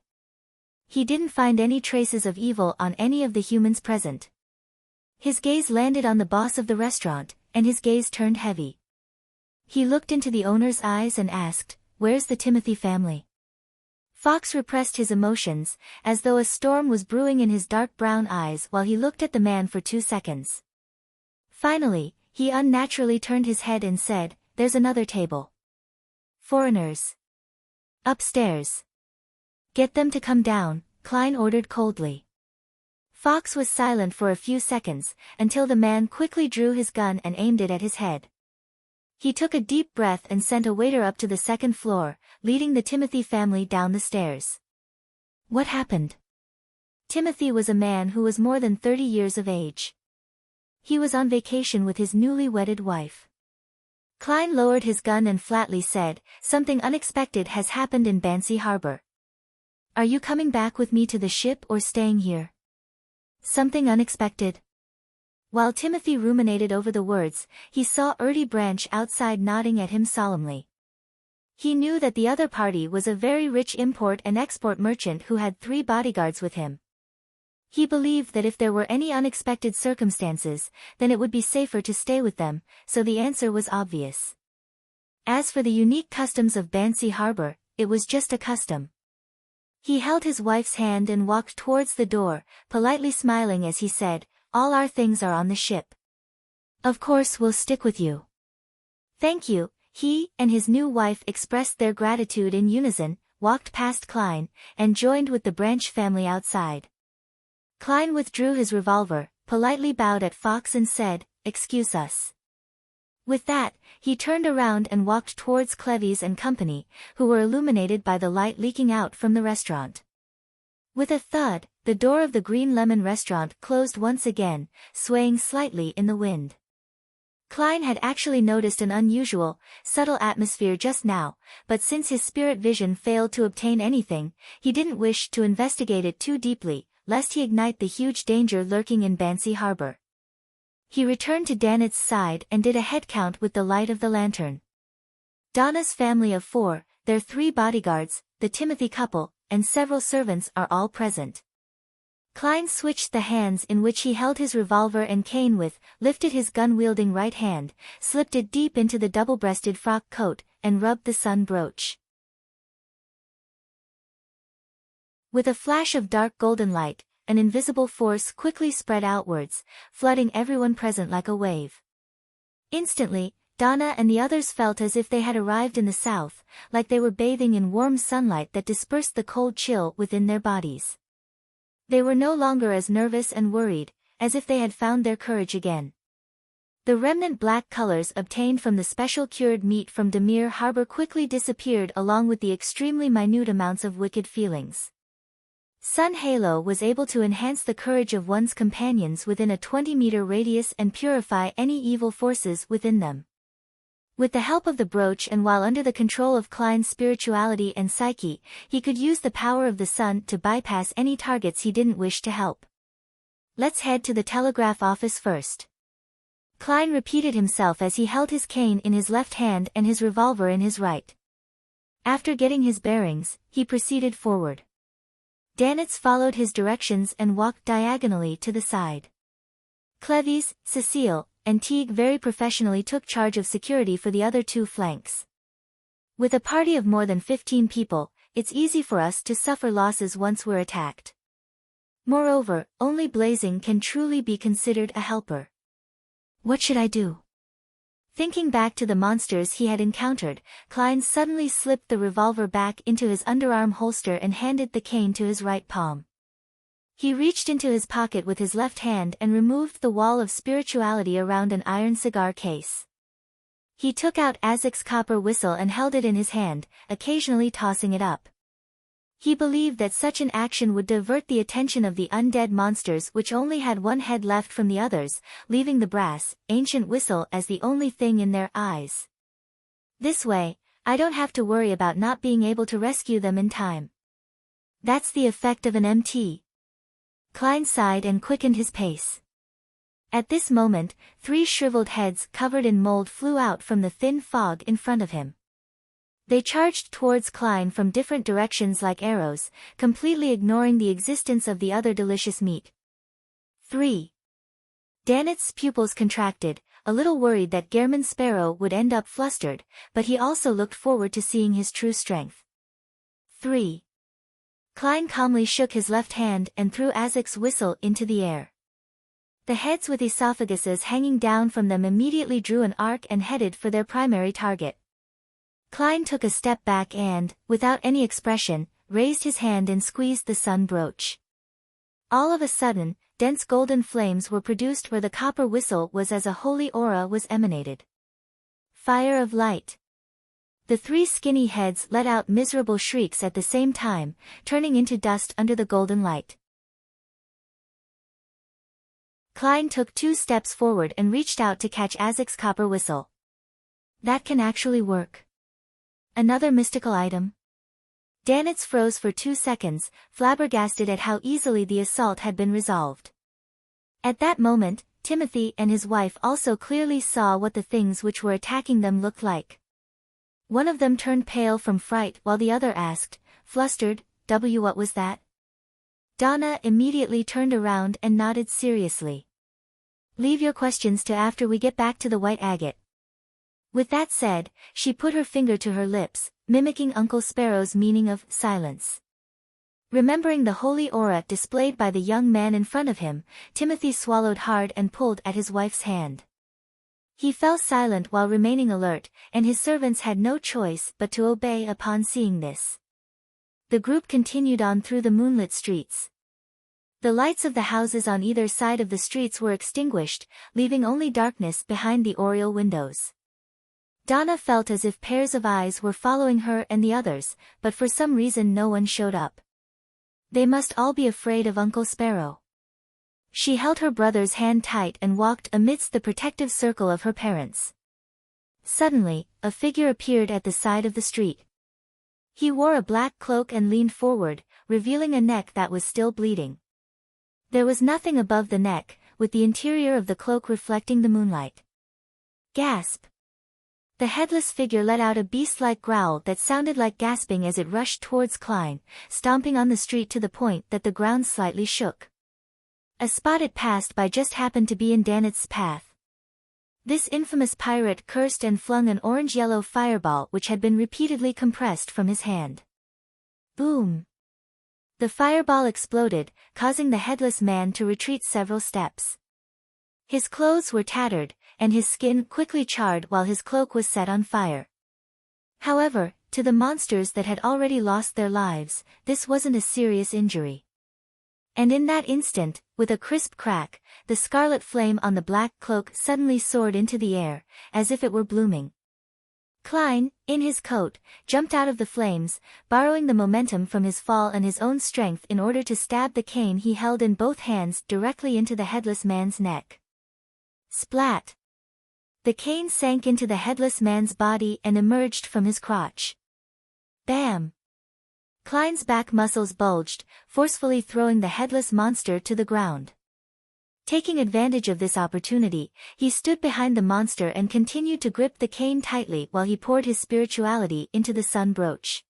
He didn't find any traces of evil on any of the humans present. His gaze landed on the boss of the restaurant, and his gaze turned heavy. He looked into the owner's eyes and asked, "Where's the Timothy family?" Fox repressed his emotions, as though a storm was brewing in his dark brown eyes while he looked at the man for 2 seconds. Finally, he unnaturally turned his head and said, "There's another table. Foreigners. Upstairs. Get them to come down," Klein ordered coldly. Fox was silent for a few seconds, until the man quickly drew his gun and aimed it at his head. He took a deep breath and sent a waiter up to the 2nd floor, leading the Timothy family down the stairs. What happened? Timothy was a man who was more than 30 years of age. He was on vacation with his newly wedded wife. Klein lowered his gun and flatly said, "Something unexpected has happened in Bansi Harbor. Are you coming back with me to the ship or staying here?" "Something unexpected?" While Timothy ruminated over the words, he saw Ertie Branch outside nodding at him solemnly. He knew that the other party was a very rich import and export merchant who had 3 bodyguards with him. He believed that if there were any unexpected circumstances, then it would be safer to stay with them, so the answer was obvious. As for the unique customs of Bansi Harbor, it was just a custom. He held his wife's hand and walked towards the door, politely smiling as he said, "All our things are on the ship. Of course we'll stick with you." "Thank you." He and his new wife expressed their gratitude in unison, walked past Klein, and joined with the Branch family outside. Klein withdrew his revolver, politely bowed at Fox and said, "Excuse us." With that, he turned around and walked towards Cleves and company, who were illuminated by the light leaking out from the restaurant. With a thud, the door of the Green Lemon restaurant closed once again, swaying slightly in the wind. Klein had actually noticed an unusual, subtle atmosphere just now, but since his spirit vision failed to obtain anything, he didn't wish to investigate it too deeply, lest he ignite the huge danger lurking in Bansi Harbor. He returned to Danet's side and did a head count with the light of the lantern. Donna's family of 4, their 3 bodyguards, the Timothy couple, and several servants are all present. Klein switched the hands in which he held his revolver and cane with, lifted his gun-wielding right hand, slipped it deep into the double-breasted frock coat, and rubbed the sun brooch. With a flash of dark golden light, an invisible force quickly spread outwards, flooding everyone present like a wave. Instantly, Donna and the others felt as if they had arrived in the south, like they were bathing in warm sunlight that dispersed the cold chill within their bodies. They were no longer as nervous and worried, as if they had found their courage again. The remnant black colors obtained from the special cured meat from Demir Harbor quickly disappeared along with the extremely minute amounts of wicked feelings. Sun Halo was able to enhance the courage of one's companions within a 20-meter radius and purify any evil forces within them. With the help of the brooch and while under the control of Klein's spirituality and psyche, he could use the power of the sun to bypass any targets he didn't wish to help. Let's head to the telegraph office first. Klein repeated himself as he held his cane in his left hand and his revolver in his right. After getting his bearings, he proceeded forward. Danitz followed his directions and walked diagonally to the side. Clevis, Cecile, and Teague very professionally took charge of security for the other two flanks. With a party of more than 15 people, it's easy for us to suffer losses once we're attacked. Moreover, only Blazing can truly be considered a helper. What should I do? Thinking back to the monsters he had encountered, Klein suddenly slipped the revolver back into his underarm holster and handed the cane to his right palm. He reached into his pocket with his left hand and removed the wall of spirituality around an iron cigar case. He took out Azek's copper whistle and held it in his hand, occasionally tossing it up. He believed that such an action would divert the attention of the undead monsters which only had one head left from the others, leaving the brass, ancient whistle as the only thing in their eyes. This way, I don't have to worry about not being able to rescue them in time. That's the effect of an MT. Klein sighed and quickened his pace. At this moment, 3 shriveled heads covered in mold flew out from the thin fog in front of him. They charged towards Klein from different directions like arrows, completely ignoring the existence of the other delicious meat. 3. Danitz's pupils contracted, a little worried that Gehrman Sparrow would end up flustered, but he also looked forward to seeing his true strength. 3. Klein calmly shook his left hand and threw Azek's whistle into the air. The heads with esophaguses hanging down from them immediately drew an arc and headed for their primary target. Klein took a step back and, without any expression, raised his hand and squeezed the sun brooch. All of a sudden, dense golden flames were produced where the copper whistle was as a holy aura was emanated. Fire of light. The 3 skinny heads let out miserable shrieks at the same time, turning into dust under the golden light. Klein took 2 steps forward and reached out to catch Azek's copper whistle. That can actually work. Another mystical item? Danitz froze for 2 seconds, flabbergasted at how easily the assault had been resolved. At that moment, Timothy and his wife also clearly saw what the things which were attacking them looked like. One of them turned pale from fright while the other asked, flustered, what was that? Donna immediately turned around and nodded seriously. Leave your questions to after we get back to the white agate. With that said, she put her finger to her lips, mimicking Uncle Sparrow's meaning of silence. Remembering the holy aura displayed by the young man in front of him, Timothy swallowed hard and pulled at his wife's hand. He fell silent while remaining alert, and his servants had no choice but to obey upon seeing this. The group continued on through the moonlit streets. The lights of the houses on either side of the streets were extinguished, leaving only darkness behind the oriel windows. Donna felt as if pairs of eyes were following her and the others, but for some reason no one showed up. They must all be afraid of Uncle Sparrow. She held her brother's hand tight and walked amidst the protective circle of her parents. Suddenly, a figure appeared at the side of the street. He wore a black cloak and leaned forward, revealing a neck that was still bleeding. There was nothing above the neck, with the interior of the cloak reflecting the moonlight. Gasp! The headless figure let out a beast-like growl that sounded like gasping as it rushed towards Klein, stomping on the street to the point that the ground slightly shook. A spot it passed by just happened to be in Danitz's path. This infamous pirate cursed and flung an orange-yellow fireball which had been repeatedly compressed from his hand. Boom! The fireball exploded, causing the headless man to retreat several steps. His clothes were tattered, and his skin quickly charred while his cloak was set on fire. However, to the monsters that had already lost their lives, this wasn't a serious injury. And in that instant, with a crisp crack, the scarlet flame on the black cloak suddenly soared into the air, as if it were blooming. Klein, in his coat, jumped out of the flames, borrowing the momentum from his fall and his own strength in order to stab the cane he held in both hands directly into the headless man's neck. Splat! The cane sank into the headless man's body and emerged from his crotch. Bam! Klein's back muscles bulged, forcefully throwing the headless monster to the ground. Taking advantage of this opportunity, he stood behind the monster and continued to grip the cane tightly while he poured his spirituality into the sun brooch.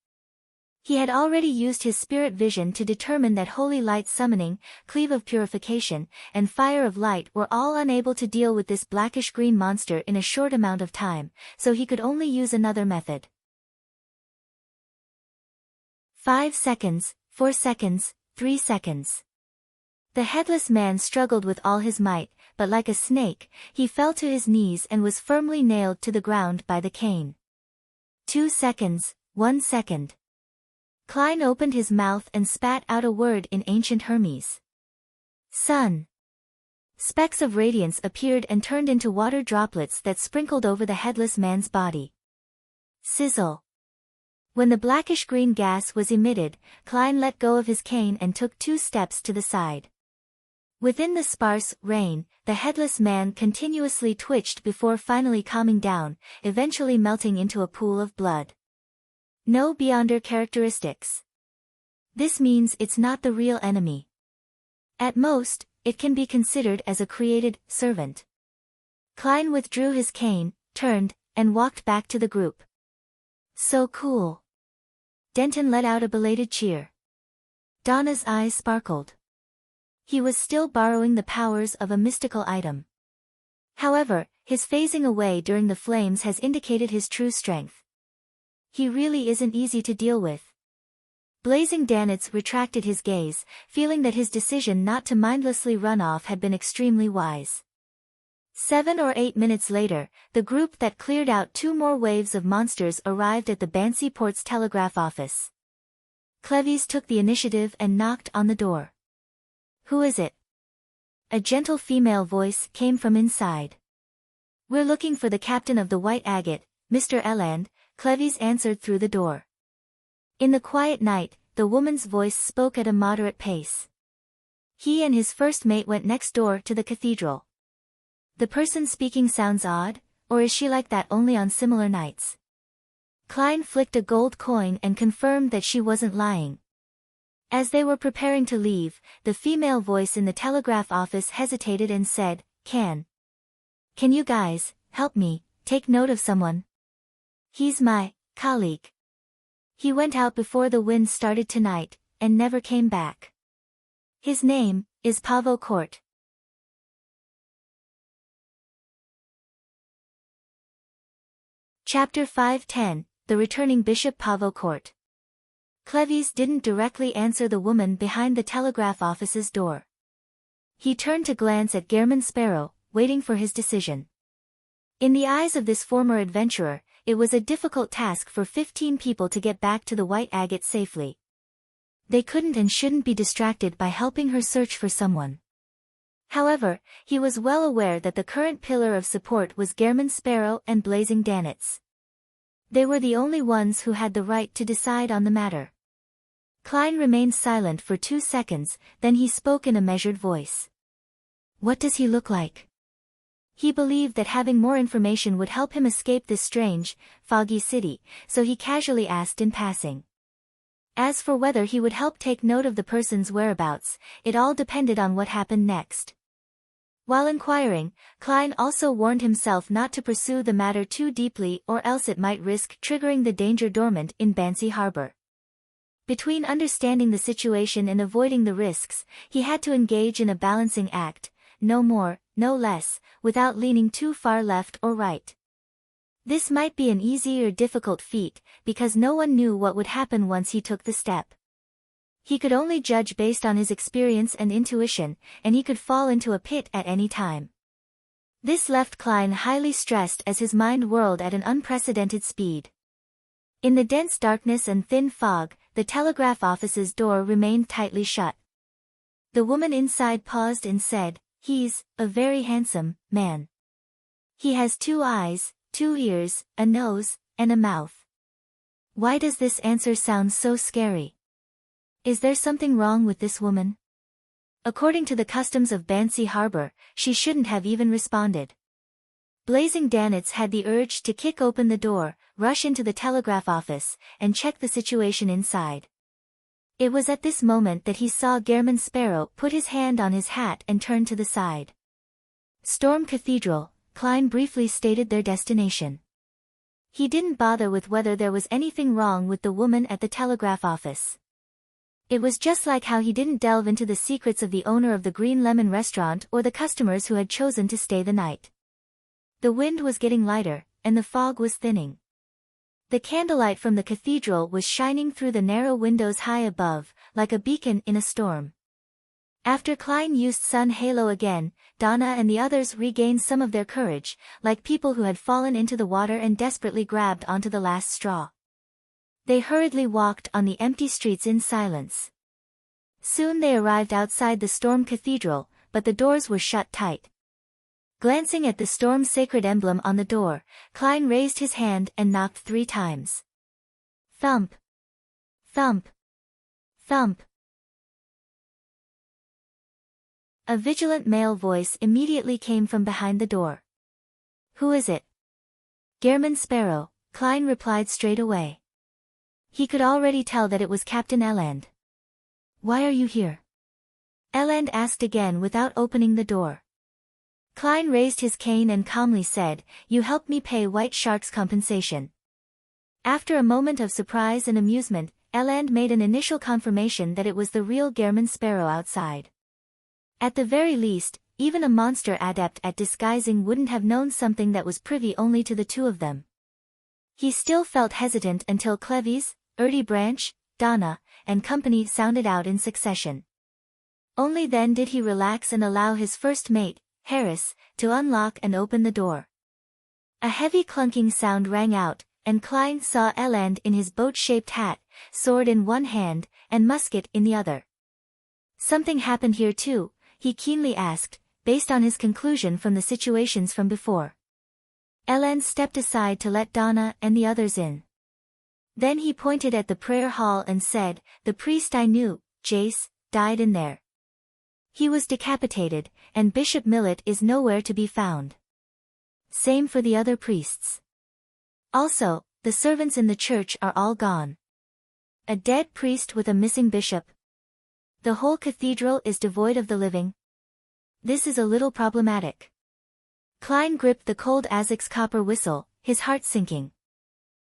He had already used his spirit vision to determine that holy light summoning, cleave of purification, and fire of light were all unable to deal with this blackish-green monster in a short amount of time, so he could only use another method. 5 seconds, 4 seconds, 3 seconds. The headless man struggled with all his might, but like a snake, he fell to his knees and was firmly nailed to the ground by the cane. 2 seconds, 1 second. Klein opened his mouth and spat out a word in ancient Hermes. Sun. Specks of radiance appeared and turned into water droplets that sprinkled over the headless man's body. Sizzle. When the blackish-green gas was emitted, Klein let go of his cane and took 2 steps to the side. Within the sparse rain, the headless man continuously twitched before finally calming down, eventually melting into a pool of blood. No Beyonder characteristics. This means it's not the real enemy. At most, it can be considered as a created servant. Klein withdrew his cane, turned, and walked back to the group. So cool. Denton let out a belated cheer. Donna's eyes sparkled. He was still borrowing the powers of a mystical item. However, his phasing away during the flames has indicated his true strength. He really isn't easy to deal with. Blazing Danitz retracted his gaze, feeling that his decision not to mindlessly run off had been extremely wise. 7 or 8 minutes later, the group that cleared out 2 more waves of monsters arrived at the Bansi Port's telegraph office. Cleves took the initiative and knocked on the door. Who is it? A gentle female voice came from inside. We're looking for the captain of the White Agate, Mr. Eland, Cleves answered through the door. In the quiet night, the woman's voice spoke at a moderate pace. He and his first mate went next door to the cathedral. The person speaking sounds odd, or is she like that only on similar nights? Klein flicked a gold coin and confirmed that she wasn't lying. As they were preparing to leave, the female voice in the telegraph office hesitated and said, Can you guys help me take note of someone? He's my colleague. He went out before the wind started tonight, and never came back. His name is Pavo Court. Chapter 510, The Returning Bishop Pavo Court. Cleves didn't directly answer the woman behind the telegraph office's door. He turned to glance at Gehrman Sparrow, waiting for his decision. In the eyes of this former adventurer, it was a difficult task for 15 people to get back to the White Agate safely. They couldn't and shouldn't be distracted by helping her search for someone. However, he was well aware that the current pillar of support was Gehrman Sparrow and Blazing Danitz. They were the only ones who had the right to decide on the matter. Klein remained silent for 2 seconds, then he spoke in a measured voice. What does he look like? He believed that having more information would help him escape this strange, foggy city, so he casually asked in passing. As for whether he would help take note of the person's whereabouts, it all depended on what happened next. While inquiring, Klein also warned himself not to pursue the matter too deeply or else it might risk triggering the danger dormant in Bansi Harbor. Between understanding the situation and avoiding the risks, he had to engage in a balancing act, no more, no less, without leaning too far left or right. This might be an easy or difficult feat, because no one knew what would happen once he took the step. He could only judge based on his experience and intuition, and he could fall into a pit at any time. This left Klein highly stressed as his mind whirled at an unprecedented speed. In the dense darkness and thin fog, the telegraph office's door remained tightly shut. The woman inside paused and said, "He's a very handsome man. He has 2 eyes, 2 ears, a nose, and a mouth. Why does this answer sound so scary? Is there something wrong with this woman?" According to the customs of Bansi Harbor, she shouldn't have even responded. Blazing Danitz had the urge to kick open the door, rush into the telegraph office, and check the situation inside. It was at this moment that he saw Gehrman Sparrow put his hand on his hat and turn to the side. Storm Cathedral, Klein briefly stated their destination. He didn't bother with whether there was anything wrong with the woman at the telegraph office. It was just like how he didn't delve into the secrets of the owner of the Green Lemon restaurant or the customers who had chosen to stay the night. The wind was getting lighter, and the fog was thinning. The candlelight from the cathedral was shining through the narrow windows high above, like a beacon in a storm. After Klein used Sun Halo again, Donna and the others regained some of their courage, like people who had fallen into the water and desperately grabbed onto the last straw. They hurriedly walked on the empty streets in silence. Soon they arrived outside the Storm Cathedral, but the doors were shut tight. Glancing at the Storm's sacred emblem on the door, Klein raised his hand and knocked 3 times. Thump! Thump! Thump! A vigilant male voice immediately came from behind the door. "Who is it?" "Gehrman Sparrow," Klein replied straight away. He could already tell that it was Captain Eland. "Why are you here?" Eland asked again without opening the door. Klein raised his cane and calmly said, "You helped me pay White Shark's compensation." After a moment of surprise and amusement, Eland made an initial confirmation that it was the real Gehrman Sparrow outside. At the very least, even a monster adept at disguising wouldn't have known something that was privy only to the 2 of them. He still felt hesitant until Clevis, Erdy Branch, Donna, and company sounded out in succession. Only then did he relax and allow his first mate, Harris, to unlock and open the door. A heavy clunking sound rang out, and Klein saw Eland in his boat-shaped hat, sword in one hand, and musket in the other. Something happened here too, he keenly asked, based on his conclusion from the situations from before. Eland stepped aside to let Donna and the others in. Then he pointed at the prayer hall and said, "The priest I knew, Jace, died in there. He was decapitated, and Bishop Millet is nowhere to be found. Same for the other priests. Also, the servants in the church are all gone. A dead priest with a missing bishop. The whole cathedral is devoid of the living. This is a little problematic." Klein gripped the cold Azek's copper whistle, his heart sinking.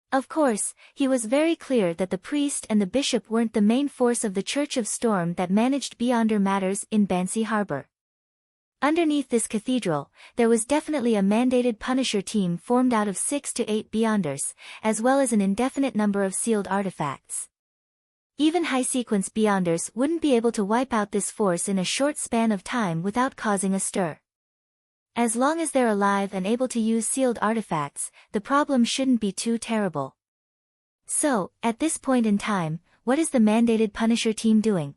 Of course, he was very clear that the priest and the bishop weren't the main force of the Church of Storm that managed Beyonder matters in Bansi Harbor. Underneath this cathedral, there was definitely a mandated Punisher team formed out of 6 to 8 Beyonders, as well as an indefinite number of sealed artifacts. Even high-sequence Beyonders wouldn't be able to wipe out this force in a short span of time without causing a stir. As long as they're alive and able to use sealed artifacts, the problem shouldn't be too terrible. So, at this point in time, what is the mandated Punisher team doing?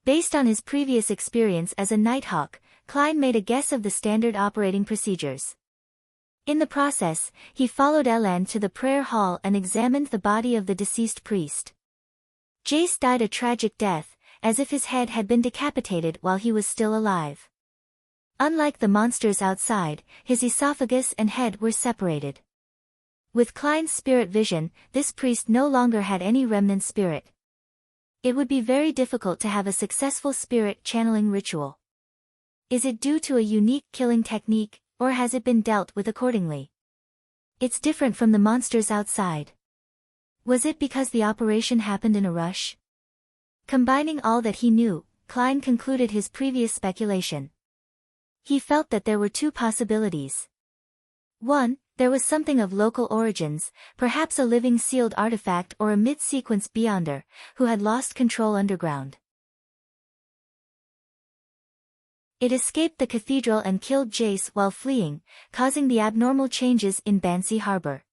Based on his previous experience as a Nighthawk, Klein made a guess of the standard operating procedures. In the process, he followed Eland to the prayer hall and examined the body of the deceased priest. Jace died a tragic death, as if his head had been decapitated while he was still alive. Unlike the monsters outside, his esophagus and head were separated. With Klein's spirit vision, this priest no longer had any remnant spirit. It would be very difficult to have a successful spirit channeling ritual. Is it due to a unique killing technique, or has it been dealt with accordingly? It's different from the monsters outside. Was it because the operation happened in a rush? Combining all that he knew, Klein concluded his previous speculation. He felt that there were 2 possibilities. 1, there was something of local origins, perhaps a living sealed artifact or a mid-sequence Beyonder, who had lost control underground. It escaped the cathedral and killed Jace while fleeing, causing the abnormal changes in Banshee Harbor.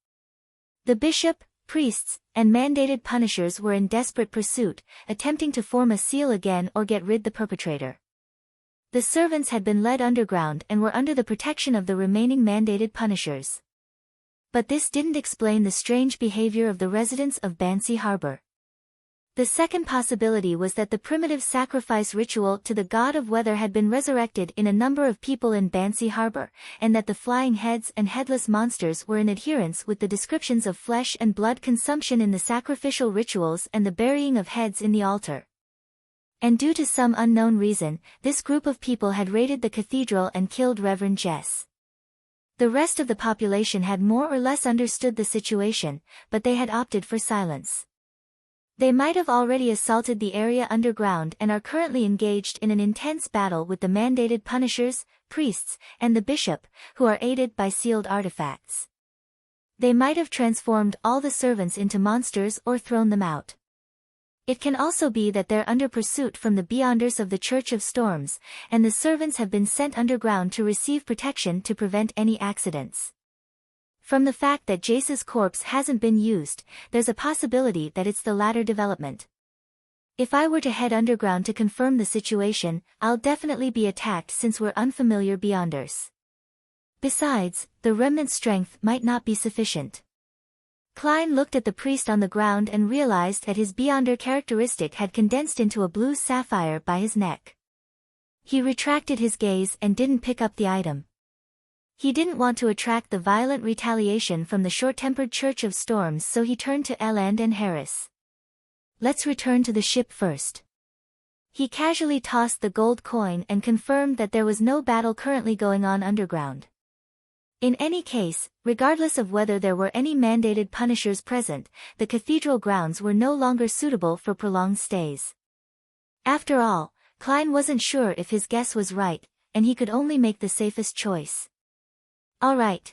The bishop, priests, and mandated punishers were in desperate pursuit, attempting to form a seal again or get rid the perpetrator. The servants had been led underground and were under the protection of the remaining mandated punishers. But this didn't explain the strange behavior of the residents of Banshee Harbor. The second possibility was that the primitive sacrifice ritual to the god of weather had been resurrected in a number of people in Banshee Harbor, and that the flying heads and headless monsters were in adherence with the descriptions of flesh and blood consumption in the sacrificial rituals and the burying of heads in the altar. And due to some unknown reason, this group of people had raided the cathedral and killed Reverend Jess. The rest of the population had more or less understood the situation, but they had opted for silence. They might have already assaulted the area underground and are currently engaged in an intense battle with the mandated punishers, priests, and the bishop, who are aided by sealed artifacts. They might have transformed all the servants into monsters or thrown them out. It can also be that they're under pursuit from the Beyonders of the Church of Storms, and the servants have been sent underground to receive protection to prevent any accidents. From the fact that Jace's corpse hasn't been used, there's a possibility that it's the latter development. If I were to head underground to confirm the situation, I'll definitely be attacked since we're unfamiliar Beyonders. Besides, the remnant strength might not be sufficient. Klein looked at the priest on the ground and realized that his Beyonder characteristic had condensed into a blue sapphire by his neck. He retracted his gaze and didn't pick up the item. He didn't want to attract the violent retaliation from the short-tempered Church of Storms, so he turned to Eland and Harris. Let's return to the ship first. He casually tossed the gold coin and confirmed that there was no battle currently going on underground. In any case, regardless of whether there were any mandated punishers present, the cathedral grounds were no longer suitable for prolonged stays. After all, Klein wasn't sure if his guess was right, and he could only make the safest choice. All right.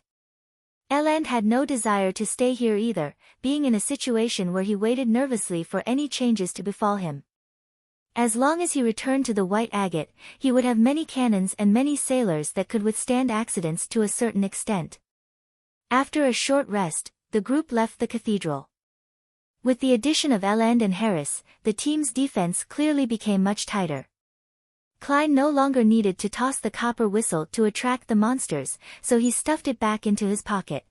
Eland had no desire to stay here either, being in a situation where he waited nervously for any changes to befall him. As long as he returned to the White Agate, he would have many cannons and many sailors that could withstand accidents to a certain extent. After a short rest, the group left the cathedral. With the addition of Eland and Harris, the team's defense clearly became much tighter. Klein no longer needed to toss the copper whistle to attract the monsters, so he stuffed it back into his pocket.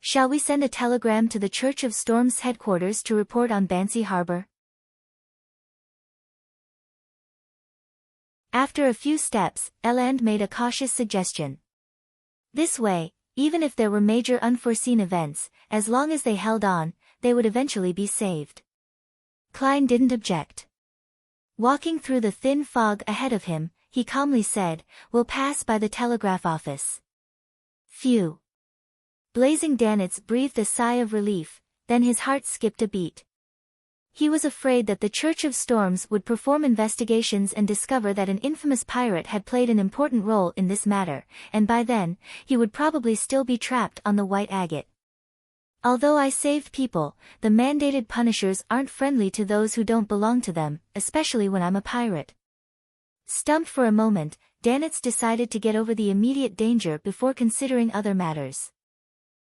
Shall we send a telegram to the Church of Storms headquarters to report on Banshee Harbor? After a few steps, Eland made a cautious suggestion. This way, even if there were major unforeseen events, as long as they held on, they would eventually be saved. Klein didn't object. Walking through the thin fog ahead of him, he calmly said, "We'll pass by the telegraph office." Phew. Blazing Danitz breathed a sigh of relief, then his heart skipped a beat. He was afraid that the Church of Storms would perform investigations and discover that an infamous pirate had played an important role in this matter, and by then, he would probably still be trapped on the White Agate. Although I saved people, the mandated punishers aren't friendly to those who don't belong to them, especially when I'm a pirate. Stumped for a moment, Danitz decided to get over the immediate danger before considering other matters.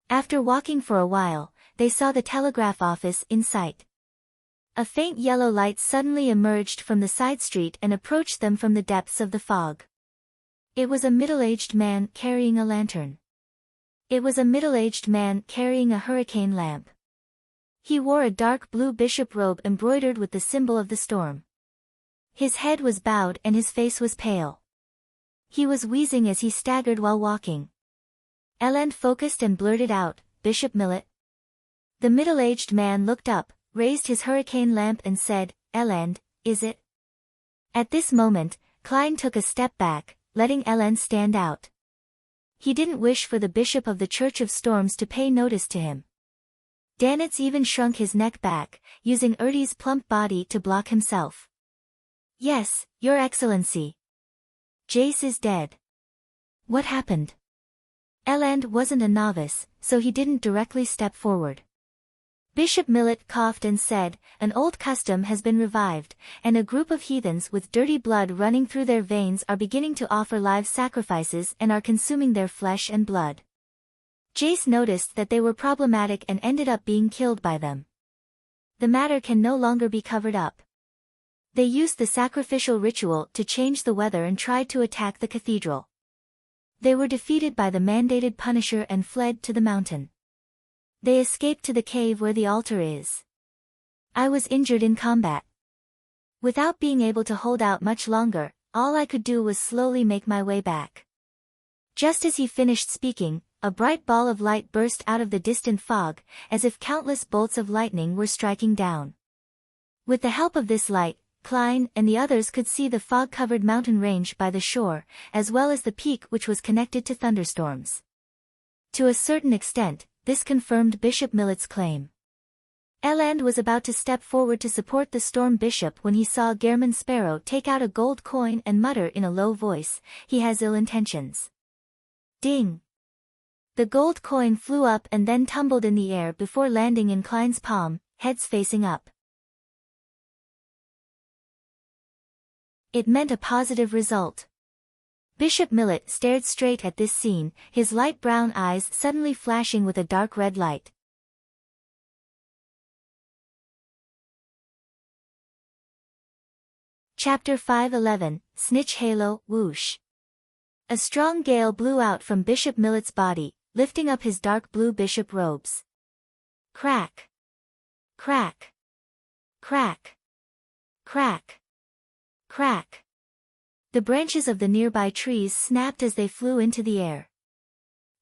After walking for a while, they saw the telegraph office in sight. A faint yellow light suddenly emerged from the side street and approached them from the depths of the fog. It was a middle-aged man carrying a lantern. It was a middle-aged man carrying a hurricane lamp. He wore a dark blue bishop robe embroidered with the symbol of the storm. His head was bowed and his face was pale. He was wheezing as he staggered while walking. Eland focused and blurted out, "Bishop Millet." The middle-aged man looked up, raised his hurricane lamp and said, "Eland, is it?" At this moment, Klein took a step back, letting Eland stand out. He didn't wish for the bishop of the Church of Storms to pay notice to him. Danitz even shrunk his neck back, using Ertie's plump body to block himself. "Yes, Your Excellency. Jace is dead." "What happened?" Eland wasn't a novice, so he didn't directly step forward. Bishop Millet coughed and said, "An old custom has been revived, and a group of heathens with dirty blood running through their veins are beginning to offer live sacrifices and are consuming their flesh and blood." Jace noticed that they were problematic and ended up being killed by them. The matter can no longer be covered up. They used the sacrificial ritual to change the weather and tried to attack the cathedral. They were defeated by the mandated Punisher and fled to the mountain. They escaped to the cave where the altar is. I was injured in combat. Without being able to hold out much longer, all I could do was slowly make my way back. Just as he finished speaking, a bright ball of light burst out of the distant fog, as if countless bolts of lightning were striking down. With the help of this light, Klein and the others could see the fog-covered mountain range by the shore, as well as the peak which was connected to thunderstorms. To a certain extent, this confirmed Bishop Millet's claim. Eland was about to step forward to support the Storm Bishop when he saw Gehrman Sparrow take out a gold coin and mutter in a low voice, "He has ill intentions." Ding! The gold coin flew up and then tumbled in the air before landing in Klein's palm, heads facing up. It meant a positive result. Bishop Millet stared straight at this scene, his light brown eyes suddenly flashing with a dark red light. Chapter 5:11, Snitch Halo, Whoosh. A strong gale blew out from Bishop Millet's body, lifting up his dark blue bishop robes. Crack! Crack! Crack! Crack! Crack! The branches of the nearby trees snapped as they flew into the air.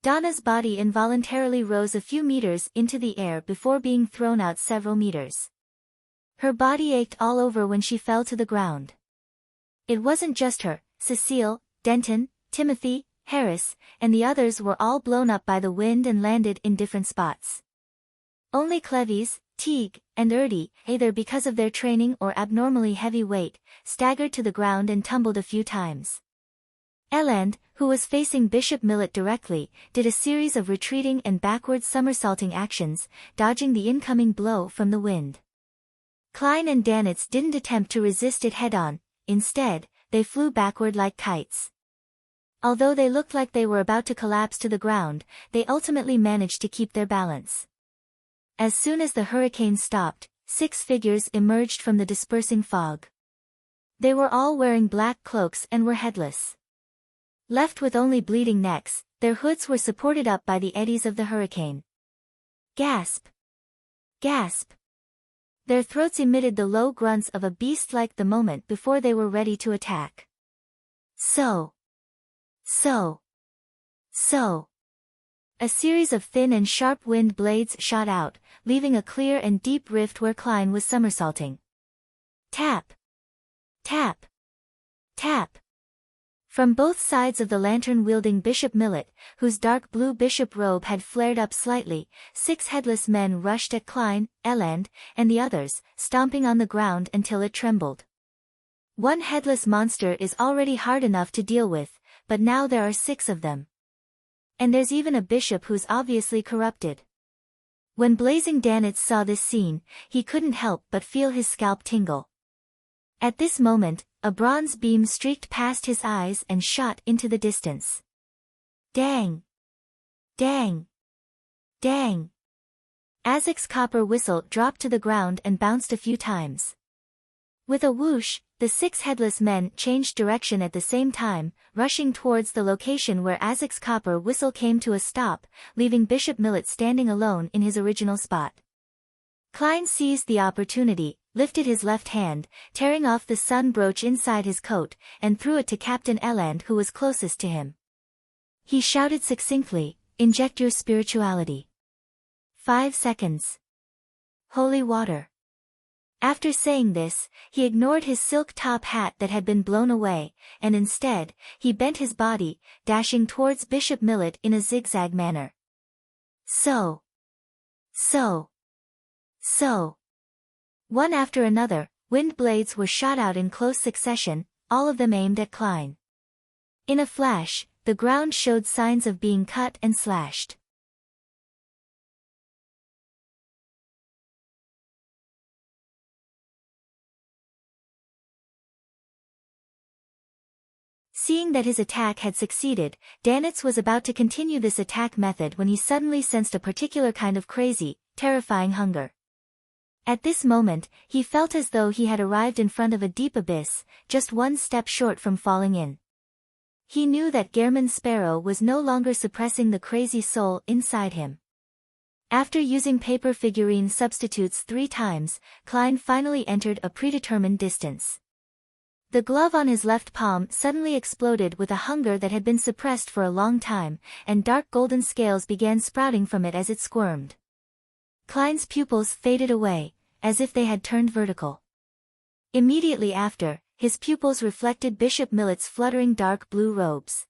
Donna's body involuntarily rose a few meters into the air before being thrown out several meters. Her body ached all over when she fell to the ground. It wasn't just her, Cecile, Denton, Timothy, Harris, and the others were all blown up by the wind and landed in different spots. Only Cleves, Teague, and Erdy, either because of their training or abnormally heavy weight, staggered to the ground and tumbled a few times. Eland, who was facing Bishop Millet directly, did a series of retreating and backward somersaulting actions, dodging the incoming blow from the wind. Klein and Danitz didn't attempt to resist it head-on, instead, they flew backward like kites. Although they looked like they were about to collapse to the ground, they ultimately managed to keep their balance. As soon as the hurricane stopped, 6 figures emerged from the dispersing fog. They were all wearing black cloaks and were headless. Left with only bleeding necks, their hoods were supported up by the eddies of the hurricane. Gasp! Gasp! Their throats emitted the low grunts of a beast like the moment before they were ready to attack. So. A series of thin and sharp wind blades shot out, leaving a clear and deep rift where Klein was somersaulting. Tap! Tap! Tap! From both sides of the lantern-wielding Bishop Millet, whose dark blue bishop robe had flared up slightly, 6 headless men rushed at Klein, Eland, and the others, stomping on the ground until it trembled. One headless monster is already hard enough to deal with, but now there are 6 of them. And there's even a bishop who's obviously corrupted. When Blazing Danitz saw this scene, he couldn't help but feel his scalp tingle. At this moment, a bronze beam streaked past his eyes and shot into the distance. Dang! Dang! Dang! Azek's copper whistle dropped to the ground and bounced a few times. With a whoosh, the 6 headless men changed direction at the same time, rushing towards the location where Azek's copper whistle came to a stop, leaving Bishop Millet standing alone in his original spot. Klein seized the opportunity, lifted his left hand, tearing off the sun brooch inside his coat, and threw it to Captain Eland who was closest to him. He shouted succinctly, "Inject your spirituality." 5 seconds. Holy water. After saying this, he ignored his silk top hat that had been blown away, and instead, he bent his body, dashing towards Bishop Millet in a zigzag manner. So. One after another, wind blades were shot out in close succession, all of them aimed at Klein. In a flash, the ground showed signs of being cut and slashed. Seeing that his attack had succeeded, Danitz was about to continue this attack method when he suddenly sensed a particular kind of crazy, terrifying hunger. At this moment, he felt as though he had arrived in front of a deep abyss, just one step short from falling in. He knew that Gehrman Sparrow was no longer suppressing the crazy soul inside him. After using paper figurine substitutes 3 times, Klein finally entered a predetermined distance. The glove on his left palm suddenly exploded with a hunger that had been suppressed for a long time, and dark golden scales began sprouting from it as it squirmed. Klein's pupils faded away, as if they had turned vertical. Immediately after, his pupils reflected Bishop Millet's fluttering dark blue robes.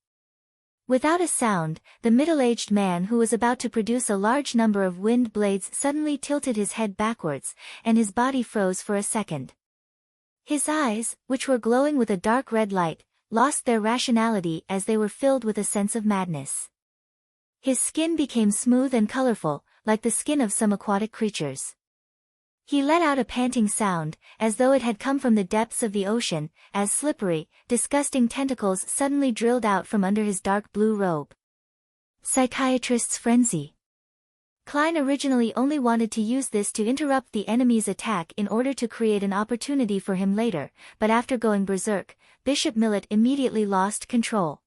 Without a sound, the middle-aged man who was about to produce a large number of wind blades suddenly tilted his head backwards, and his body froze for a second. His eyes, which were glowing with a dark red light, lost their rationality as they were filled with a sense of madness. His skin became smooth and colorful, like the skin of some aquatic creatures. He let out a panting sound, as though it had come from the depths of the ocean, as slippery, disgusting tentacles suddenly drilled out from under his dark blue robe. Psychiatrist's frenzy. Klein originally only wanted to use this to interrupt the enemy's attack in order to create an opportunity for him later, but after going berserk, Bishop Millet immediately lost control.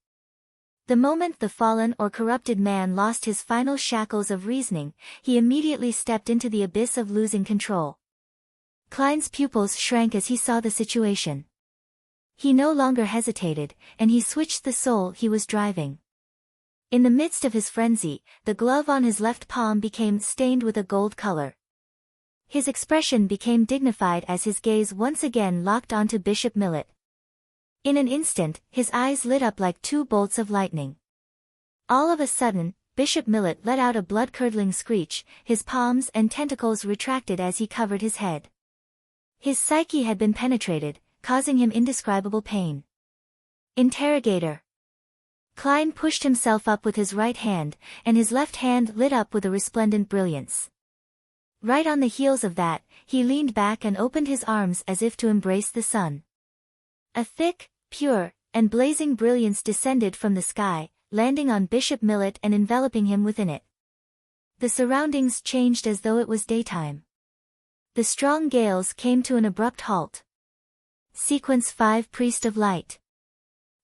The moment the fallen or corrupted man lost his final shackles of reasoning, he immediately stepped into the abyss of losing control. Klein's pupils shrank as he saw the situation. He no longer hesitated, and he switched the soul he was driving. In the midst of his frenzy, the glove on his left palm became stained with a gold color. His expression became dignified as his gaze once again locked onto Bishop Millet. In an instant, his eyes lit up like 2 bolts of lightning. All of a sudden, Bishop Millet let out a blood-curdling screech, his palms and tentacles retracted as he covered his head. His psyche had been penetrated, causing him indescribable pain. Interrogator. Klein pushed himself up with his right hand, and his left hand lit up with a resplendent brilliance. Right on the heels of that, he leaned back and opened his arms as if to embrace the sun. A thick, pure, and blazing brilliance descended from the sky, landing on Bishop Millet and enveloping him within it. The surroundings changed as though it was daytime. The strong gales came to an abrupt halt. Sequence 5 Priest of Light.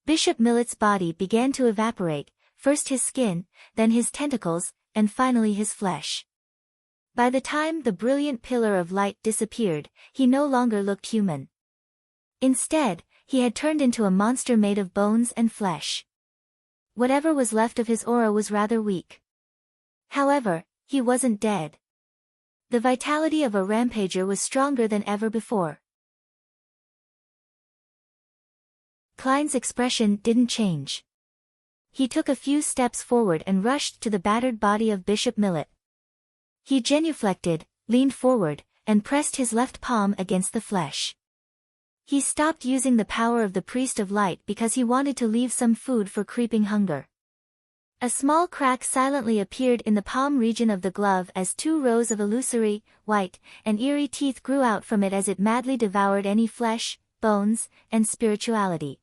Bishop Millet's body began to evaporate, first his skin, then his tentacles, and finally his flesh. By the time the brilliant pillar of light disappeared, he no longer looked human. Instead, he had turned into a monster made of bones and flesh. Whatever was left of his aura was rather weak. However, he wasn't dead. The vitality of a rampager was stronger than ever before. Klein's expression didn't change. He took a few steps forward and rushed to the battered body of Bishop Millet. He genuflected, leaned forward, and pressed his left palm against the flesh. He stopped using the power of the Priest of Light because he wanted to leave some food for creeping hunger. A small crack silently appeared in the palm region of the glove as 2 rows of illusory, white, and eerie teeth grew out from it as it madly devoured any flesh, bones, and spirituality.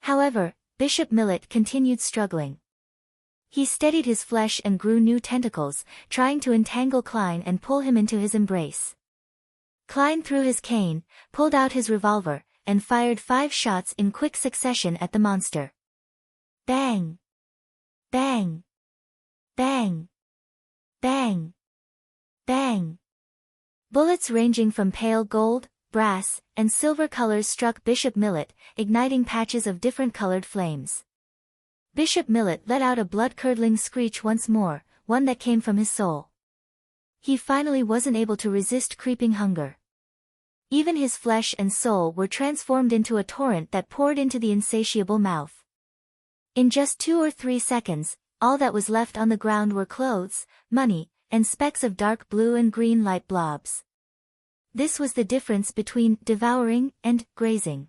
However, Bishop Millet continued struggling. He steadied his flesh and grew new tentacles, trying to entangle Klein and pull him into his embrace. Klein threw his cane, pulled out his revolver, and fired 5 shots in quick succession at the monster. Bang! Bang! Bang! Bang! Bang! Bullets ranging from pale gold, brass, and silver colors struck Bishop Millet, igniting patches of different colored flames. Bishop Millet let out a blood-curdling screech once more, one that came from his soul. He finally wasn't able to resist creeping hunger. Even his flesh and soul were transformed into a torrent that poured into the insatiable mouth. In just 2 or 3 seconds, all that was left on the ground were clothes, money, and specks of dark blue and green light blobs. This was the difference between devouring and grazing.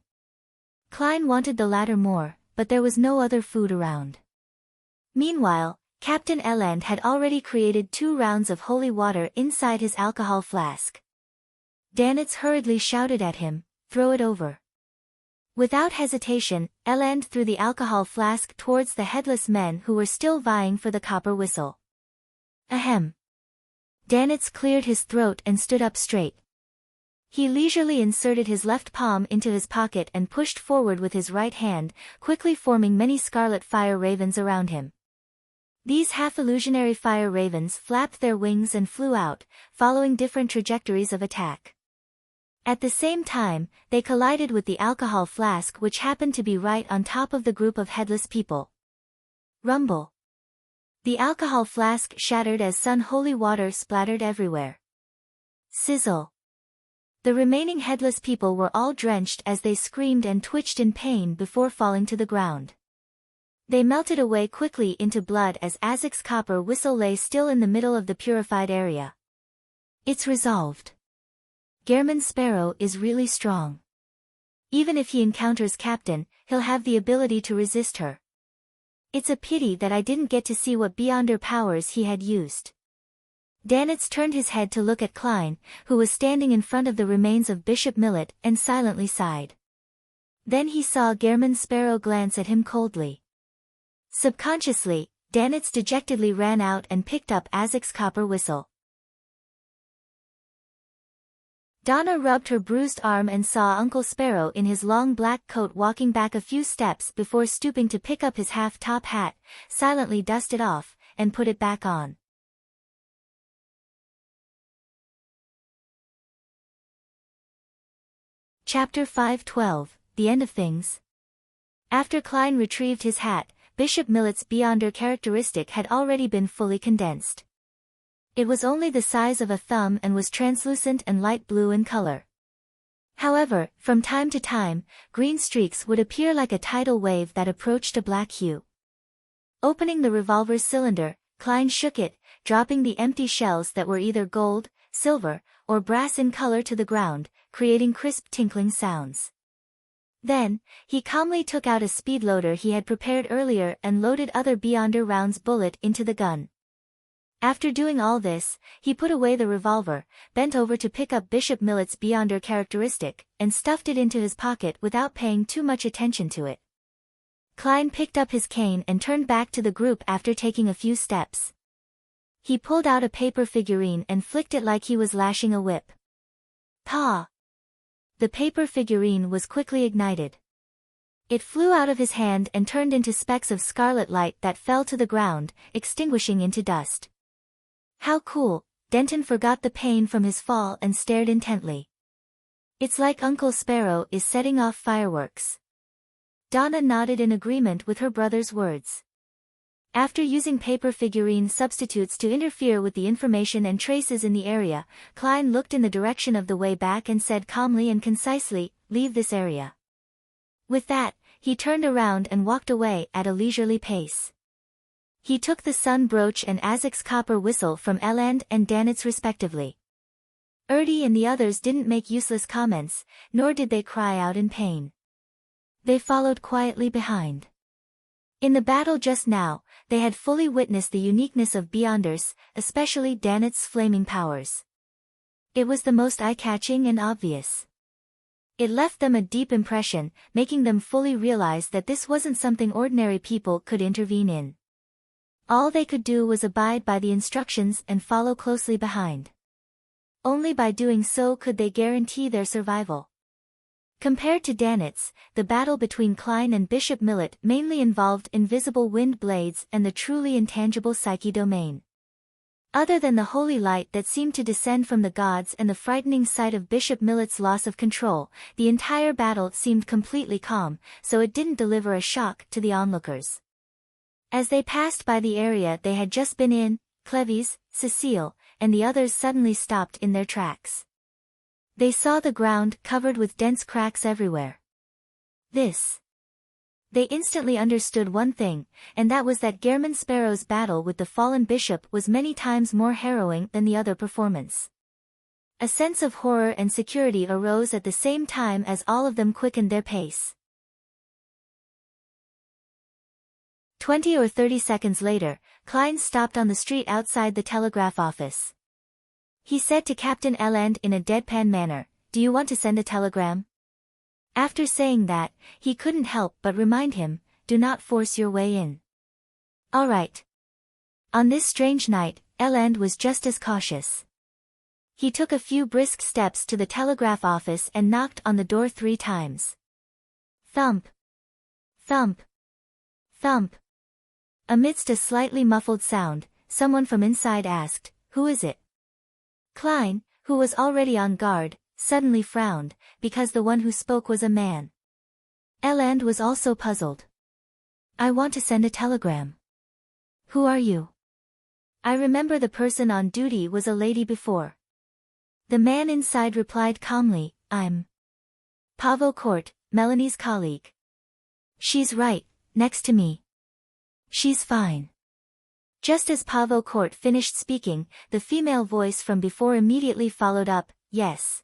Klein wanted the latter more, but there was no other food around. Meanwhile, Captain Eland had already created 2 rounds of holy water inside his alcohol flask. Danitz hurriedly shouted at him, "Throw it over." Without hesitation, Eland threw the alcohol flask towards the headless men who were still vying for the copper whistle. Ahem. Danitz cleared his throat and stood up straight. He leisurely inserted his left palm into his pocket and pushed forward with his right hand, quickly forming many scarlet fire ravens around him. These half-illusionary fire ravens flapped their wings and flew out, following different trajectories of attack. At the same time, they collided with the alcohol flask, which happened to be right on top of the group of headless people. Rumble. The alcohol flask shattered as sun-holy water splattered everywhere. Sizzle. The remaining headless people were all drenched as they screamed and twitched in pain before falling to the ground. They melted away quickly into blood as Azek's copper whistle lay still in the middle of the purified area. It's resolved. Gehrman Sparrow is really strong. Even if he encounters Captain, he'll have the ability to resist her. It's a pity that I didn't get to see what beyonder powers he had used. Danitz turned his head to look at Klein, who was standing in front of the remains of Bishop Millet, and silently sighed. Then he saw Gehrman Sparrow glance at him coldly. Subconsciously, Danitz dejectedly ran out and picked up Azek's copper whistle. Donna rubbed her bruised arm and saw Uncle Sparrow in his long black coat walking back a few steps before stooping to pick up his half-top hat, silently dust it off, and put it back on. Chapter 5:12, The End of Things. After Klein retrieved his hat, Bishop Millet's beyonder characteristic had already been fully condensed. It was only the size of a thumb and was translucent and light blue in color. However, from time to time, green streaks would appear like a tidal wave that approached a black hue. Opening the revolver's cylinder, Klein shook it, dropping the empty shells that were either gold, silver, or brass in color to the ground, creating crisp tinkling sounds. Then, he calmly took out a speed loader he had prepared earlier and loaded other beyonder rounds bullet into the gun. After doing all this, he put away the revolver, bent over to pick up Bishop Millet's beyonder characteristic, and stuffed it into his pocket without paying too much attention to it. Klein picked up his cane and turned back to the group after taking a few steps. He pulled out a paper figurine and flicked it like he was lashing a whip. Paw! The paper figurine was quickly ignited. It flew out of his hand and turned into specks of scarlet light that fell to the ground, extinguishing into dust. How cool! Denton forgot the pain from his fall and stared intently. It's like Uncle Sparrow is setting off fireworks. Donna nodded in agreement with her brother's words. After using paper figurine substitutes to interfere with the information and traces in the area, Klein looked in the direction of the way back and said calmly and concisely, "Leave this area." With that, he turned around and walked away at a leisurely pace. He took the sun brooch and Azek's copper whistle from Eland and Danitz respectively. Erdi and the others didn't make useless comments, nor did they cry out in pain. They followed quietly behind. In the battle just now, they had fully witnessed the uniqueness of beyonders, especially Danitz's flaming powers. It was the most eye-catching and obvious. It left them a deep impression, making them fully realize that this wasn't something ordinary people could intervene in. All they could do was abide by the instructions and follow closely behind. Only by doing so could they guarantee their survival. Compared to Danitz, the battle between Klein and Bishop Millet mainly involved invisible wind blades and the truly intangible psyche domain. Other than the holy light that seemed to descend from the gods and the frightening sight of Bishop Millet's loss of control, the entire battle seemed completely calm, so it didn't deliver a shock to the onlookers. As they passed by the area they had just been in, Cleves, Cecile, and the others suddenly stopped in their tracks. They saw the ground covered with dense cracks everywhere. They instantly understood one thing, and that was that Gehrman Sparrow's battle with the fallen bishop was many times more harrowing than the other performance. A sense of horror and security arose at the same time as all of them quickened their pace. 20 or 30 seconds later, Klein stopped on the street outside the telegraph office. He said to Captain Eland in a deadpan manner, "Do you want to send a telegram?" After saying that, he couldn't help but remind him, do not force your way in. All right. On this strange night, Eland was just as cautious. He took a few brisk steps to the telegraph office and knocked on the door 3 times. Thump. Thump. Thump. Amidst a slightly muffled sound, someone from inside asked, "Who is it?" Klein, who was already on guard, suddenly frowned, because the one who spoke was a man. Eland was also puzzled. "I want to send a telegram." "Who are you?" "I remember the person on duty was a lady before." The man inside replied calmly, "I'm Pavo Court, Melanie's colleague." "She's right, next to me." "She's fine." Just as Pavo Court finished speaking, the female voice from before immediately followed up, "Yes.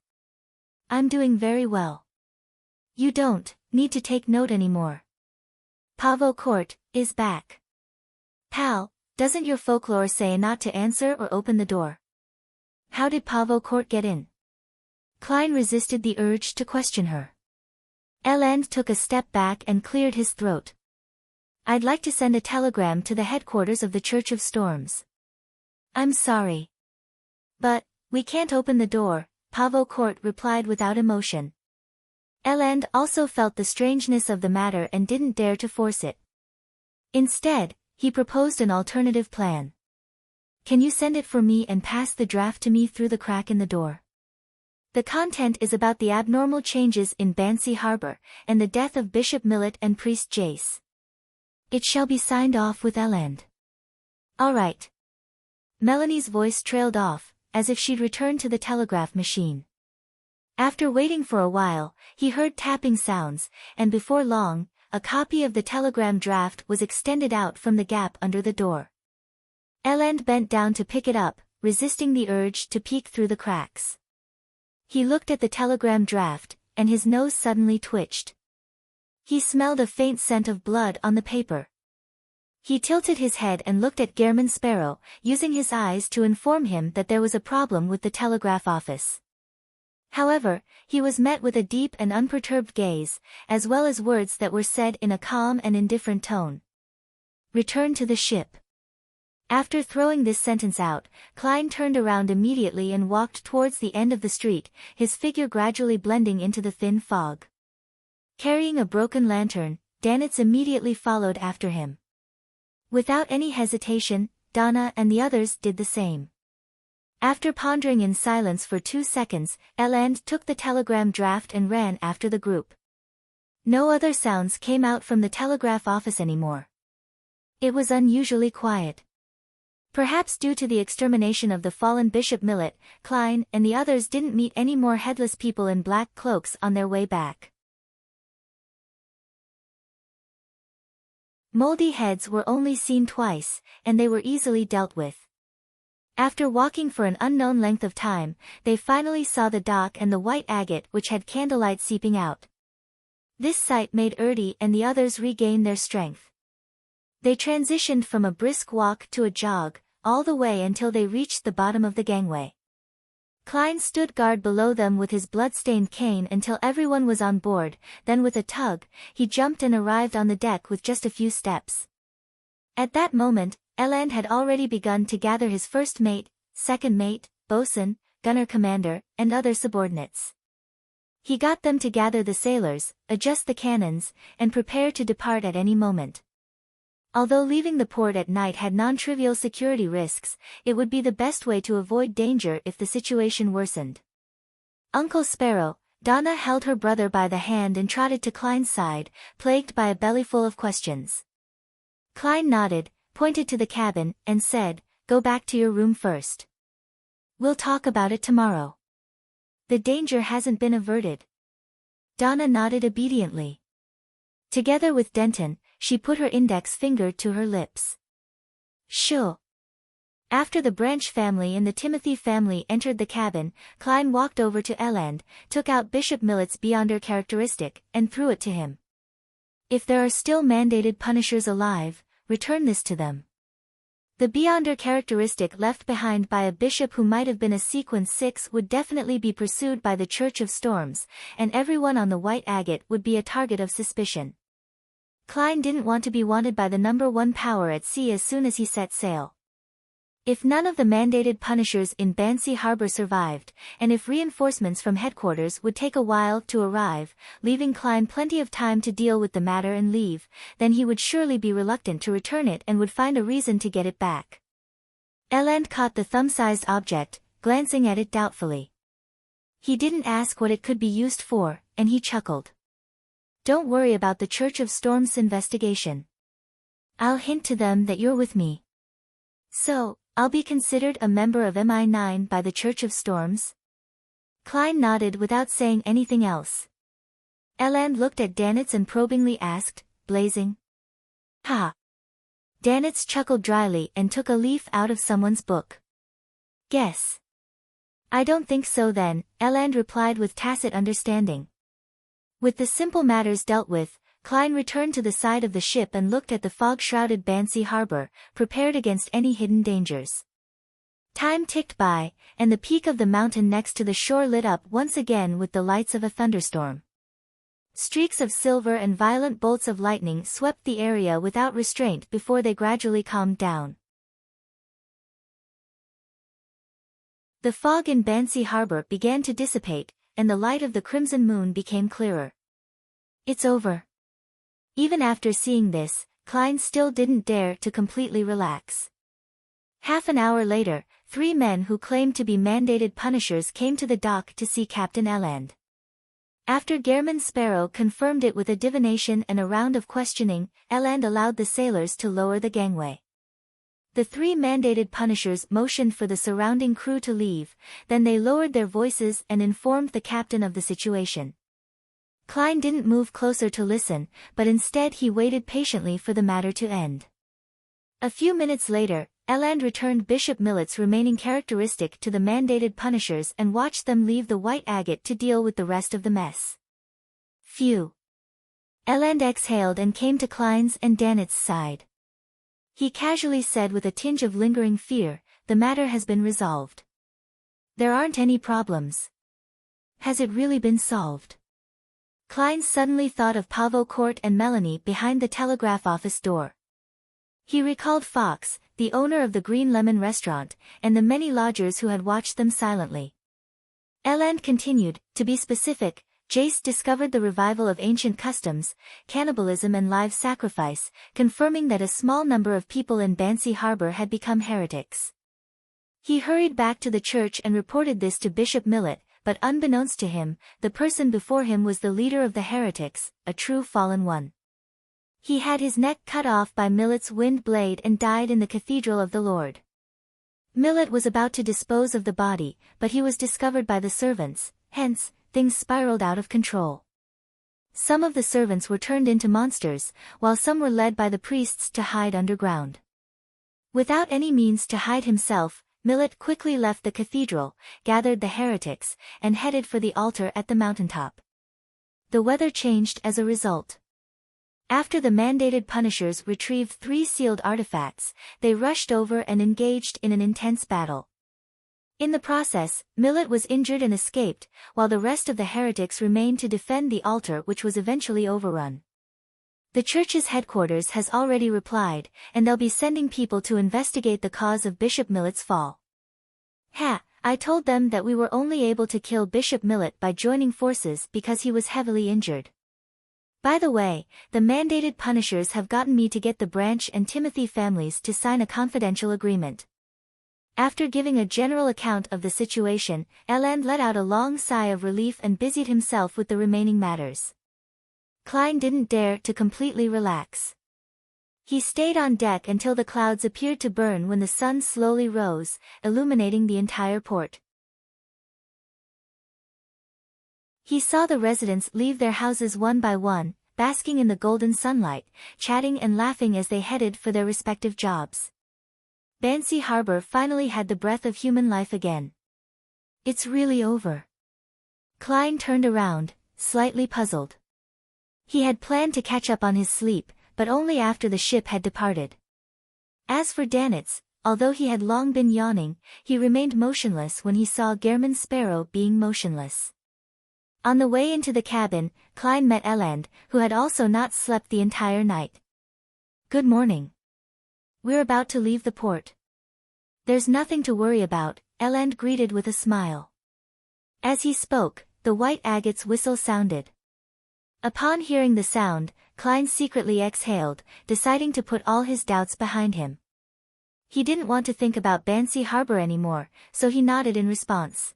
I'm doing very well. You don't need to take note anymore. Pavo Court is back. Pal, doesn't your folklore say not to answer or open the door? How did Pavo Court get in?" Klein resisted the urge to question her. Eland took a step back and cleared his throat. "I'd like to send a telegram to the headquarters of the Church of Storms." "I'm sorry. But we can't open the door," Pavo Court replied without emotion. Eland also felt the strangeness of the matter and didn't dare to force it. Instead, he proposed an alternative plan. "Can you send it for me and pass the draft to me through the crack in the door? The content is about the abnormal changes in Bansi Harbor, and the death of Bishop Millet and Priest Jace. It shall be signed off with Eland." "All right." Melanie's voice trailed off, as if she'd returned to the telegraph machine. After waiting for a while, he heard tapping sounds, and before long, a copy of the telegram draft was extended out from the gap under the door. Eland bent down to pick it up, resisting the urge to peek through the cracks. He looked at the telegram draft, and his nose suddenly twitched. He smelled a faint scent of blood on the paper. He tilted his head and looked at Gehrman Sparrow, using his eyes to inform him that there was a problem with the telegraph office. However, he was met with a deep and unperturbed gaze, as well as words that were said in a calm and indifferent tone. "Return to the ship." After throwing this sentence out, Klein turned around immediately and walked towards the end of the street, his figure gradually blending into the thin fog. Carrying a broken lantern, Danitz immediately followed after him. Without any hesitation, Donna and the others did the same. After pondering in silence for 2 seconds, Eland took the telegram draft and ran after the group. No other sounds came out from the telegraph office anymore. It was unusually quiet. Perhaps due to the extermination of the fallen Bishop Millet, Klein and the others didn't meet any more headless people in black cloaks on their way back. Moldy heads were only seen twice, and they were easily dealt with. After walking for an unknown length of time, they finally saw the dock and the white agate which had candlelight seeping out. This sight made Erdi and the others regain their strength. They transitioned from a brisk walk to a jog, all the way until they reached the bottom of the gangway. Klein stood guard below them with his blood-stained cane until everyone was on board, then with a tug, he jumped and arrived on the deck with just a few steps. At that moment, Eland had already begun to gather his first mate, second mate, bosun, gunner commander, and other subordinates. He got them to gather the sailors, adjust the cannons, and prepare to depart at any moment. Although leaving the port at night had non-trivial security risks, it would be the best way to avoid danger if the situation worsened. Uncle Sparrow, Donna held her brother by the hand and trotted to Klein's side, plagued by a bellyful of questions. Klein nodded, pointed to the cabin, and said, "Go back to your room first. We'll talk about it tomorrow. The danger hasn't been averted." Donna nodded obediently. Together with Denton, she put her index finger to her lips. "Sure." After the Branch family and the Timothy family entered the cabin, Klein walked over to Eland, took out Bishop Millet's Beyonder characteristic, and threw it to him. "If there are still mandated punishers alive, return this to them." The beyonder characteristic left behind by a bishop who might have been a sequence 6 would definitely be pursued by the Church of Storms, and everyone on the white agate would be a target of suspicion. Klein didn't want to be wanted by the number 1 power at sea as soon as he set sail. If none of the mandated punishers in Bansi Harbor survived, and if reinforcements from headquarters would take a while to arrive, leaving Klein plenty of time to deal with the matter and leave, then he would surely be reluctant to return it and would find a reason to get it back. Eland caught the thumb-sized object, glancing at it doubtfully. He didn't ask what it could be used for, and he chuckled. Don't worry about the Church of Storms' investigation. I'll hint to them that you're with me. So, I'll be considered a member of MI9 by the Church of Storms? Klein nodded without saying anything else. Eland looked at Danitz and probingly asked, blazing. Ha! Danitz chuckled dryly and took a leaf out of someone's book. Guess. I don't think so then, Eland replied with tacit understanding. With the simple matters dealt with, Klein returned to the side of the ship and looked at the fog-shrouded Bansi Harbor, prepared against any hidden dangers. Time ticked by, and the peak of the mountain next to the shore lit up once again with the lights of a thunderstorm. Streaks of silver and violent bolts of lightning swept the area without restraint before they gradually calmed down. The fog in Bansi Harbor began to dissipate, and the light of the crimson moon became clearer. It's over. Even after seeing this, Klein still didn't dare to completely relax. Half an hour later, 3 men who claimed to be mandated punishers came to the dock to see Captain Eland. After Gehrman Sparrow confirmed it with a divination and a round of questioning, Eland allowed the sailors to lower the gangway. The 3 mandated punishers motioned for the surrounding crew to leave, then they lowered their voices and informed the captain of the situation. Klein didn't move closer to listen, but instead he waited patiently for the matter to end. A few minutes later, Eland returned Bishop Millet's remaining characteristic to the mandated punishers and watched them leave the white agate to deal with the rest of the mess. Phew. Eland exhaled and came to Klein's and Danitz's side. He casually said with a tinge of lingering fear, the matter has been resolved. There aren't any problems. Has it really been solved? Klein suddenly thought of Pavo Court and Melanie behind the telegraph office door. He recalled Fox, the owner of the Green Lemon restaurant, and the many lodgers who had watched them silently. Eland continued, to be specific, Jace discovered the revival of ancient customs, cannibalism and live sacrifice, confirming that a small number of people in Bansi Harbor had become heretics. He hurried back to the church and reported this to Bishop Millet, but unbeknownst to him, the person before him was the leader of the heretics, a true fallen one. He had his neck cut off by Millet's wind blade and died in the Cathedral of the Lord. Millet was about to dispose of the body, but he was discovered by the servants, hence, things spiraled out of control. Some of the servants were turned into monsters, while some were led by the priests to hide underground. Without any means to hide himself, Millet quickly left the cathedral, gathered the heretics, and headed for the altar at the mountaintop. The weather changed as a result. After the mandated punishers retrieved 3 sealed artifacts, they rushed over and engaged in an intense battle. In the process, Millet was injured and escaped, while the rest of the heretics remained to defend the altar, which was eventually overrun. The church's headquarters has already replied, and they'll be sending people to investigate the cause of Bishop Millet's fall. I told them that we were only able to kill Bishop Millet by joining forces because he was heavily injured. By the way, the mandated punishers have gotten me to get the Branch and Timothy families to sign a confidential agreement. After giving a general account of the situation, Eland let out a long sigh of relief and busied himself with the remaining matters. Klein didn't dare to completely relax. He stayed on deck until the clouds appeared to burn when the sun slowly rose, illuminating the entire port. He saw the residents leave their houses one by one, basking in the golden sunlight, chatting and laughing as they headed for their respective jobs. Bansi Harbor finally had the breath of human life again. It's really over. Klein turned around, slightly puzzled. He had planned to catch up on his sleep, but only after the ship had departed. As for Danitz, although he had long been yawning, he remained motionless when he saw Gehrman Sparrow being motionless. On the way into the cabin, Klein met Elend, who had also not slept the entire night. "Good morning. We're about to leave the port." "There's nothing to worry about," Elend greeted with a smile. As he spoke, the white agate's whistle sounded. Upon hearing the sound, Klein secretly exhaled, deciding to put all his doubts behind him. He didn't want to think about Bansi Harbor anymore, so he nodded in response.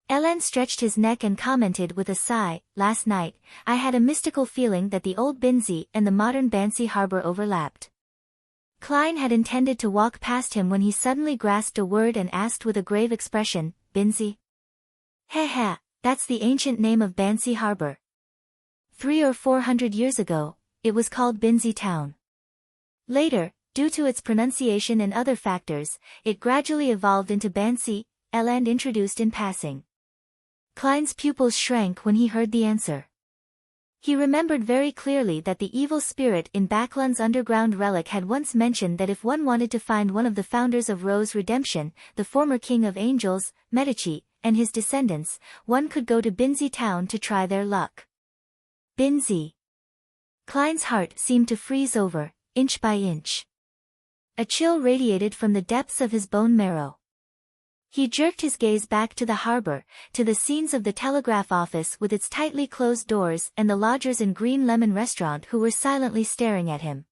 Elend stretched his neck and commented with a sigh, "Last night, I had a mystical feeling that the old Binzi and the modern Bansi Harbor overlapped." Klein had intended to walk past him when he suddenly grasped a word and asked with a grave expression, "Binzi?" "Heh, that's the ancient name of Bansi Harbor. 300 or 400 years ago, it was called Binzi Town. Later, due to its pronunciation and other factors, it gradually evolved into Bansi," Elend introduced in passing. Klein's pupils shrank when he heard the answer. He remembered very clearly that the evil spirit in Backlund's underground relic had once mentioned that if one wanted to find one of the founders of Rose Redemption, the former king of angels, Medici, and his descendants, one could go to Binzi Town to try their luck. Binzi. Klein's heart seemed to freeze over, inch by inch. A chill radiated from the depths of his bone marrow. He jerked his gaze back to the harbor, to the scenes of the telegraph office with its tightly closed doors and the lodgers in Green Lemon Restaurant who were silently staring at him.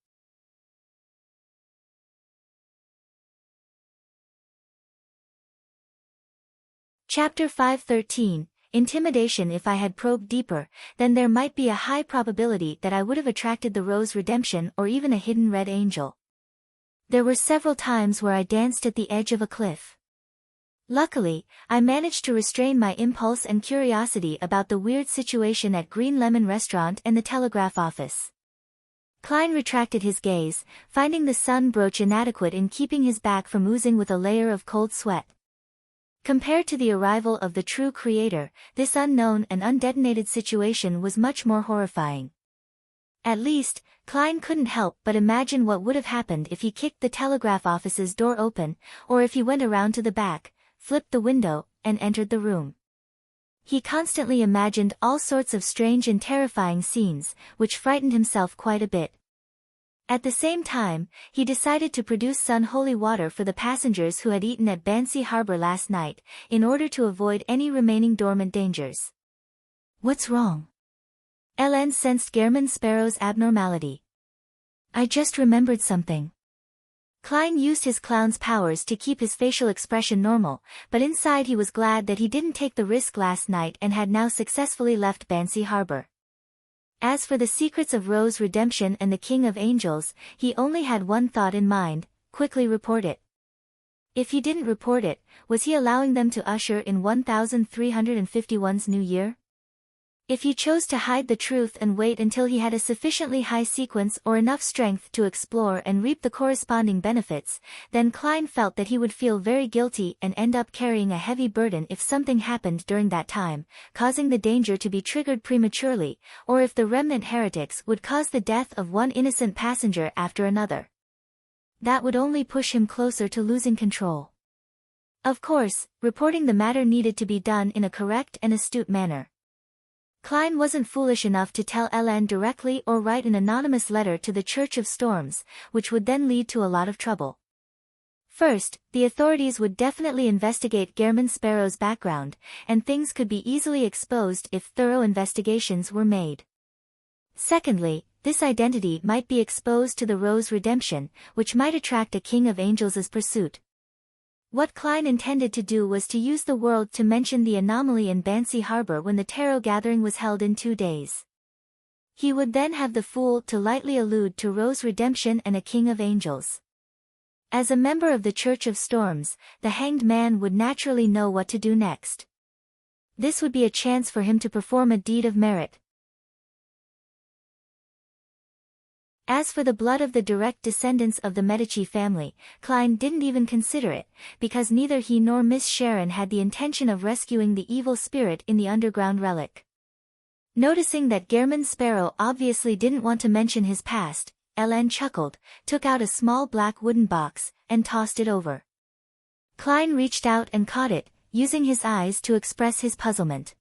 Chapter 5:13, Intimidation. If I had probed deeper, then there might be a high probability that I would have attracted the Rose Redemption or even a hidden red angel. There were several times where I danced at the edge of a cliff. Luckily, I managed to restrain my impulse and curiosity about the weird situation at Green Lemon Restaurant and the telegraph office. Klein retracted his gaze, finding the sun brooch inadequate in keeping his back from oozing with a layer of cold sweat. Compared to the arrival of the true creator, this unknown and undetonated situation was much more horrifying. At least, Klein couldn't help but imagine what would have happened if he kicked the telegraph office's door open, or if he went around to the back, flipped the window, and entered the room. He constantly imagined all sorts of strange and terrifying scenes, which frightened himself quite a bit. At the same time, he decided to produce sun holy water for the passengers who had eaten at Bansi Harbor last night, in order to avoid any remaining dormant dangers. "What's wrong?" Elend sensed Gehrman Sparrow's abnormality. "I just remembered something." Klein used his clown's powers to keep his facial expression normal, but inside he was glad that he didn't take the risk last night and had now successfully left Bansi Harbor. As for the secrets of Rose Redemption and the King of Angels, he only had one thought in mind: quickly report it. If he didn't report it, was he allowing them to usher in 1351's new year? If he chose to hide the truth and wait until he had a sufficiently high sequence or enough strength to explore and reap the corresponding benefits, then Klein felt that he would feel very guilty and end up carrying a heavy burden if something happened during that time, causing the danger to be triggered prematurely, or if the remnant heretics would cause the death of one innocent passenger after another. That would only push him closer to losing control. Of course, reporting the matter needed to be done in a correct and astute manner. Klein wasn't foolish enough to tell Elend directly or write an anonymous letter to the Church of Storms, which would then lead to a lot of trouble. First, the authorities would definitely investigate Gehrman Sparrow's background, and things could be easily exposed if thorough investigations were made. Secondly, this identity might be exposed to the Rose Redemption, which might attract a King of Angels' pursuit. What Klein intended to do was to use the world to mention the anomaly in Bansi Harbor when the tarot gathering was held in 2 days. He would then have the fool to lightly allude to Rose Redemption and a King of Angels. As a member of the Church of Storms, the hanged man would naturally know what to do next. This would be a chance for him to perform a deed of merit. As for the blood of the direct descendants of the Medici family, Klein didn't even consider it, because neither he nor Miss Sharon had the intention of rescuing the evil spirit in the underground relic. Noticing that Gehrman Sparrow obviously didn't want to mention his past, Ellen chuckled, took out a small black wooden box, and tossed it over. Klein reached out and caught it, using his eyes to express his puzzlement.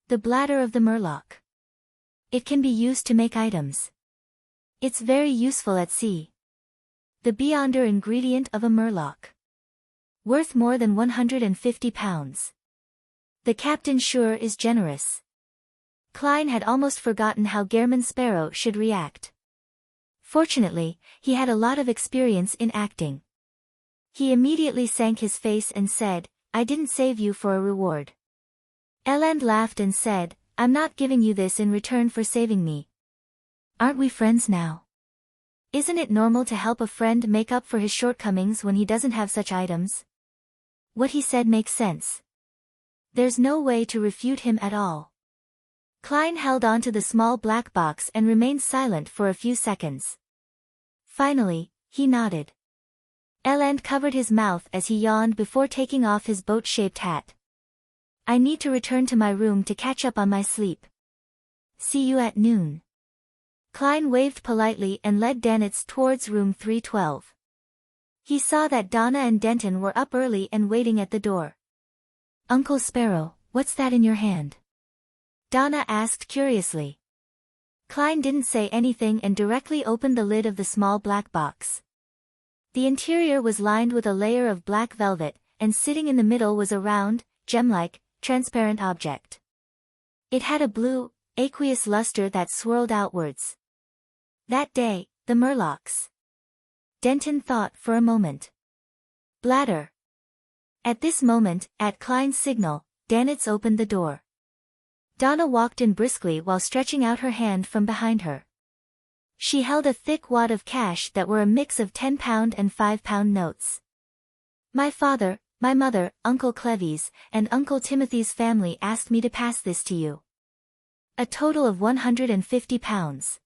The bladder of the murloc. It can be used to make items. It's very useful at sea. The beyonder ingredient of a murloc. Worth more than 150 pounds. The captain sure is generous. Klein had almost forgotten how Gehrman Sparrow should react. Fortunately, he had a lot of experience in acting. He immediately sank his face and said, "I didn't save you for a reward." Elend laughed and said, "I'm not giving you this in return for saving me. Aren't we friends now? Isn't it normal to help a friend make up for his shortcomings when he doesn't have such items?" What he said makes sense. There's no way to refute him at all. Klein held onto the small black box and remained silent for a few seconds. Finally, he nodded. Elend covered his mouth as he yawned before taking off his boat-shaped hat. "I need to return to my room to catch up on my sleep. See you at noon." Klein waved politely and led Danitz towards room 312. He saw that Donna and Denton were up early and waiting at the door. "Uncle Sparrow, what's that in your hand?" Donna asked curiously. Klein didn't say anything and directly opened the lid of the small black box. The interior was lined with a layer of black velvet, and sitting in the middle was a round, gem-like, transparent object. It had a blue, aqueous luster that swirled outwards. That day, the murlocs. Denton thought for a moment. Bladder. At this moment, at Klein's signal, Danitz opened the door. Donna walked in briskly while stretching out her hand from behind her. She held a thick wad of cash that were a mix of 10-pound and 5-pound notes. "My father, my mother, Uncle Clevy's, and Uncle Timothy's family asked me to pass this to you. A total of 150 pounds.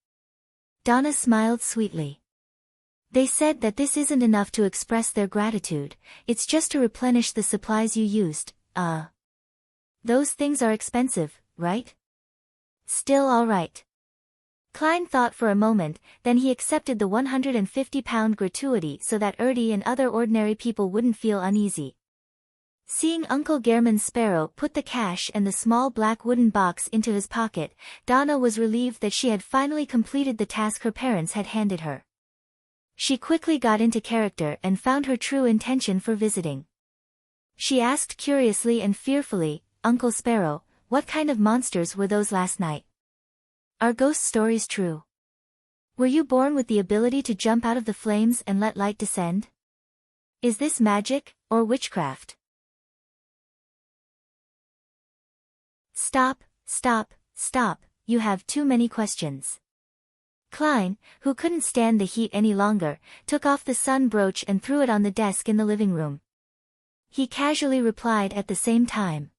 Donna smiled sweetly. "They said that this isn't enough to express their gratitude, it's just to replenish the supplies you used. Those things are expensive, right?" "Still all right." Klein thought for a moment, then he accepted the 150-pound gratuity so that Erdy and other ordinary people wouldn't feel uneasy. Seeing Uncle Gehrman Sparrow put the cash and the small black wooden box into his pocket, Donna was relieved that she had finally completed the task her parents had handed her. She quickly got into character and found her true intention for visiting. She asked curiously and fearfully, "Uncle Sparrow, what kind of monsters were those last night? Are ghost stories true? Were you born with the ability to jump out of the flames and let light descend? Is this magic, or witchcraft?" "Stop, stop, stop, you have too many questions." Klein, who couldn't stand the heat any longer, took off the sun brooch and threw it on the desk in the living room. He casually replied at the same time.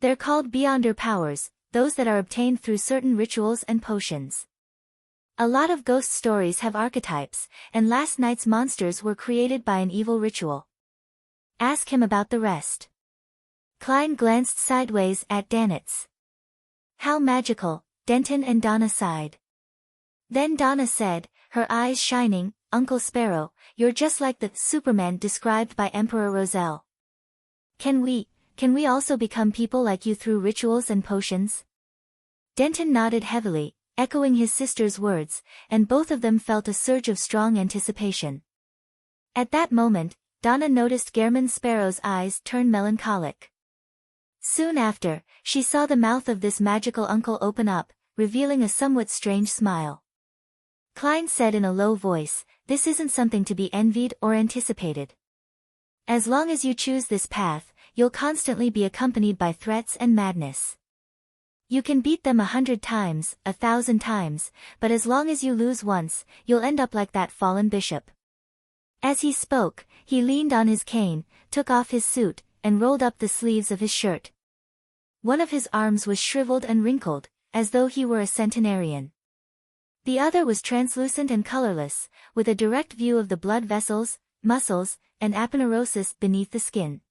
"They're called beyonder powers, those that are obtained through certain rituals and potions. A lot of ghost stories have archetypes, and last night's monsters were created by an evil ritual. Ask him about the rest." Klein glanced sideways at Danitz. "How magical," Denton and Donna sighed. Then Donna said, her eyes shining, "Uncle Sparrow, you're just like the Superman described by Emperor Roselle. Can we also become people like you through rituals and potions?" Denton nodded heavily, echoing his sister's words, and both of them felt a surge of strong anticipation. At that moment, Donna noticed Gehrman Sparrow's eyes turn melancholic. Soon after, she saw the mouth of this magical uncle open up, revealing a somewhat strange smile. Klein said in a low voice, "This isn't something to be envied or anticipated. As long as you choose this path, you'll constantly be accompanied by threats and madness. You can beat them 100 times, 1,000 times, but as long as you lose once, you'll end up like that fallen bishop." As he spoke, he leaned on his cane, took off his suit, and rolled up the sleeves of his shirt. One of his arms was shriveled and wrinkled, as though he were a centenarian. The other was translucent and colorless, with a direct view of the blood vessels, muscles, and aponeurosis beneath the skin.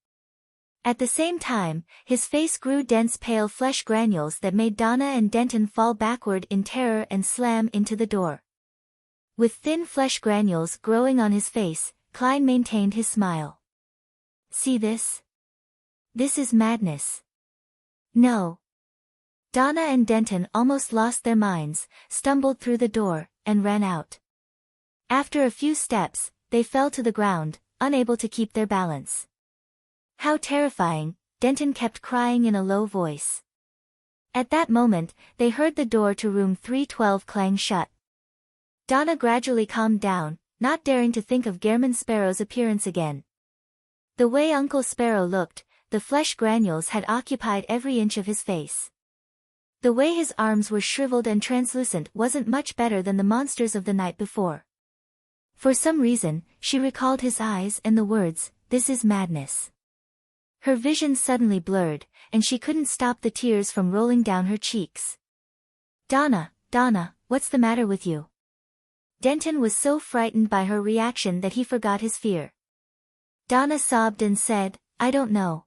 At the same time, his face grew dense pale flesh granules that made Donna and Denton fall backward in terror and slam into the door. With thin flesh granules growing on his face, Klein maintained his smile. See this? This is madness. No. Donna and Denton almost lost their minds, stumbled through the door, and ran out. After a few steps, they fell to the ground, unable to keep their balance. How terrifying, Denton kept crying in a low voice. At that moment, they heard the door to room 312 clang shut. Donna gradually calmed down, not daring to think of Gairman Sparrow's appearance again. The way Uncle Sparrow looked, the flesh granules had occupied every inch of his face. The way his arms were shriveled and translucent wasn't much better than the monsters of the night before. For some reason, she recalled his eyes and the words, "This is madness." Her vision suddenly blurred, and she couldn't stop the tears from rolling down her cheeks. Donna, what's the matter with you?" Denton was so frightened by her reaction that he forgot his fear. Donna sobbed and said, "I don't know.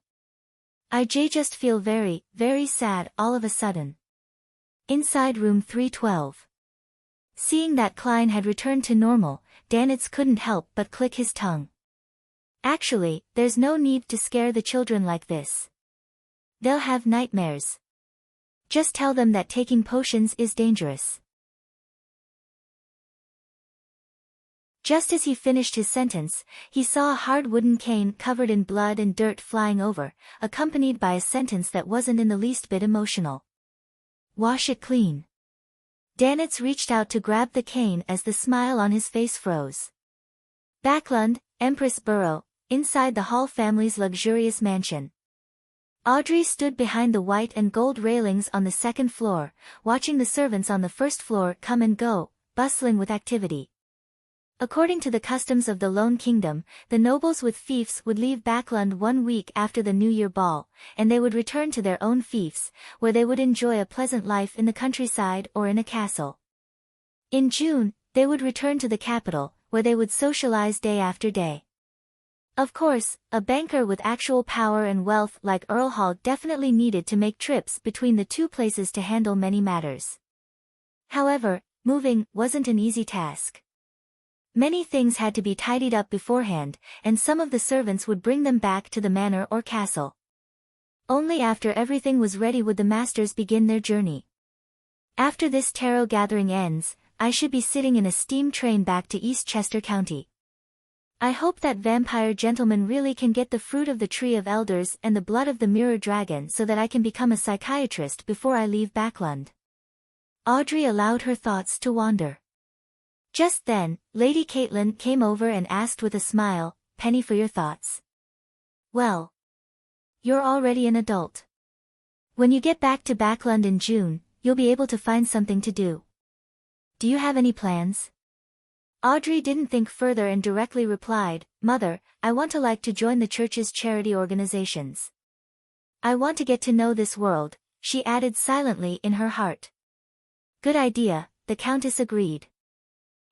I just feel very, very sad all of a sudden." Inside room 312. Seeing that Klein had returned to normal, Danitz couldn't help but click his tongue. Actually, there's no need to scare the children like this. They'll have nightmares. Just tell them that taking potions is dangerous. Just as he finished his sentence, he saw a hard wooden cane covered in blood and dirt flying over, accompanied by a sentence that wasn't in the least bit emotional. "Wash it clean." Danitz reached out to grab the cane as the smile on his face froze. Backlund, Empress Borough, inside the Hall family's luxurious mansion. Audrey stood behind the white and gold railings on the second floor, watching the servants on the first floor come and go, bustling with activity. According to the customs of the Lone Kingdom, the nobles with fiefs would leave Backlund 1 week after the New Year ball, and they would return to their own fiefs, where they would enjoy a pleasant life in the countryside or in a castle. In June, they would return to the capital, where they would socialize day after day. Of course, a banker with actual power and wealth like Earl Hall definitely needed to make trips between the two places to handle many matters. However, moving wasn't an easy task. Many things had to be tidied up beforehand, and some of the servants would bring them back to the manor or castle. Only after everything was ready would the masters begin their journey. After this tarot gathering ends, I should be sitting in a steam train back to East Chester County. I hope that vampire gentleman really can get the fruit of the Tree of Elders and the blood of the Mirror Dragon so that I can become a psychiatrist before I leave Backlund. Audrey allowed her thoughts to wander. Just then, Lady Caitlin came over and asked with a smile, "Penny, for your thoughts." "Well, you're already an adult. When you get back to Backlund in June, you'll be able to find something to do. Do you have any plans?" Audrey didn't think further and directly replied, "Mother, I want to join the church's charity organizations. I want to get to know this world," she added silently in her heart. "Good idea," the Countess agreed.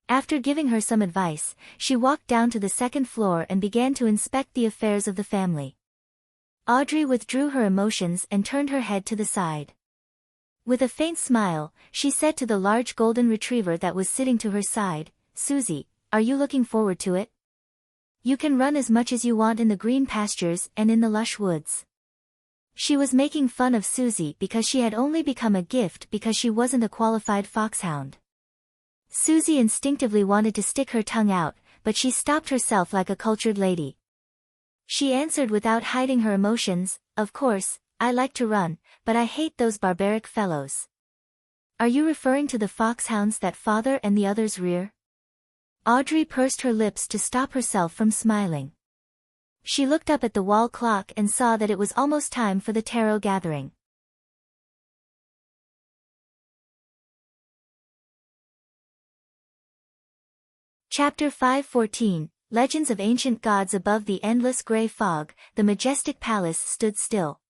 After giving her some advice, she walked down to the second floor and began to inspect the affairs of the family. Audrey withdrew her emotions and turned her head to the side. With a faint smile, she said to the large golden retriever that was sitting to her side, "Susie, are you looking forward to it? You can run as much as you want in the green pastures and in the lush woods." She was making fun of Susie because she had only become a gift because she wasn't a qualified foxhound. Susie instinctively wanted to stick her tongue out, but she stopped herself like a cultured lady. She answered without hiding her emotions, "Of course, I like to run, but I hate those barbaric fellows." "Are you referring to the foxhounds that father and the others rear?" Audrey pursed her lips to stop herself from smiling. She looked up at the wall clock and saw that it was almost time for the tarot gathering. Chapter 514, Legends of Ancient Gods. Above the endless gray fog, the majestic palace stood still.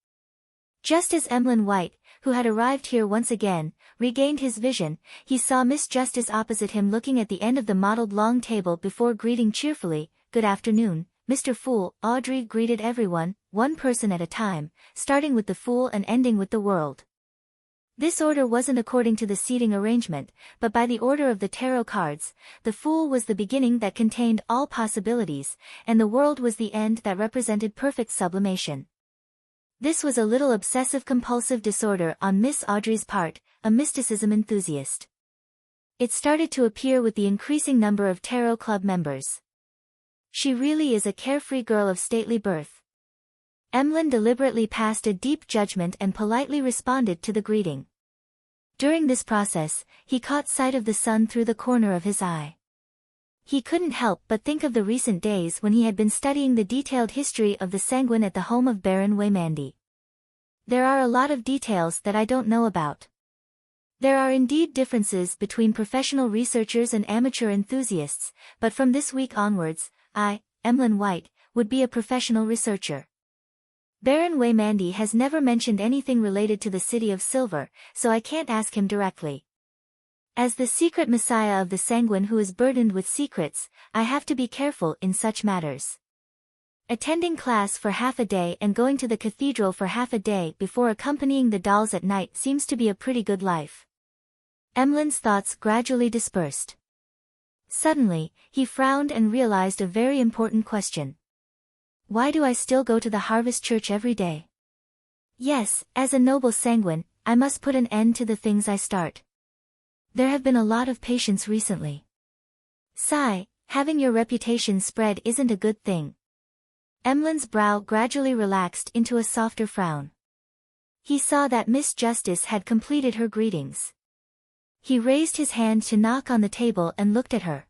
Just as Emlyn White, who had arrived here once again, regained his vision, he saw Miss Justice opposite him looking at the end of the mottled long table before greeting cheerfully, "Good afternoon, Mr. Fool." Audrey greeted everyone, one person at a time, starting with the Fool and ending with the world. This order wasn't according to the seating arrangement, but by the order of the tarot cards. The Fool was the beginning that contained all possibilities, and the World was the end that represented perfect sublimation. This was a little obsessive-compulsive disorder on Miss Audrey's part, a mysticism enthusiast. It started to appear with the increasing number of tarot club members. She really is a carefree girl of stately birth. Emlyn deliberately passed a deep judgment and politely responded to the greeting. During this process, he caught sight of the sun through the corner of his eye. He couldn't help but think of the recent days when he had been studying the detailed history of the sanguine at the home of Baron Waymandy. There are a lot of details that I don't know about. There are indeed differences between professional researchers and amateur enthusiasts, but from this week onwards, I, Emlyn White, would be a professional researcher. Baron Waymandy has never mentioned anything related to the City of Silver, so I can't ask him directly. As the secret messiah of the sanguine who is burdened with secrets, I have to be careful in such matters. Attending class for half a day and going to the cathedral for half a day before accompanying the dolls at night seems to be a pretty good life. Emlyn's thoughts gradually dispersed. Suddenly, he frowned and realized a very important question. Why do I still go to the Harvest Church every day? Yes, as a noble sanguine, I must put an end to the things I start. There have been a lot of patients recently. Sigh, having your reputation spread isn't a good thing. Emlyn's brow gradually relaxed into a softer frown. He saw that Miss Justice had completed her greetings. He raised his hand to knock on the table and looked at her.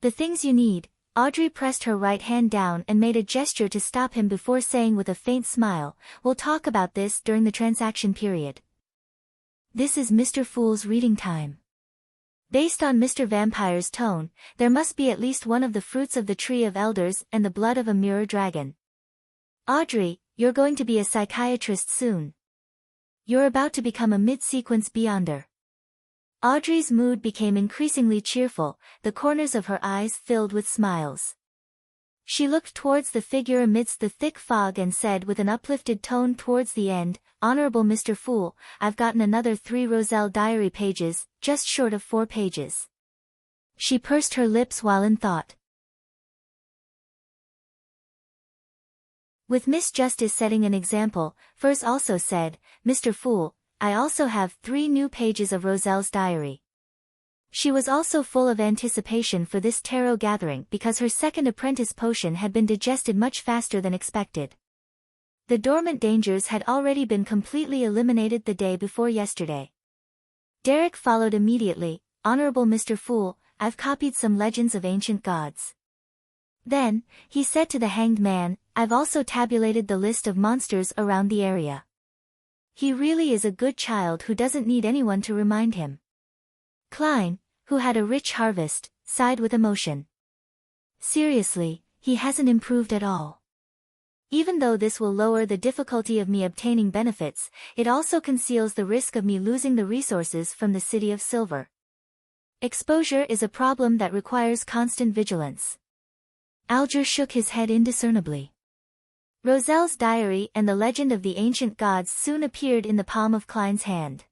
The things you need. Audrey pressed her right hand down and made a gesture to stop him before saying with a faint smile, "We'll talk about this during the transaction period. This is Mr. Fool's reading time." Based on Mr. Vampire's tone, there must be at least one of the fruits of the Tree of Elders and the blood of a mirror dragon. Audrey, you're going to be a psychiatrist soon. You're about to become a mid-sequence beyonder. Audrey's mood became increasingly cheerful, the corners of her eyes filled with smiles. She looked towards the figure amidst the thick fog and said with an uplifted tone towards the end, "Honorable Mr. Fool, I've gotten another 3 Roselle diary pages, just short of 4 pages." She pursed her lips while in thought. With Miss Justice setting an example, Furs also said, "Mr. Fool, I also have 3 new pages of Roselle's diary." She was also full of anticipation for this tarot gathering because her second apprentice potion had been digested much faster than expected. The dormant dangers had already been completely eliminated the day before yesterday. Derek followed immediately, "Honorable Mr. Fool, I've copied some legends of ancient gods." Then, he said to the hanged man, "I've also tabulated the list of monsters around the area." He really is a good child who doesn't need anyone to remind him. Klein, who had a rich harvest, sighed with emotion. Seriously, he hasn't improved at all. Even though this will lower the difficulty of me obtaining benefits, it also conceals the risk of me losing the resources from the City of Silver. Exposure is a problem that requires constant vigilance. Alger shook his head indiscernibly. Roselle's diary and the legend of the ancient gods soon appeared in the palm of Klein's hand.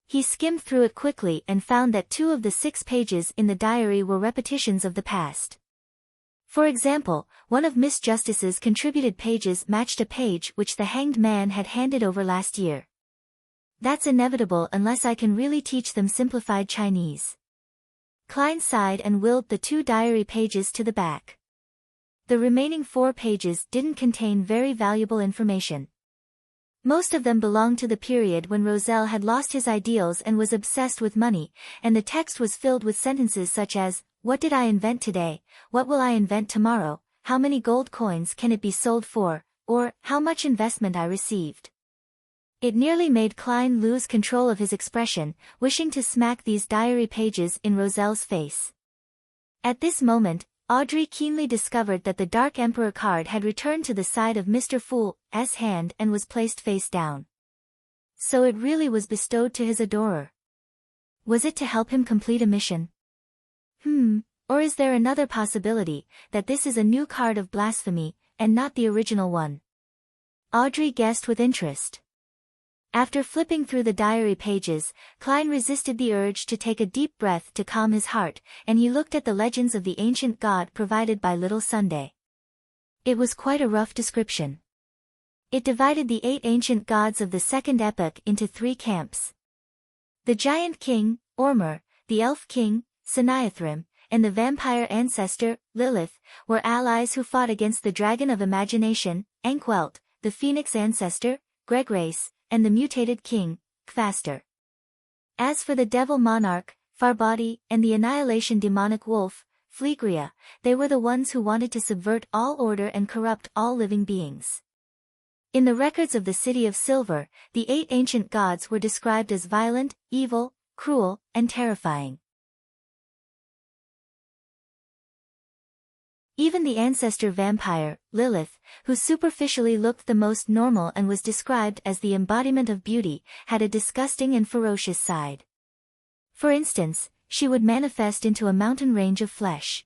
He skimmed through it quickly and found that 2 of the 6 pages in the diary were repetitions of the past. For example, one of Miss Justice's contributed pages matched a page which the hanged man had handed over last year. That's inevitable unless I can really teach them simplified Chinese. Klein sighed and willed the 2 diary pages to the back. The remaining 4 pages didn't contain very valuable information. Most of them belonged to the period when Roselle had lost his ideals and was obsessed with money, and the text was filled with sentences such as, "What did I invent today? What will I invent tomorrow? How many gold coins can it be sold for? Or, how much investment I received?" It nearly made Klein lose control of his expression, wishing to smack these diary pages in Roselle's face. At this moment, Audrey keenly discovered that the Dark Emperor card had returned to the side of Mr. Fool's hand and was placed face down. So it really was bestowed to his adorer. Was it to help him complete a mission? Or is there another possibility, that this is a new card of blasphemy, and not the original one? Audrey guessed with interest. After flipping through the diary pages, Klein resisted the urge to take a deep breath to calm his heart, and he looked at the legends of the ancient god provided by Little Sunday. It was quite a rough description. It divided the 8 ancient gods of the Second Epoch into 3 camps. The giant king, Ormur, the elf king, Seniathrim, and the vampire ancestor, Lilith, were allies who fought against the dragon of imagination, Ankwelt, the phoenix ancestor, Gregrace, and the mutated king, Kvaster. As for the devil monarch, Farbody, and the annihilation demonic wolf, Fleegria, they were the ones who wanted to subvert all order and corrupt all living beings. In the records of the City of Silver, the 8 ancient gods were described as violent, evil, cruel, and terrifying. Even the ancestor vampire, Lilith, who superficially looked the most normal and was described as the embodiment of beauty, had a disgusting and ferocious side. For instance, she would manifest into a mountain range of flesh.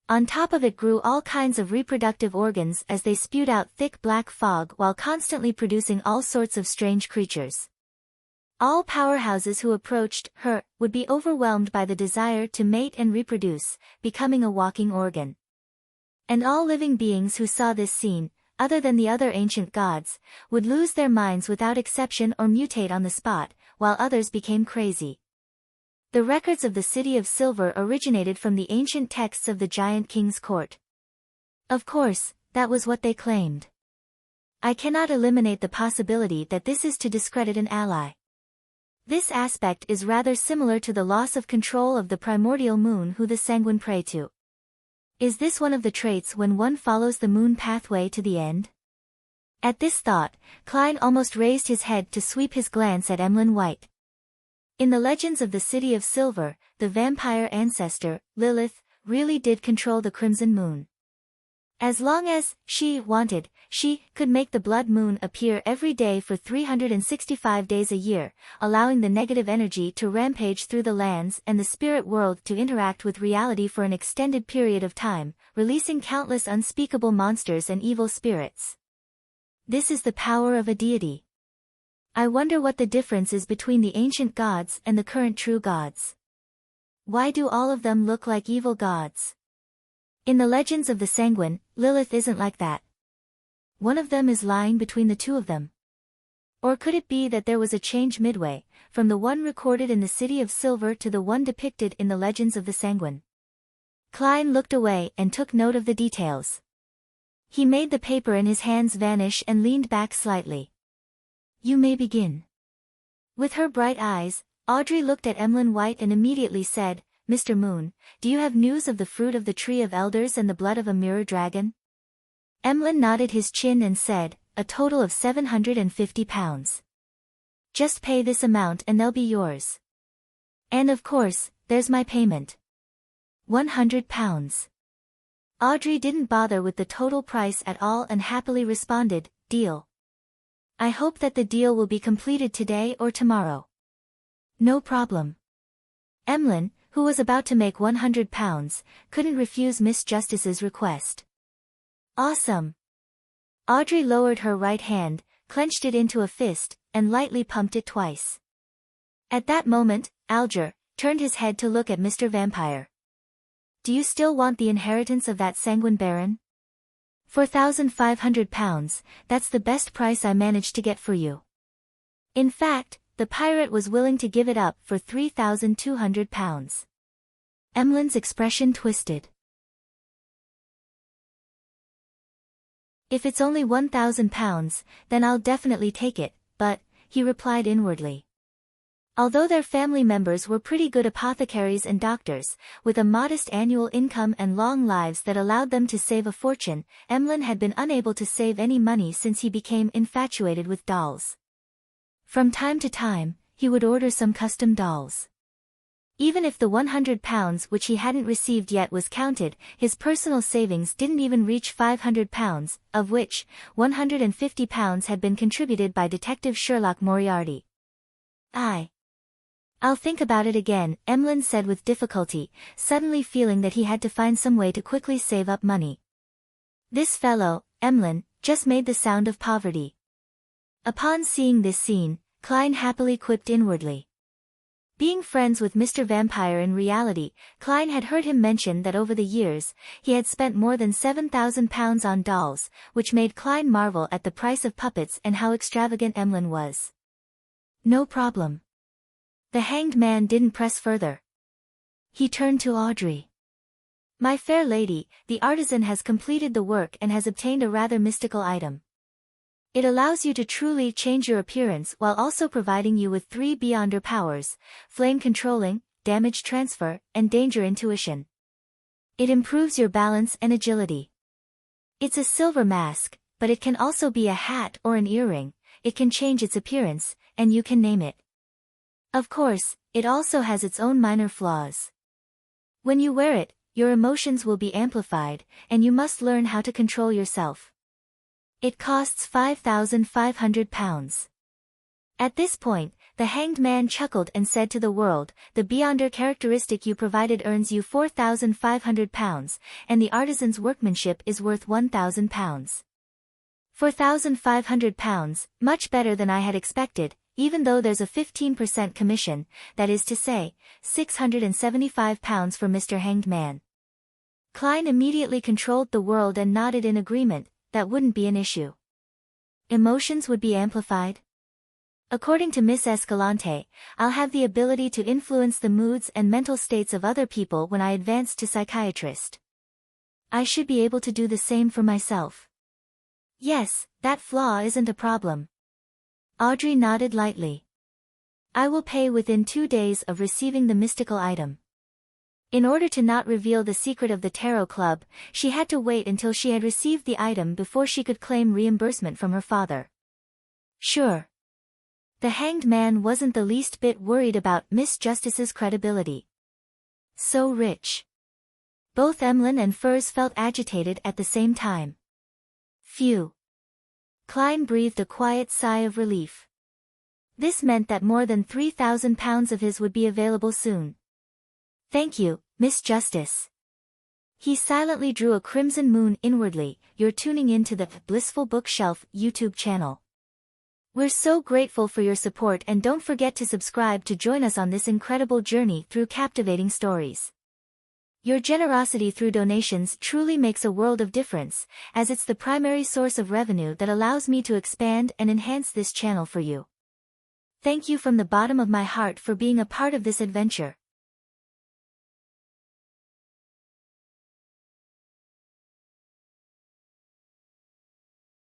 On top of it grew all kinds of reproductive organs as they spewed out thick black fog while constantly producing all sorts of strange creatures. All powerhouses who approached her would be overwhelmed by the desire to mate and reproduce, becoming a walking organ. And all living beings who saw this scene, other than the other ancient gods, would lose their minds without exception or mutate on the spot, while others became crazy. The records of the City of Silver originated from the ancient texts of the giant king's court. Of course, that was what they claimed. I cannot eliminate the possibility that this is to discredit an ally. This aspect is rather similar to the loss of control of the primordial moon who the sanguine pray to. Is this one of the traits when one follows the moon pathway to the end? At this thought, Klein almost raised his head to sweep his glance at Emlyn White. In the legends of the City of Silver, the vampire ancestor, Lilith, really did control the crimson moon. As long as she wanted, she could make the blood moon appear every day for 365 days a year, allowing the negative energy to rampage through the lands and the spirit world to interact with reality for an extended period of time, releasing countless unspeakable monsters and evil spirits. This is the power of a deity. I wonder what the difference is between the ancient gods and the current true gods. Why do all of them look like evil gods? In the legends of the Sanguine, Lilith isn't like that. One of them is lying between the two of them. Or could it be that there was a change midway, from the one recorded in the City of Silver to the one depicted in the legends of the Sanguine? Klein looked away and took note of the details. He made the paper in his hands vanish and leaned back slightly. You may begin. With her bright eyes, Audrey looked at Emlyn White and immediately said, Mr. Moon, do you have news of the fruit of the Tree of Elders and the blood of a mirror dragon? Emlyn nodded his chin and said, a total of 750 pounds. Just pay this amount and they'll be yours. And of course, there's my payment. 100 pounds. Audrey didn't bother with the total price at all and happily responded, deal. I hope that the deal will be completed today or tomorrow. No problem. Emlyn, who was about to make 100 pounds, couldn't refuse Miss Justice's request. Awesome. Audrey lowered her right hand, clenched it into a fist, and lightly pumped it twice. At that moment, Alger turned his head to look at Mr. Vampire. Do you still want the inheritance of that sanguine baron? 4,500 pounds, that's the best price I managed to get for you. In fact, the pirate was willing to give it up for 3,200 pounds. Emlyn's expression twisted. If it's only 1,000 pounds, then I'll definitely take it, but, he replied inwardly. Although their family members were pretty good apothecaries and doctors, with a modest annual income and long lives that allowed them to save a fortune, Emlyn had been unable to save any money since he became infatuated with dolls. From time to time, he would order some custom dolls. Even if the 100 pounds which he hadn't received yet was counted, his personal savings didn't even reach 500 pounds, of which, 150 pounds had been contributed by Detective Sherlock Moriarty. I'll think about it again, Emlyn said with difficulty, suddenly feeling that he had to find some way to quickly save up money. This fellow, Emlyn, just made the sound of poverty. Upon seeing this scene, Klein happily quipped inwardly. Being friends with Mr. Vampire in reality, Klein had heard him mention that over the years, he had spent more than £7,000 on dolls, which made Klein marvel at the price of puppets and how extravagant Emlyn was. No problem. The hanged man didn't press further. He turned to Audrey. My fair lady, the artisan has completed the work and has obtained a rather mystical item. It allows you to truly change your appearance while also providing you with 3 Beyonder powers: flame controlling, damage transfer, and danger intuition. It improves your balance and agility. It's a silver mask, but it can also be a hat or an earring. It can change its appearance, and you can name it. Of course, it also has its own minor flaws. When you wear it, your emotions will be amplified, and you must learn how to control yourself. It costs £5,500. At this point, the hanged man chuckled and said to the world, the Beyonder characteristic you provided earns you £4,500, and the artisan's workmanship is worth £1,000. £4,500, much better than I had expected, even though there's a 15% commission, that is to say, £675 for Mr. Hanged Man. Klein immediately controlled the world and nodded in agreement. That wouldn't be an issue. Emotions would be amplified? According to Miss Escalante, I'll have the ability to influence the moods and mental states of other people when I advance to psychiatrist. I should be able to do the same for myself. Yes, that flaw isn't a problem. Audrey nodded lightly. I will pay within 2 days of receiving the mystical item. In order to not reveal the secret of the Tarot Club, she had to wait until she had received the item before she could claim reimbursement from her father. Sure. The hanged man wasn't the least bit worried about Miss Justice's credibility. So rich. Both Emlyn and Furs felt agitated at the same time. Phew. Klein breathed a quiet sigh of relief. This meant that more than £3,000 of his would be available soon. Thank you, Miss Justice. He silently drew a crimson moon inwardly. You're tuning in to the Blissful Bookshelf YouTube channel. We're so grateful for your support, and don't forget to subscribe to join us on this incredible journey through captivating stories. Your generosity through donations truly makes a world of difference, as it's the primary source of revenue that allows me to expand and enhance this channel for you. Thank you from the bottom of my heart for being a part of this adventure.